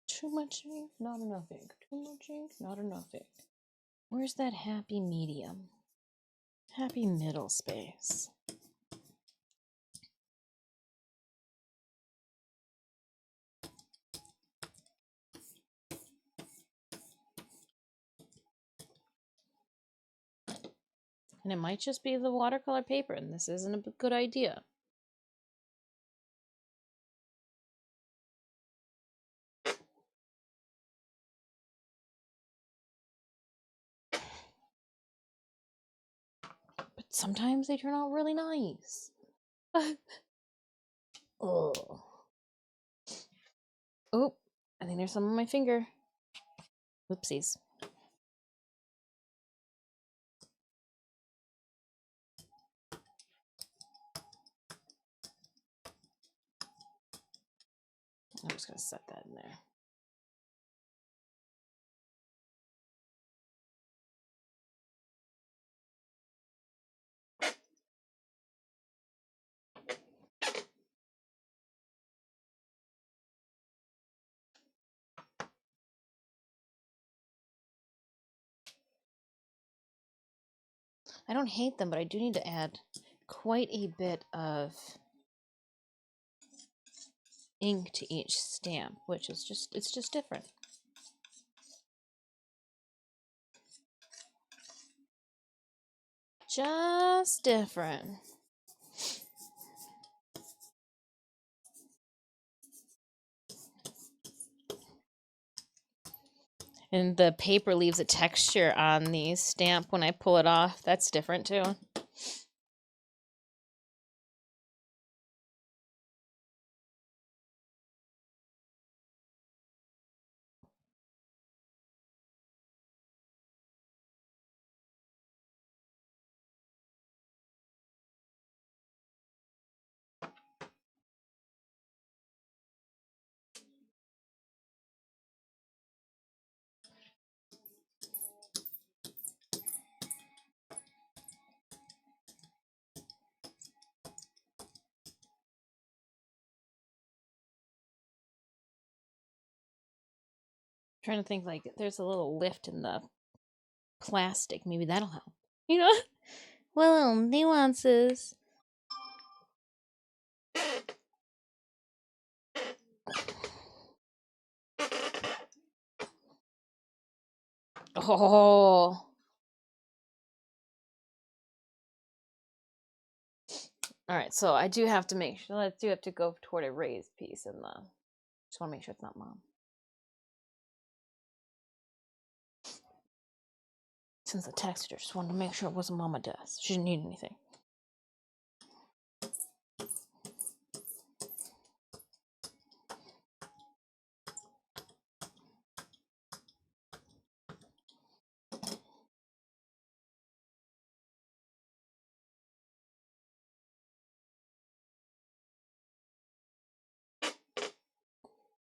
Too much ink, not enough ink. Too much ink, not enough ink. Where's that happy medium? Happy middle space. And it might just be the watercolor paper, and this isn't a good idea. But sometimes they turn out really nice. Oh. Oh, I think there's some on my finger. Oopsies. I'm just going to set that in there. I don't hate them, but I do need to add quite a bit of ink to each stamp, which is it's just different. Just different. And the paper leaves a texture on the stamp when I pull it off. That's different too. trying to think, like, there's a little lift in the plastic. Maybe that'll help. You know? Well, nuances. Oh. All right, so I do have to make sure. I do have to go toward a raised piece in the. Just want to make sure it's not mom. Since I texted her, just wanted to make sure it wasn't Mama Des. She didn't need anything.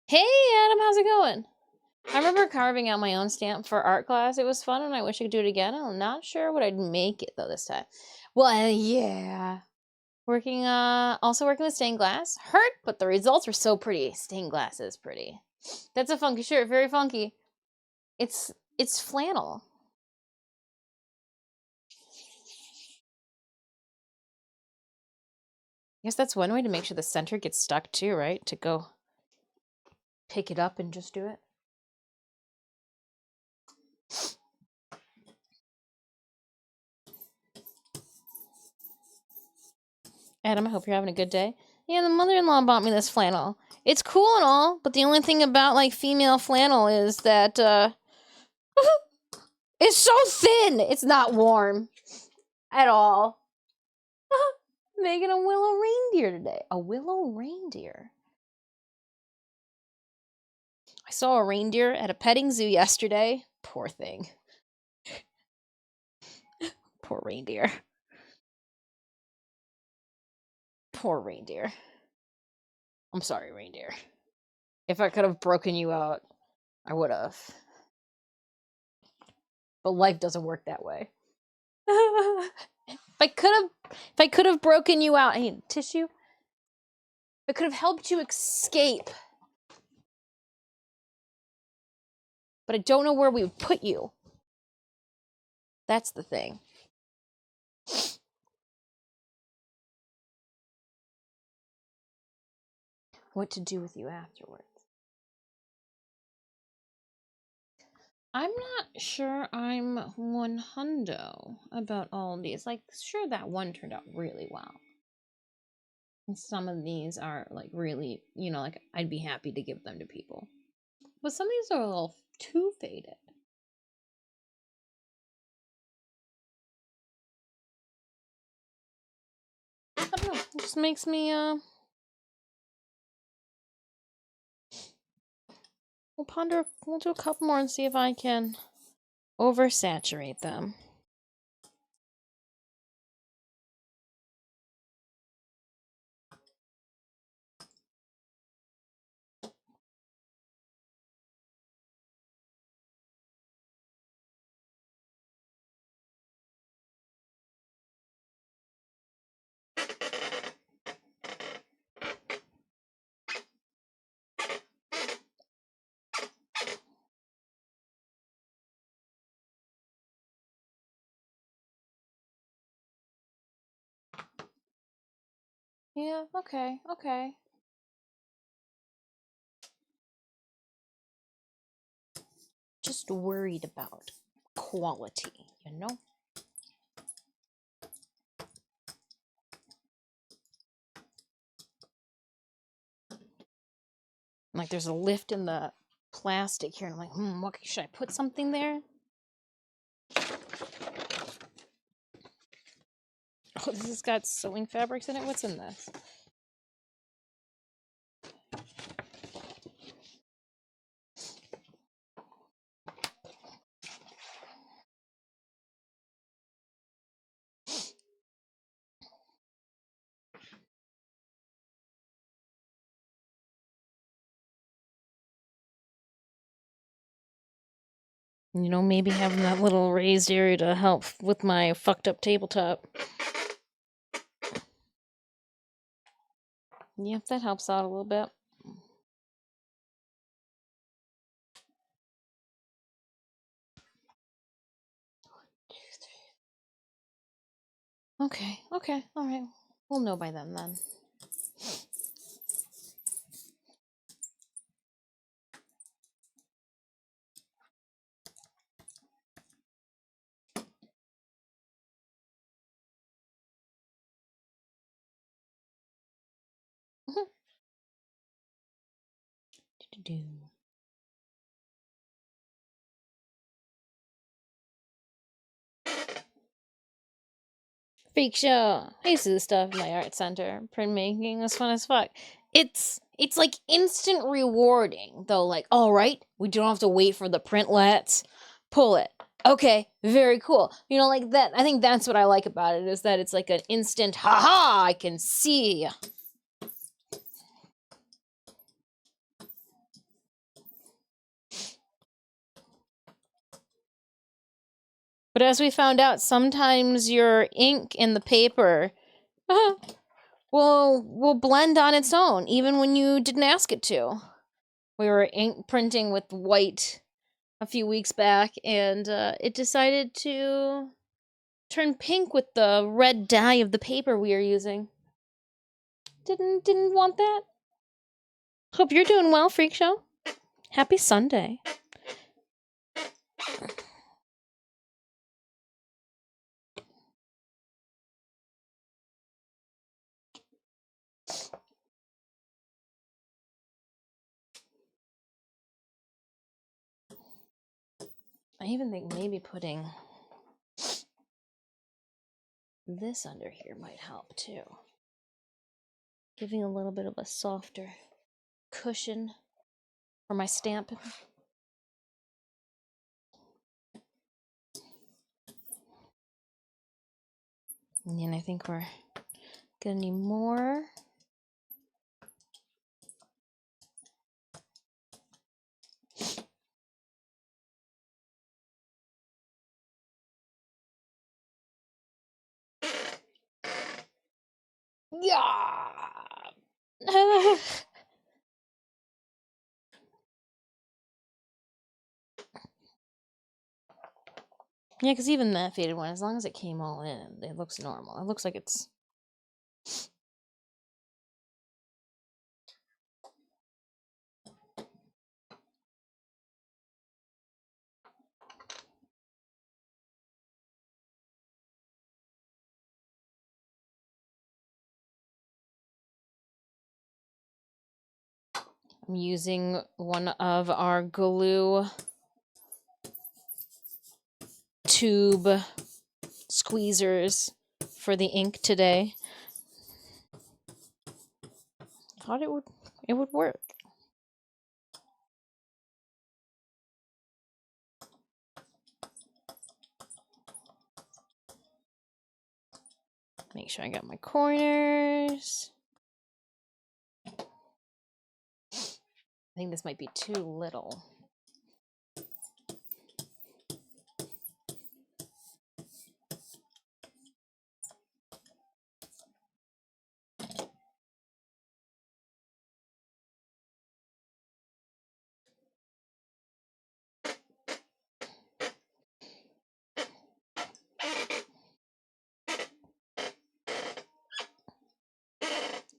Hey, Adam, how's it going? I remember carving out my own stamp for art class. It was fun, and I wish I could do it again. I'm not sure what I'd make it, though, this time. Well, yeah. Also working with stained glass. Hurt, but the results were so pretty. Stained glass is pretty. That's a funky shirt. Very funky. It's flannel. I guess that's one way to make sure the center gets stuck, too, right? To go pick it up and just do it. Adam, I hope you're having a good day. Yeah, the mother-in-law bought me this flannel. It's cool and all, but the only thing about, like, female flannel is that, it's so thin! It's not warm. At all. Making a willow reindeer today. A willow reindeer. I saw a reindeer at a petting zoo yesterday. Poor thing. Poor reindeer. Poor reindeer. I'm sorry, reindeer. If I could have broken you out, I would have. But life doesn't work that way. If I could have broken you out, I need tissue. If I could have helped you escape. But I don't know where we would put you. That's the thing. What to do with you afterwards. I'm not sure I'm 100 about all of these. Like, sure, that one turned out really well. And some of these are, like, really, you know, like, I'd be happy to give them to people. But some of these are a little too faded. I don't know. It just makes me, we'll do a couple more and see if I can oversaturate them. Yeah, okay. Just worried about quality, you know? Like, there's a lift in the plastic here, and I'm like, what, should I put something there? Oh, this has got sewing fabrics in it? What's in this? You know, maybe having that little raised area to help with my fucked up tabletop. Yep, that helps out a little bit. Okay, all right. We'll know by then. Do-do-do. Freak show. I used to do stuff in my art center. Printmaking was fun as fuck. It's like instant rewarding though. Like, all right, we don't have to wait for the print. Let's pull it. Okay, very cool. You know, like that. I think that's what I like about it is that it's like an instant. Ha! I can see. But as we found out, sometimes your ink in the paper will blend on its own, even when you didn't ask it to. We were ink printing with white a few weeks back, and it decided to turn pink with the red dye of the paper we are using. Didn't want that. Hope you're doing well, Freak Show. Happy Sunday. I even think maybe putting this under here might help too. Giving a little bit of a softer cushion for my stamp. And then I think we're gonna need more. Yeah. Yeah, because even that faded one, as long as it came all in, it looks normal. It looks like it's... I'm using one of our glue tube squeezers for the ink today. Thought it would work. Make sure I got my corners. I think this might be too little.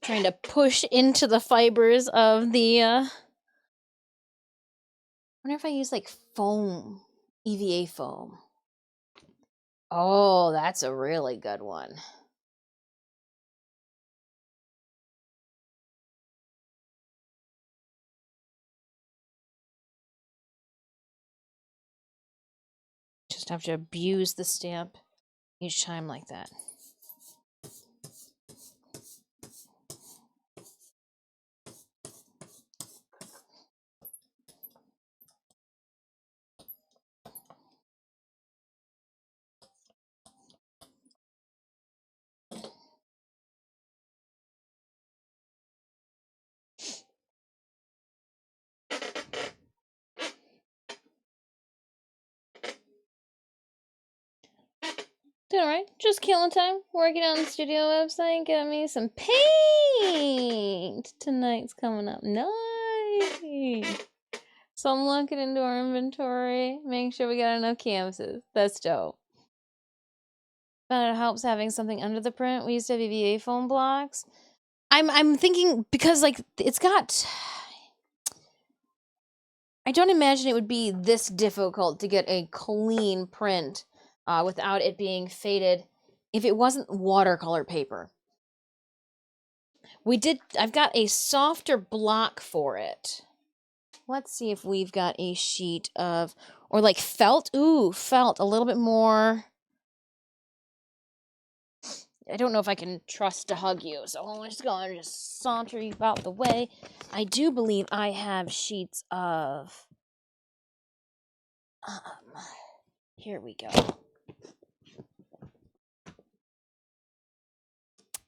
Trying to push into the fibers of the I wonder if I use like foam, EVA foam. Oh, that's a really good one. Just have to abuse the stamp each time like that. Doing alright. Just killing time. Working on the studio website. Got me some paint. Tonight's coming up. Nice. So I'm looking into our inventory. Make sure we got enough canvases. That's dope. But it helps having something under the print. We used to have EVA foam blocks. I'm thinking because like it's got. I don't imagine it would be this difficult to get a clean print without it being faded if it wasn't watercolor paper. I've got a softer block for it. Let's see if we've got a sheet of, or like felt. Ooh, felt a little bit more. I don't know if I can trust to hug you, so I'm just going to just saunter you out the way. I do believe I have sheets of. Here we go.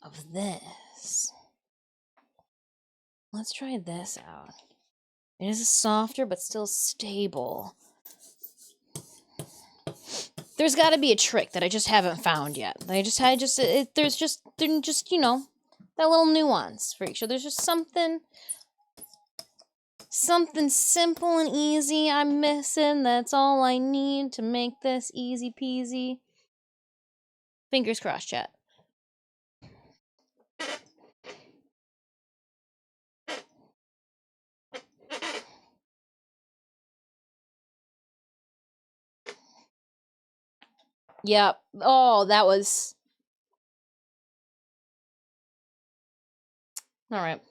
Of this. Let's try this out. It is softer, but still stable. There's got to be a trick that I just haven't found yet. There's just you know, that little nuance for each. So there's just something simple and easy I'm missing. That's all I need to make this easy peasy. Fingers crossed, chat. Yep. Oh, that was... All right.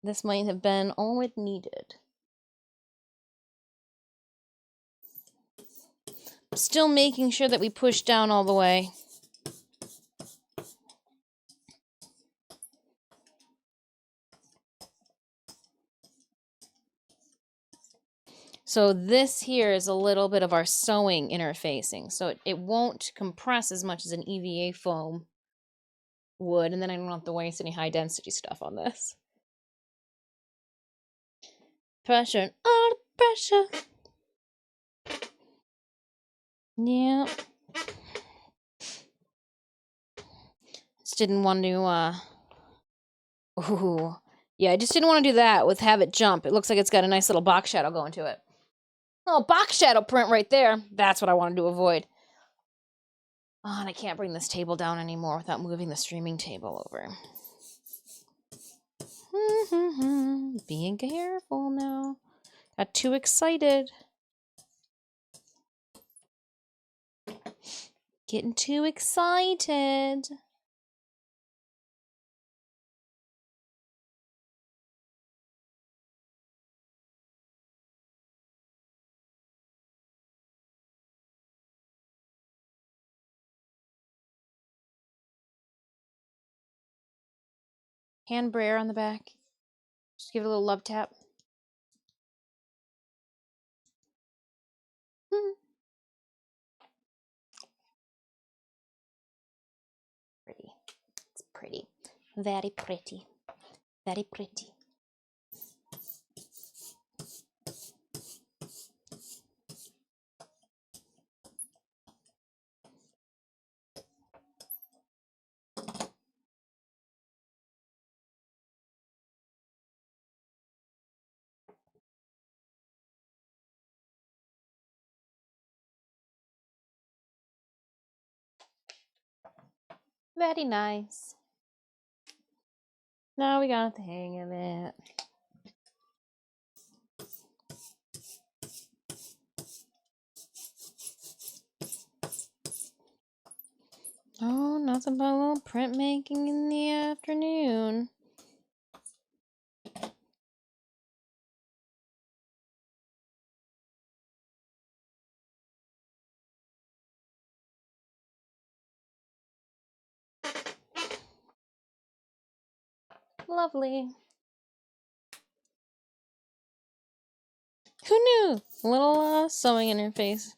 This might have been all it needed. Still making sure that we push down all the way. So this here is a little bit of our sewing interfacing. So it won't compress as much as an EVA foam would, and then I don't have to waste any high density stuff on this. Pressure and all the pressure. Yeah. Just didn't want to, ooh. Yeah, I just didn't want to do that with have it jump. It looks like it's got a nice little box shadow going to it. Oh, box shadow print right there. That's what I wanted to avoid. Oh, and I can't bring this table down anymore without moving the streaming table over. Being careful now. Got too excited. Getting too excited. Hand brayer on the back. Just give it a little love tap. Pretty. It's pretty. Very pretty. Very pretty. Very nice. Now we got the hang of it. Oh, nothing but a little printmaking in the afternoon. Lovely. Who knew? Little sewing interface.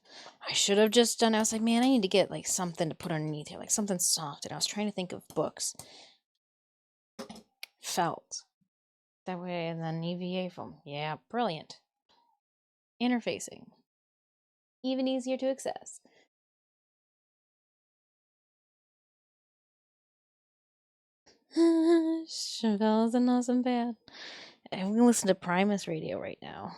I should have just done. I was like, man, I need to get like something to put underneath here, like something soft. And I was trying to think of books. Felt. That way, and then EVA foam. Yeah, brilliant. Interfacing. Even easier to access. Chevelle's an awesome band. I'm gonna listen to Primus Radio right now.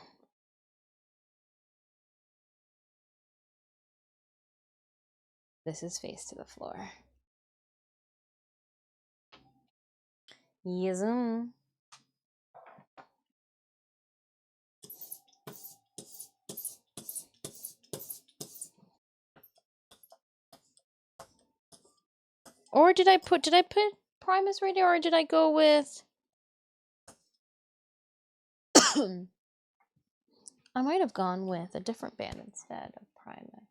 This is face to the floor. Yes. Or did I put Primus Radio, or did I go with I might have gone with a different band instead of Primus.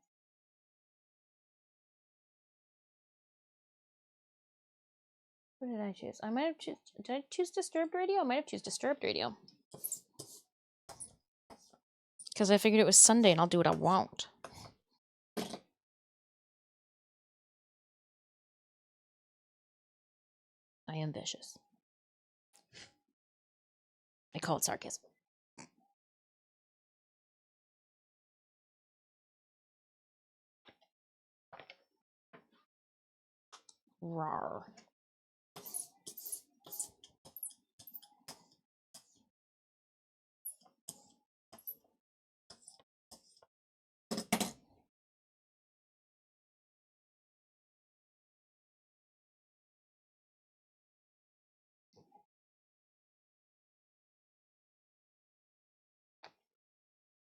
What did I choose? I might have choose. Did I choose Disturbed Radio? I might have choose Disturbed Radio. Because I figured it was Sunday and I'll do what I want. I am vicious. I call it sarcasm. Rawr.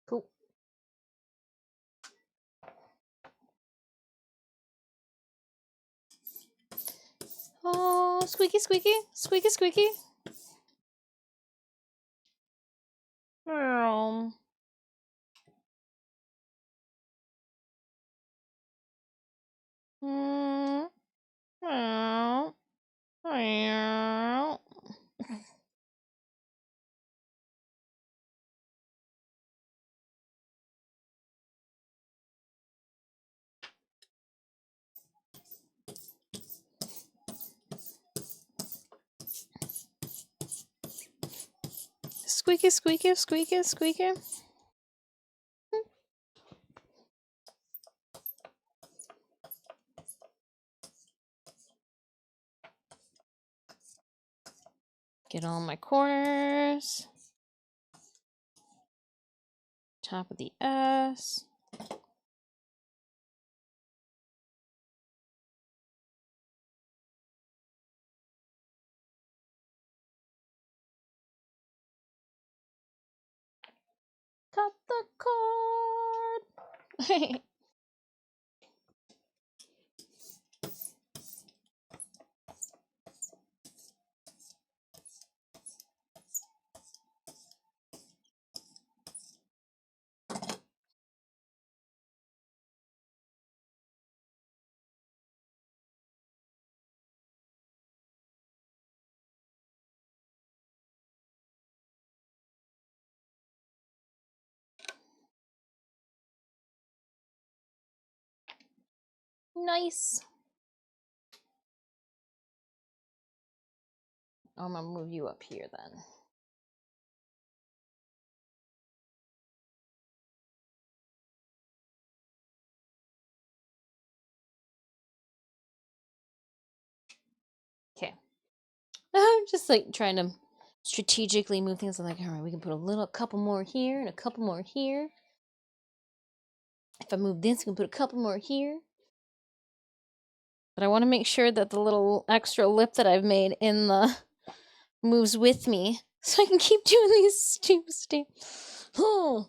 Cool. Oh, squeaky, squeaky, squeaky, squeaky. Oh. Mm. Oh. Oh. Squeaky, squeaky, squeaky, squeaky. Get all my corners. Top of the S. Cut the cord. Nice. I'm gonna move you up here then. Okay. I'm just like trying to strategically move things. I'm like, all right, we can put a couple more here and a couple more here. If I move this, we can put a couple more here. But I want to make sure that the little extra lip that I've made in the moves with me, so I can keep doing these stupid. Oh,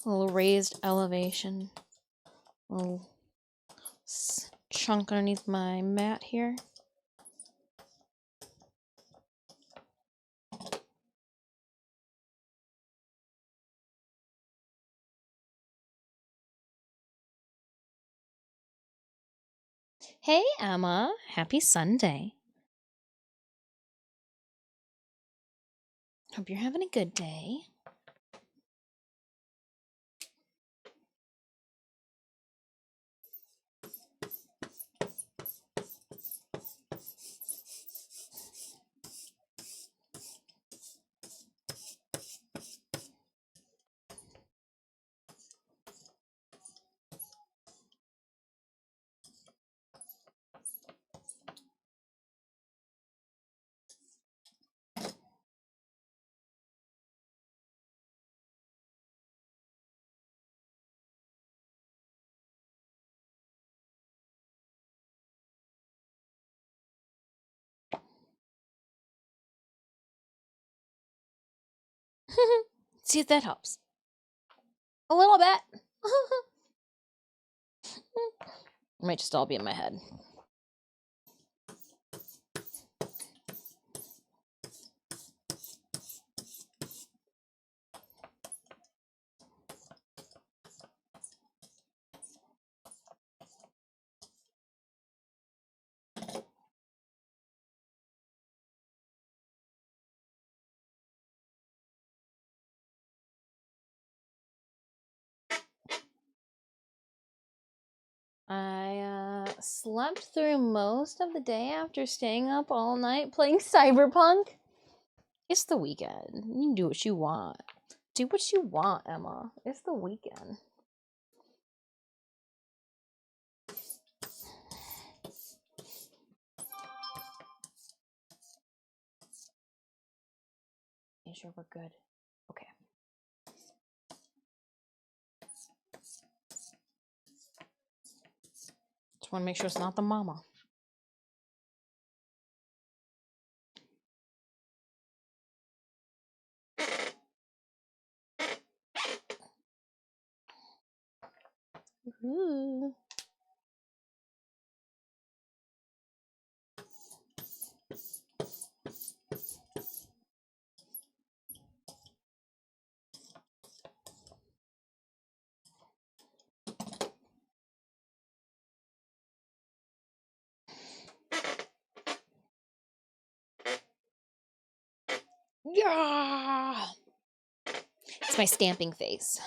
a little raised elevation, a little chunk underneath my mat here. Hey, Emma. Happy Sunday. Hope you're having a good day. See if that helps. A little bit. It might just all be in my head. I slept through most of the day after staying up all night playing Cyberpunk. It's the weekend. You can do what you want. Do what you want, Emma. It's the weekend. Make sure we're good. Okay. Just want to make sure it's not the mama. Ooh. Yeah. It's my stamping face.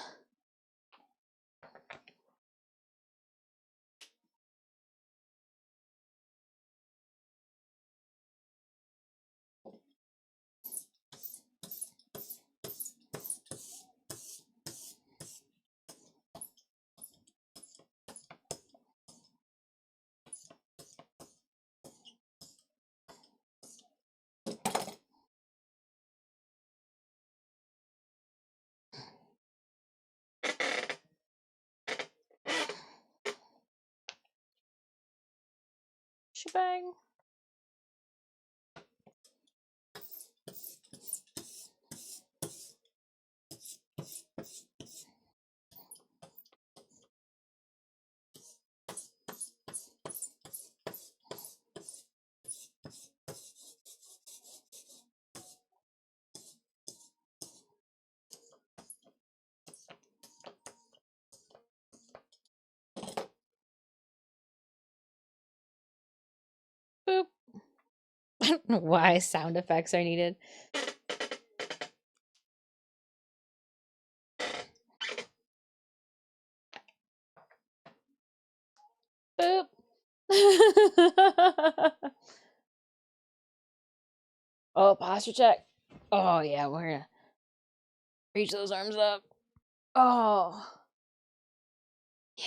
Shebang. Boop. I don't know why sound effects are needed. Boop. Oh, posture check. Oh, yeah, we're gonna reach those arms up. Oh. Yeah.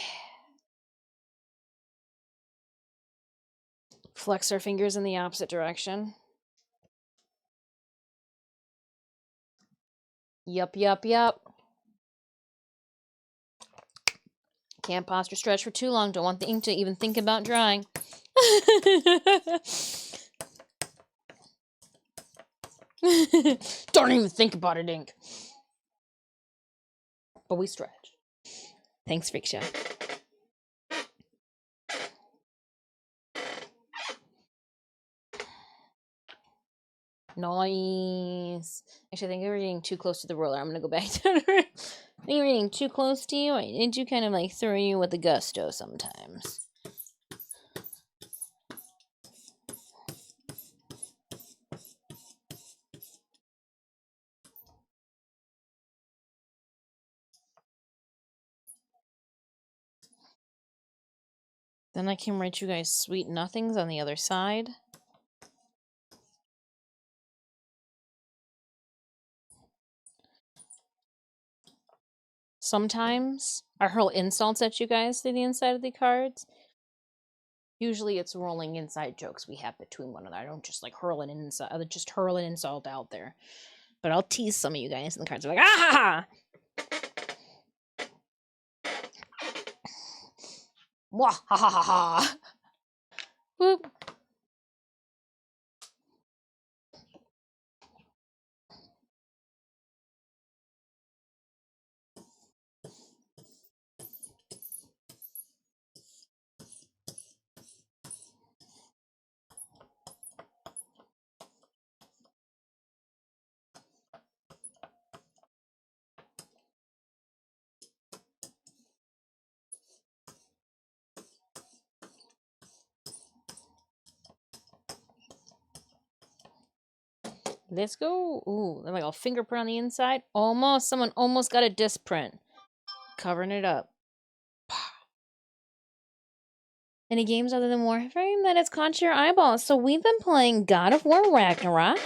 Flex our fingers in the opposite direction. Yup. Can't posture stretch for too long. Don't want the ink to even think about drying. Don't even think about it, ink. But we stretch. Thanks, Freak Show. Nice. Actually, I think you're getting too close to the roller. I'm gonna go back down. I think you're getting too close to you. I do kind of like throw you with the gusto sometimes. Then I can write you guys sweet nothings on the other side. Sometimes I hurl insults at you guys through the inside of the cards. Usually it's rolling inside jokes we have between one another. I don't just like hurl an insult, just hurl an insult out there. But I'll tease some of you guys, and the cards are like, ah! Wah ha ha ha ha. Boop. Let's go. Ooh, like a fingerprint on the inside. Almost. Someone almost got a disc print. Covering it up. Any games other than Warframe that has caught your eyeballs? So we've been playing God of War Ragnarok.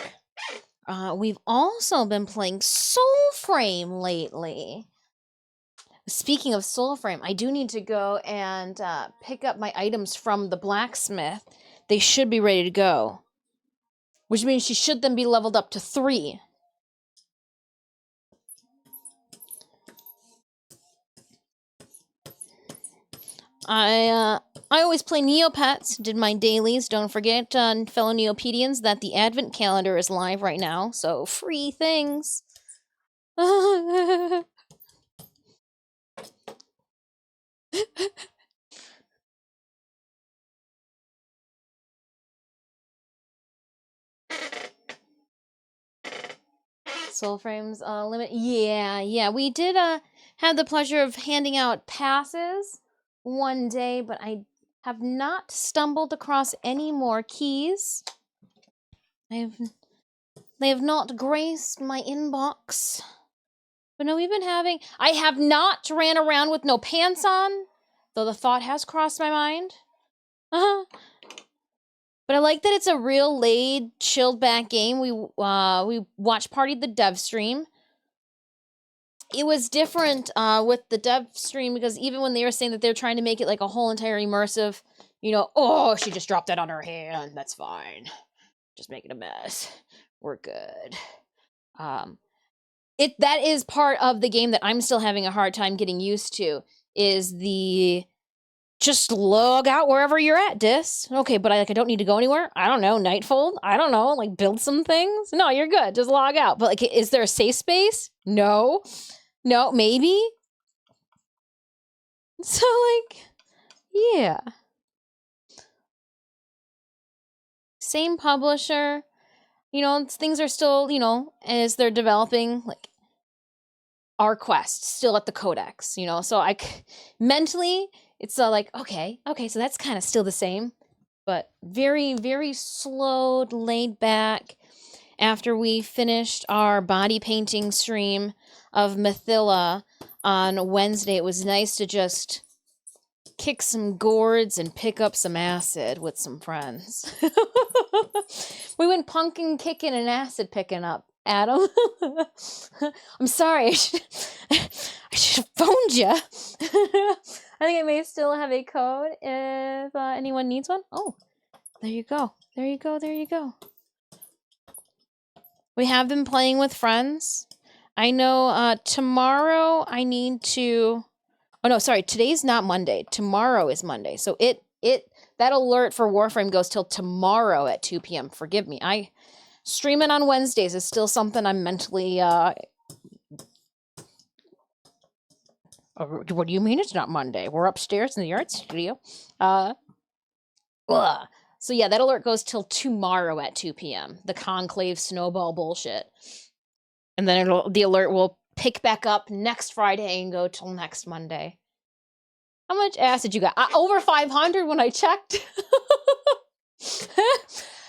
We've also been playing Soulframe lately. Speaking of Soulframe, I do need to go and pick up my items from the blacksmith. They should be ready to go. Which means she should then be leveled up to 3. I always play Neopets, did my dailies. Don't forget, fellow Neopedians, that the Advent calendar is live right now, so free things. Soulframe's limit. Yeah. We did have the pleasure of handing out passes one day, but I have not stumbled across any more keys. They have not graced my inbox. But no, I have not ran around with no pants on, though the thought has crossed my mind. But I like that it's a real laid, chilled back game. We watch partied the dev stream. It was different with the dev stream because even when they were saying that they're trying to make it like a whole entire immersive, she just dropped that on her hand. That's fine. Just making a mess. We're good. That is part of the game that I'm still having a hard time getting used to, is the just log out wherever you're at, Dis. Okay, but I don't need to go anywhere. I don't know, Nightfold. I don't know, like build some things. No, you're good. Just log out. But like, is there a safe space? No, maybe. So like, yeah. Same publisher. Things are still, as they're developing, like our quest still at the codex, so mentally it's like, okay, so that's kind of still the same, but very, very slow, laid back. After we finished our body painting stream of Mathila on Wednesday, it was nice to just kick some gourds and pick up some acid with some friends. We went pumpkin kicking and acid picking up, Adam. I'm sorry. I should have phoned you. I think I may still have a code if anyone needs one. Oh, there you go. We have been playing with friends. I know tomorrow I need to... Oh, no, sorry. Today's not Monday. Tomorrow is Monday. So that alert for Warframe goes till tomorrow at 2 p.m. Forgive me. Streaming on Wednesdays is still something I'm mentally... What do you mean it's not Monday? We're upstairs in the art studio. So yeah, that alert goes till tomorrow at 2 p.m. The Conclave snowball bullshit. And then the alert will pick back up next Friday and go till next Monday. How much acid you got? Over 500 when I checked.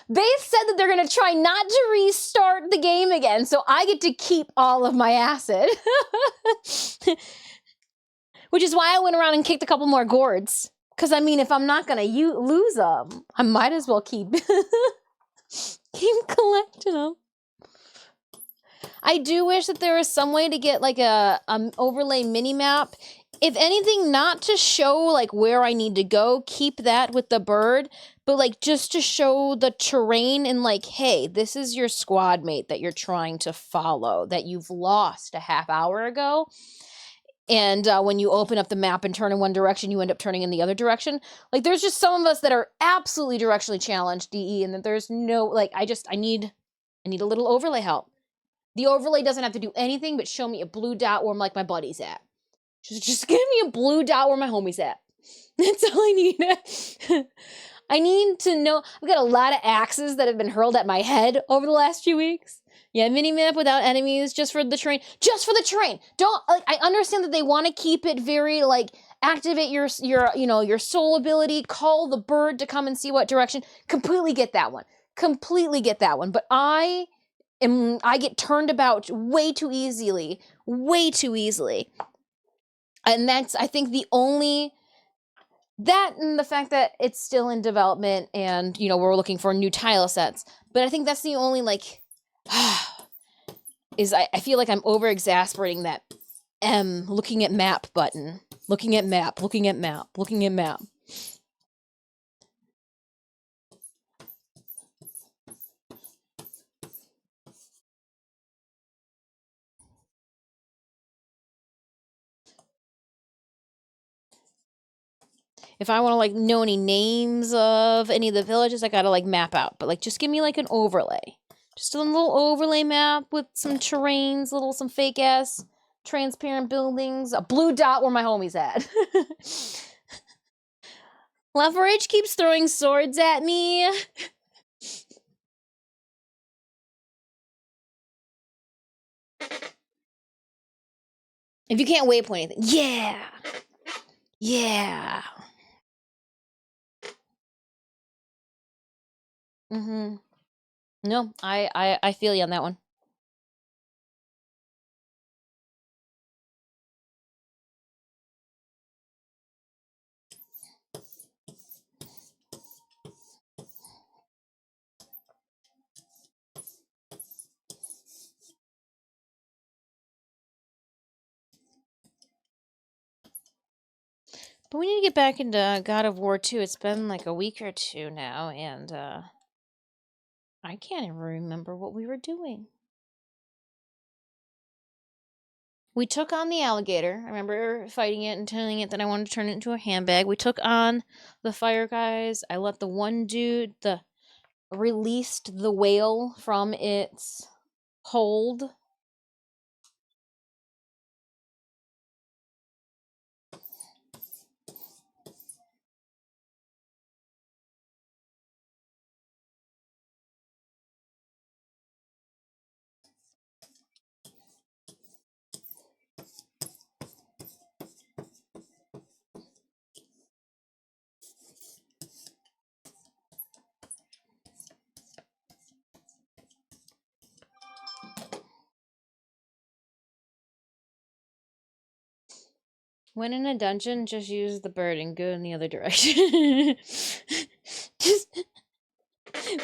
They said that they're going to try not to restart the game again, so I get to keep all of my acid. Which is why I went around and kicked a couple more gourds. Because, if I'm not going to lose them, I might as well keep collecting them. I do wish that there was some way to get, like, a overlay mini-map. If anything, not to show, like, where I need to go, keep that with the bird, but, like, just to show the terrain and, like, hey, this is your squad mate that you're trying to follow, that you've lost a half hour ago. And when you open up the map and turn in one direction, you end up turning in the other direction. Like, there's just some of us that are absolutely directionally challenged, DE, and that there's no, like, I need a little overlay help. The overlay doesn't have to do anything but show me a blue dot where, like, my buddy's at. Just give me a blue dot where my homie's at. That's all I need. I need to know. I've got a lot of axes that have been hurled at my head over the last few weeks. Yeah, mini-map without enemies, just for the terrain. Just for the terrain! Don't, like, I understand that they want to keep it very, like, activate your soul ability, call the bird to come and see what direction. Completely get that one. But I I get turned about way too easily. And that's, I think, the only, that and the fact that it's still in development and, you know, we're looking for new tile sets. But I think that's the only, like, is I feel like I'm over exasperating that looking at map button. Looking at map. If I want to, like, know any names of any of the villages, I gotta, like, map out. But, like, just give me, like, an overlay. Just a little overlay map with some terrains, some fake-ass transparent buildings, a blue dot where my homie's at. Leverage keeps throwing swords at me. If you can't waypoint anything. Yeah. Yeah. Mm-hmm. No, I feel you on that one. But we need to get back into God of War 2. It's been like a week or two now, and I can't even remember what we were doing. We took on the alligator. I remember fighting it and telling it that I wanted to turn it into a handbag. We took on the fire guys. I let the one dude released the whale from its hold. When in a dungeon, just use the bird and go in the other direction. Just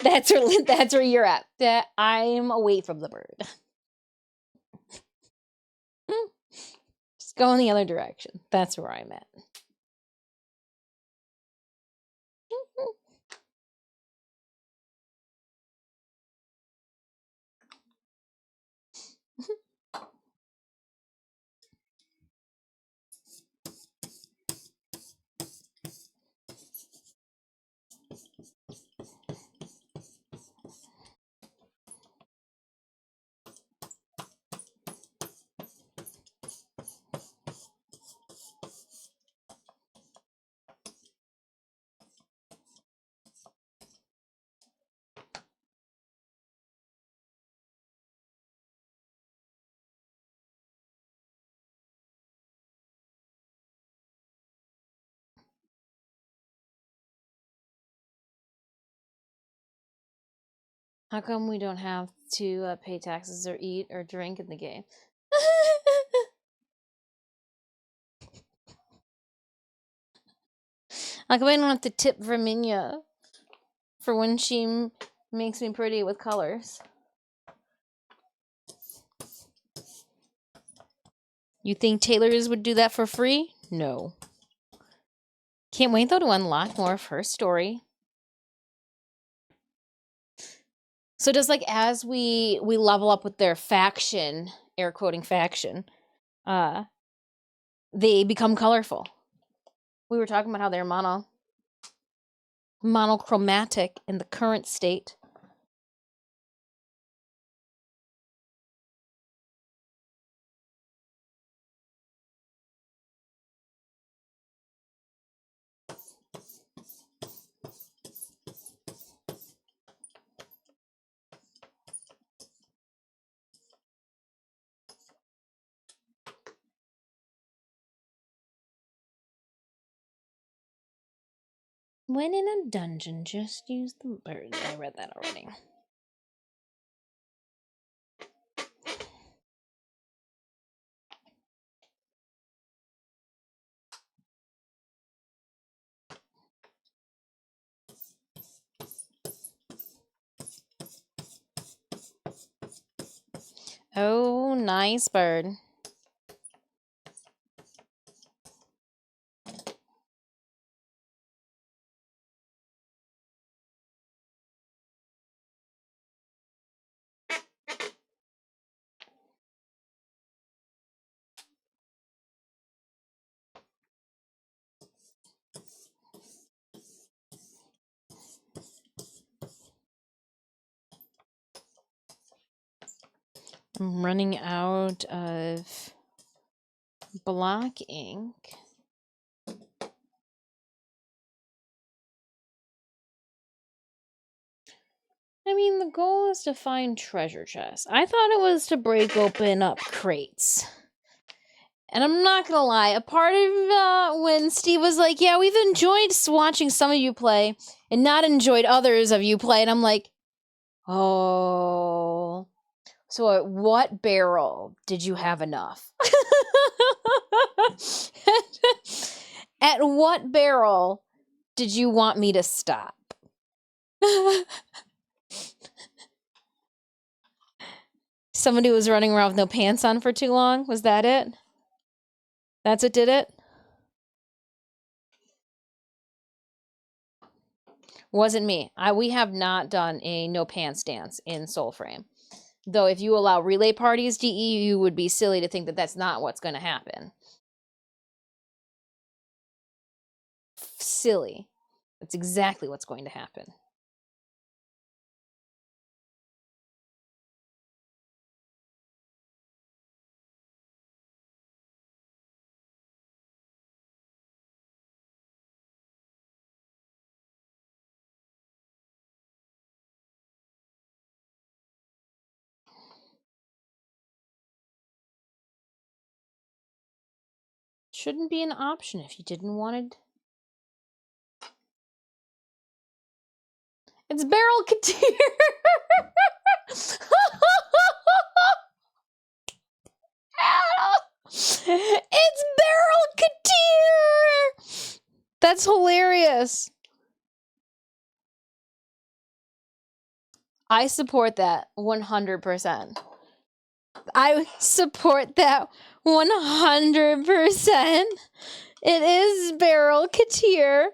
that's where you're at. That I'm away from the bird. Just go in the other direction. That's where I'm at. How come we don't have to pay taxes or eat or drink in the game? How come I don't have to tip Verminia for when she makes me pretty with colors? You think tailors would do that for free? No. Can't wait though to unlock more of her story. So does, like, as we level up with their faction, air quoting faction, they become colorful. We were talking about how they're monochromatic in the current state. When in a dungeon, just use the bird. I read that already. Oh, nice bird. I'm running out of black ink. I mean, the goal is to find treasure chests. I thought it was to break open up crates. And I'm not gonna lie, a part of when Steve was like, yeah, we've enjoyed watching some of you play and not enjoyed others of you play. And I'm like, oh. So at what barrel did you have enough? At what barrel did you want me to stop? Somebody was running around with no pants on for too long? Was that it? That's what did it? Wasn't me. We have not done a no pants dance in Soulframe. Though if you allow relay parties, DE, you would be silly to think that that's not what's going to happen. Silly. That's exactly what's going to happen. Shouldn't be an option if you didn't want it. It's Beryl Katir. It's Beryl Katir. That's hilarious. I support that 100%. I support that 100%. It is Beryl Katir.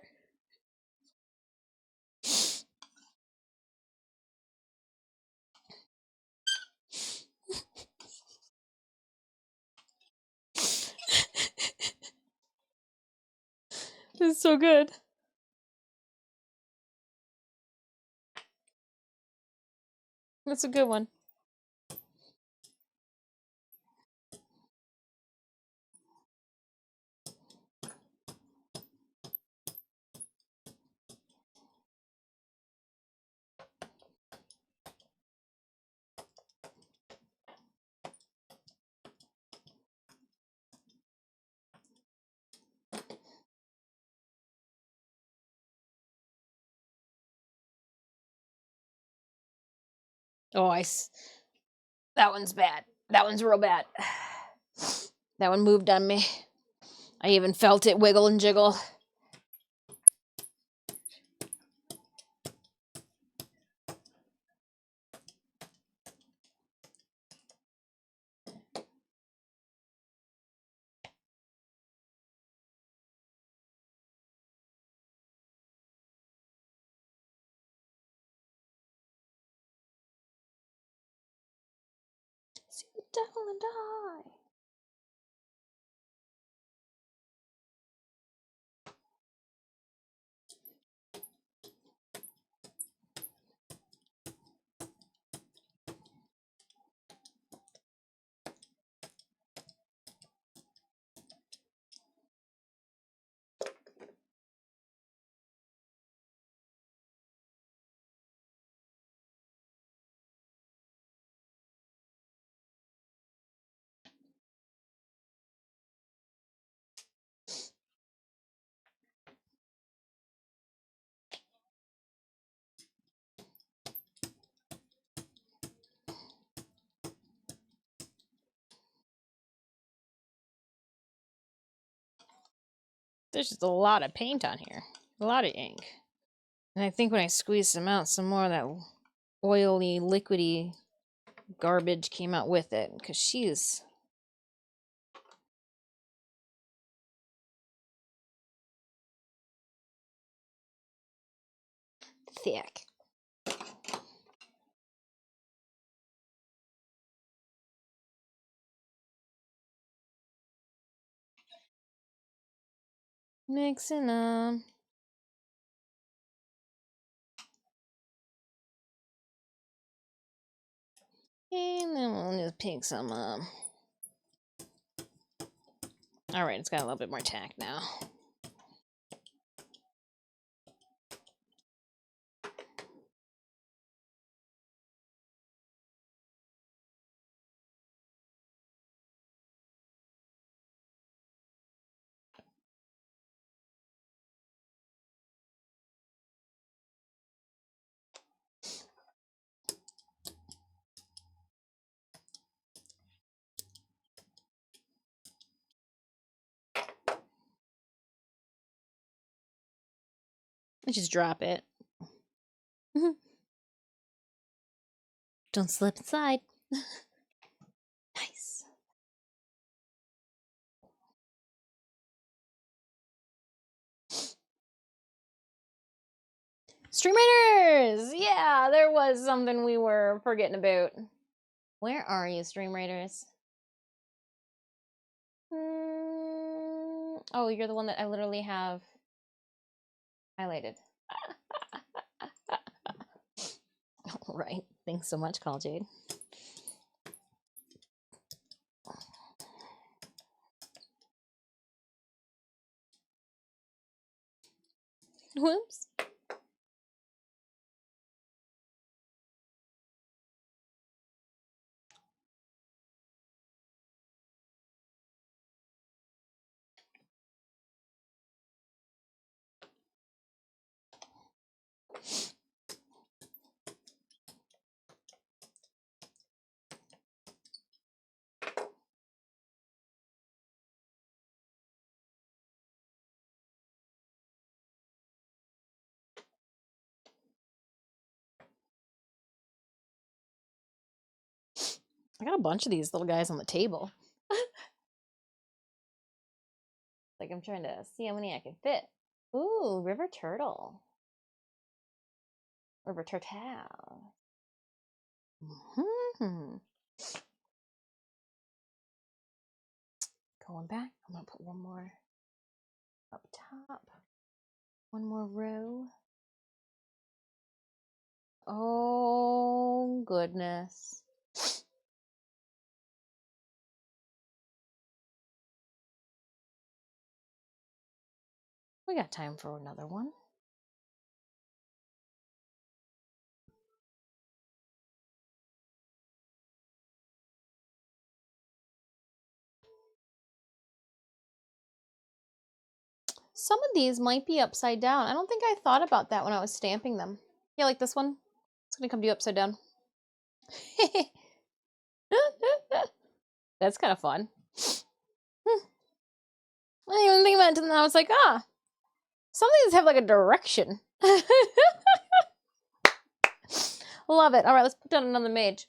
It's so good. That's a good one. Oh, that one's bad. That one's real bad. That one moved on me. I even felt it wiggle and jiggle. See the devil and die. There's just a lot of paint on here. A lot of ink. And I think when I squeeze some out, some more of that oily, liquidy garbage came out with it, because she's thick. Mixing them. And then we'll just pick some up. Alright, it's got a little bit more tack now. I just drop it. Don't slip inside. Nice. Stream Raiders! Yeah, there was something we were forgetting about. Where are you, Stream Raiders? Oh, you're the one that I literally have highlighted. All right. Thanks so much, Call Jade. Whoops. I got a bunch of these little guys on the table. Like, I'm trying to see how many I can fit. Ooh, river turtle. River turtle. Going back, I'm gonna put one more up top. One more row. Oh, goodness. We got time for another one. Some of these might be upside down. I don't think I thought about that when I was stamping them. Yeah, like this one. It's gonna come to you upside down. That's kind of fun. I didn't even think about it until now. I was like, some of these have like a direction. Love it. All right, let's put down another mage.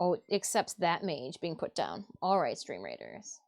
Oh, it accepts that mage being put down. All right, Stream Raiders.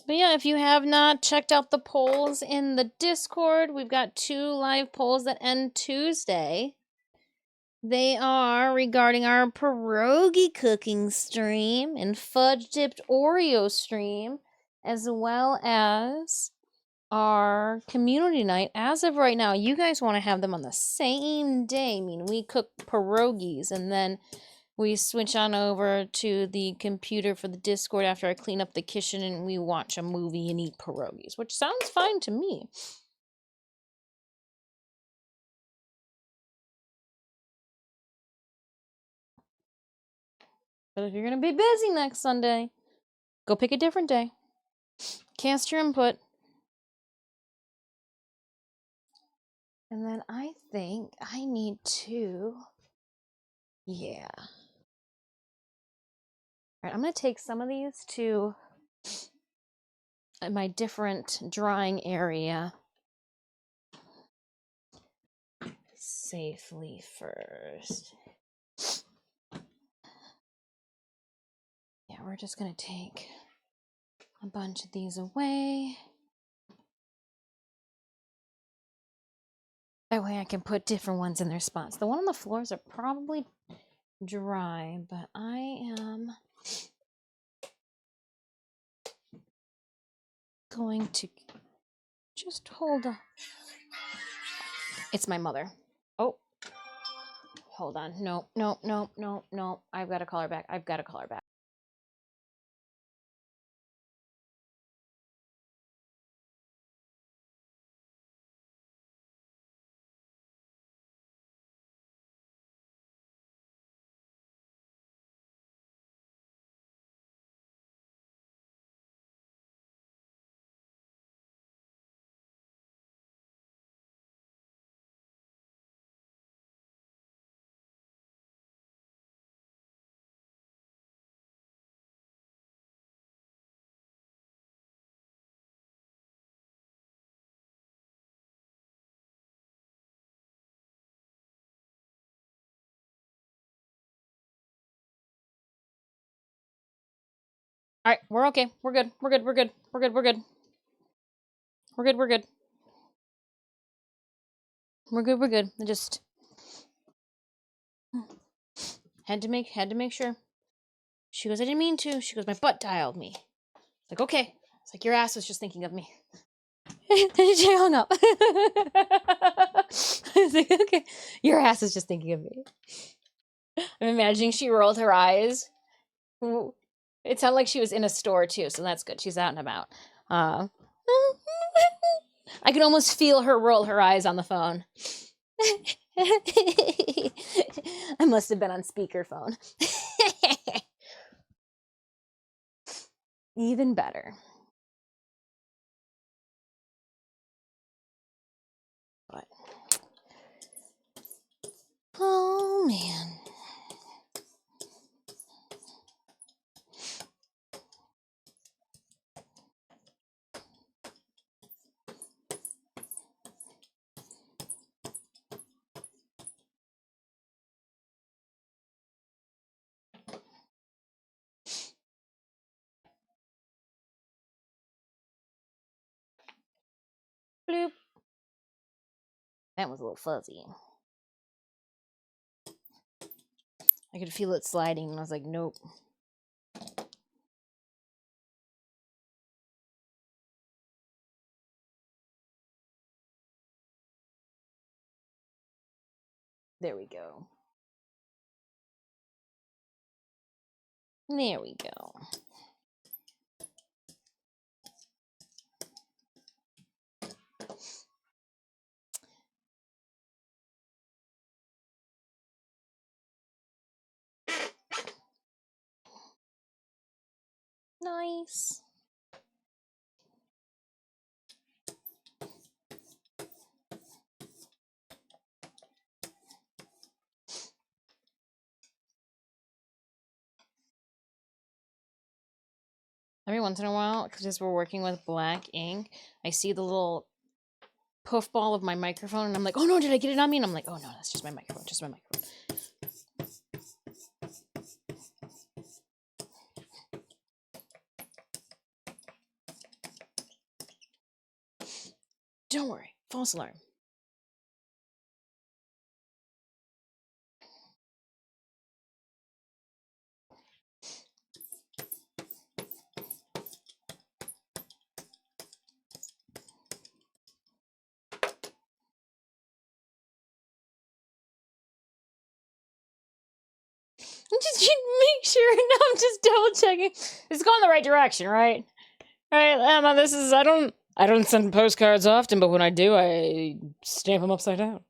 But yeah, if you have not checked out the polls in the Discord, we've got 2 live polls that end Tuesday. They are regarding our pierogi cooking stream and fudge dipped Oreo stream, as well as our community night. As of right now, you guys want to have them on the same day. I mean, we cook pierogies and then we switch on over to the computer for the Discord after I clean up the kitchen and we watch a movie and eat pierogies, which sounds fine to me. But if you're going to be busy next Sunday, go pick a different day. Cast your input. And then I think I need to... Yeah. All right, I'm going to take some of these to my different drying area safely first. Yeah, we're just going to take a bunch of these away. That way I can put different ones in their spots. The one on the floors are probably dry, but I am going to just hold on. It's my mother. Oh, hold on. No. I've got to call her back. All right, we're okay. We're good. We're good. We're good. We're good. We're good. We're good. We're good. We're good. We're good. I just had to make sure. She goes, I didn't mean to. She goes, my butt dialed me. It's like, okay. It's like, your ass was just thinking of me. She hung up. I was like, okay. Your ass is just thinking of me. I'm imagining she rolled her eyes. It sounded like she was in a store too, so that's good. She's out and about. I could almost feel her roll her eyes on the phone. I must have been on speakerphone. Even better. But, oh man. Bloop. That was a little fuzzy. I could feel it sliding, and I was like, nope. There we go. There we go. Nice. Every once in a while, because we're working with black ink, I see the little puff ball of my microphone, and I'm like, oh no, did I get it on me? And I'm like, oh no, that's just my microphone, just my microphone. Don't worry, false alarm. Just make sure. No, I'm just double checking. It's going the right direction, right? All right, Emma. This is. I don't send postcards often, but when I do, I stamp them upside down.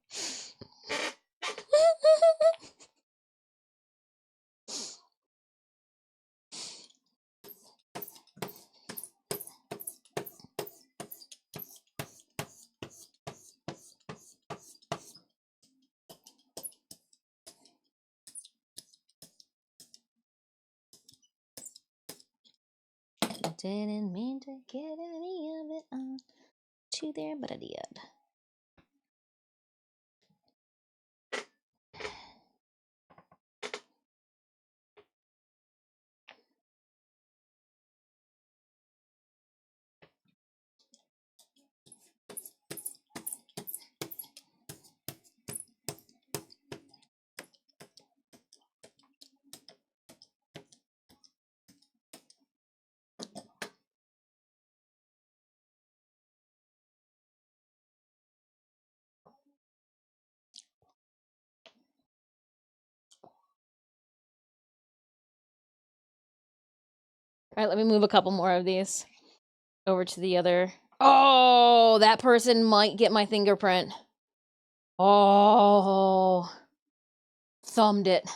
Didn't mean to get any of it on to there, but I did. All right, let me move a couple more of these over to the other. Oh, that person might get my fingerprint. Oh, thumbed it.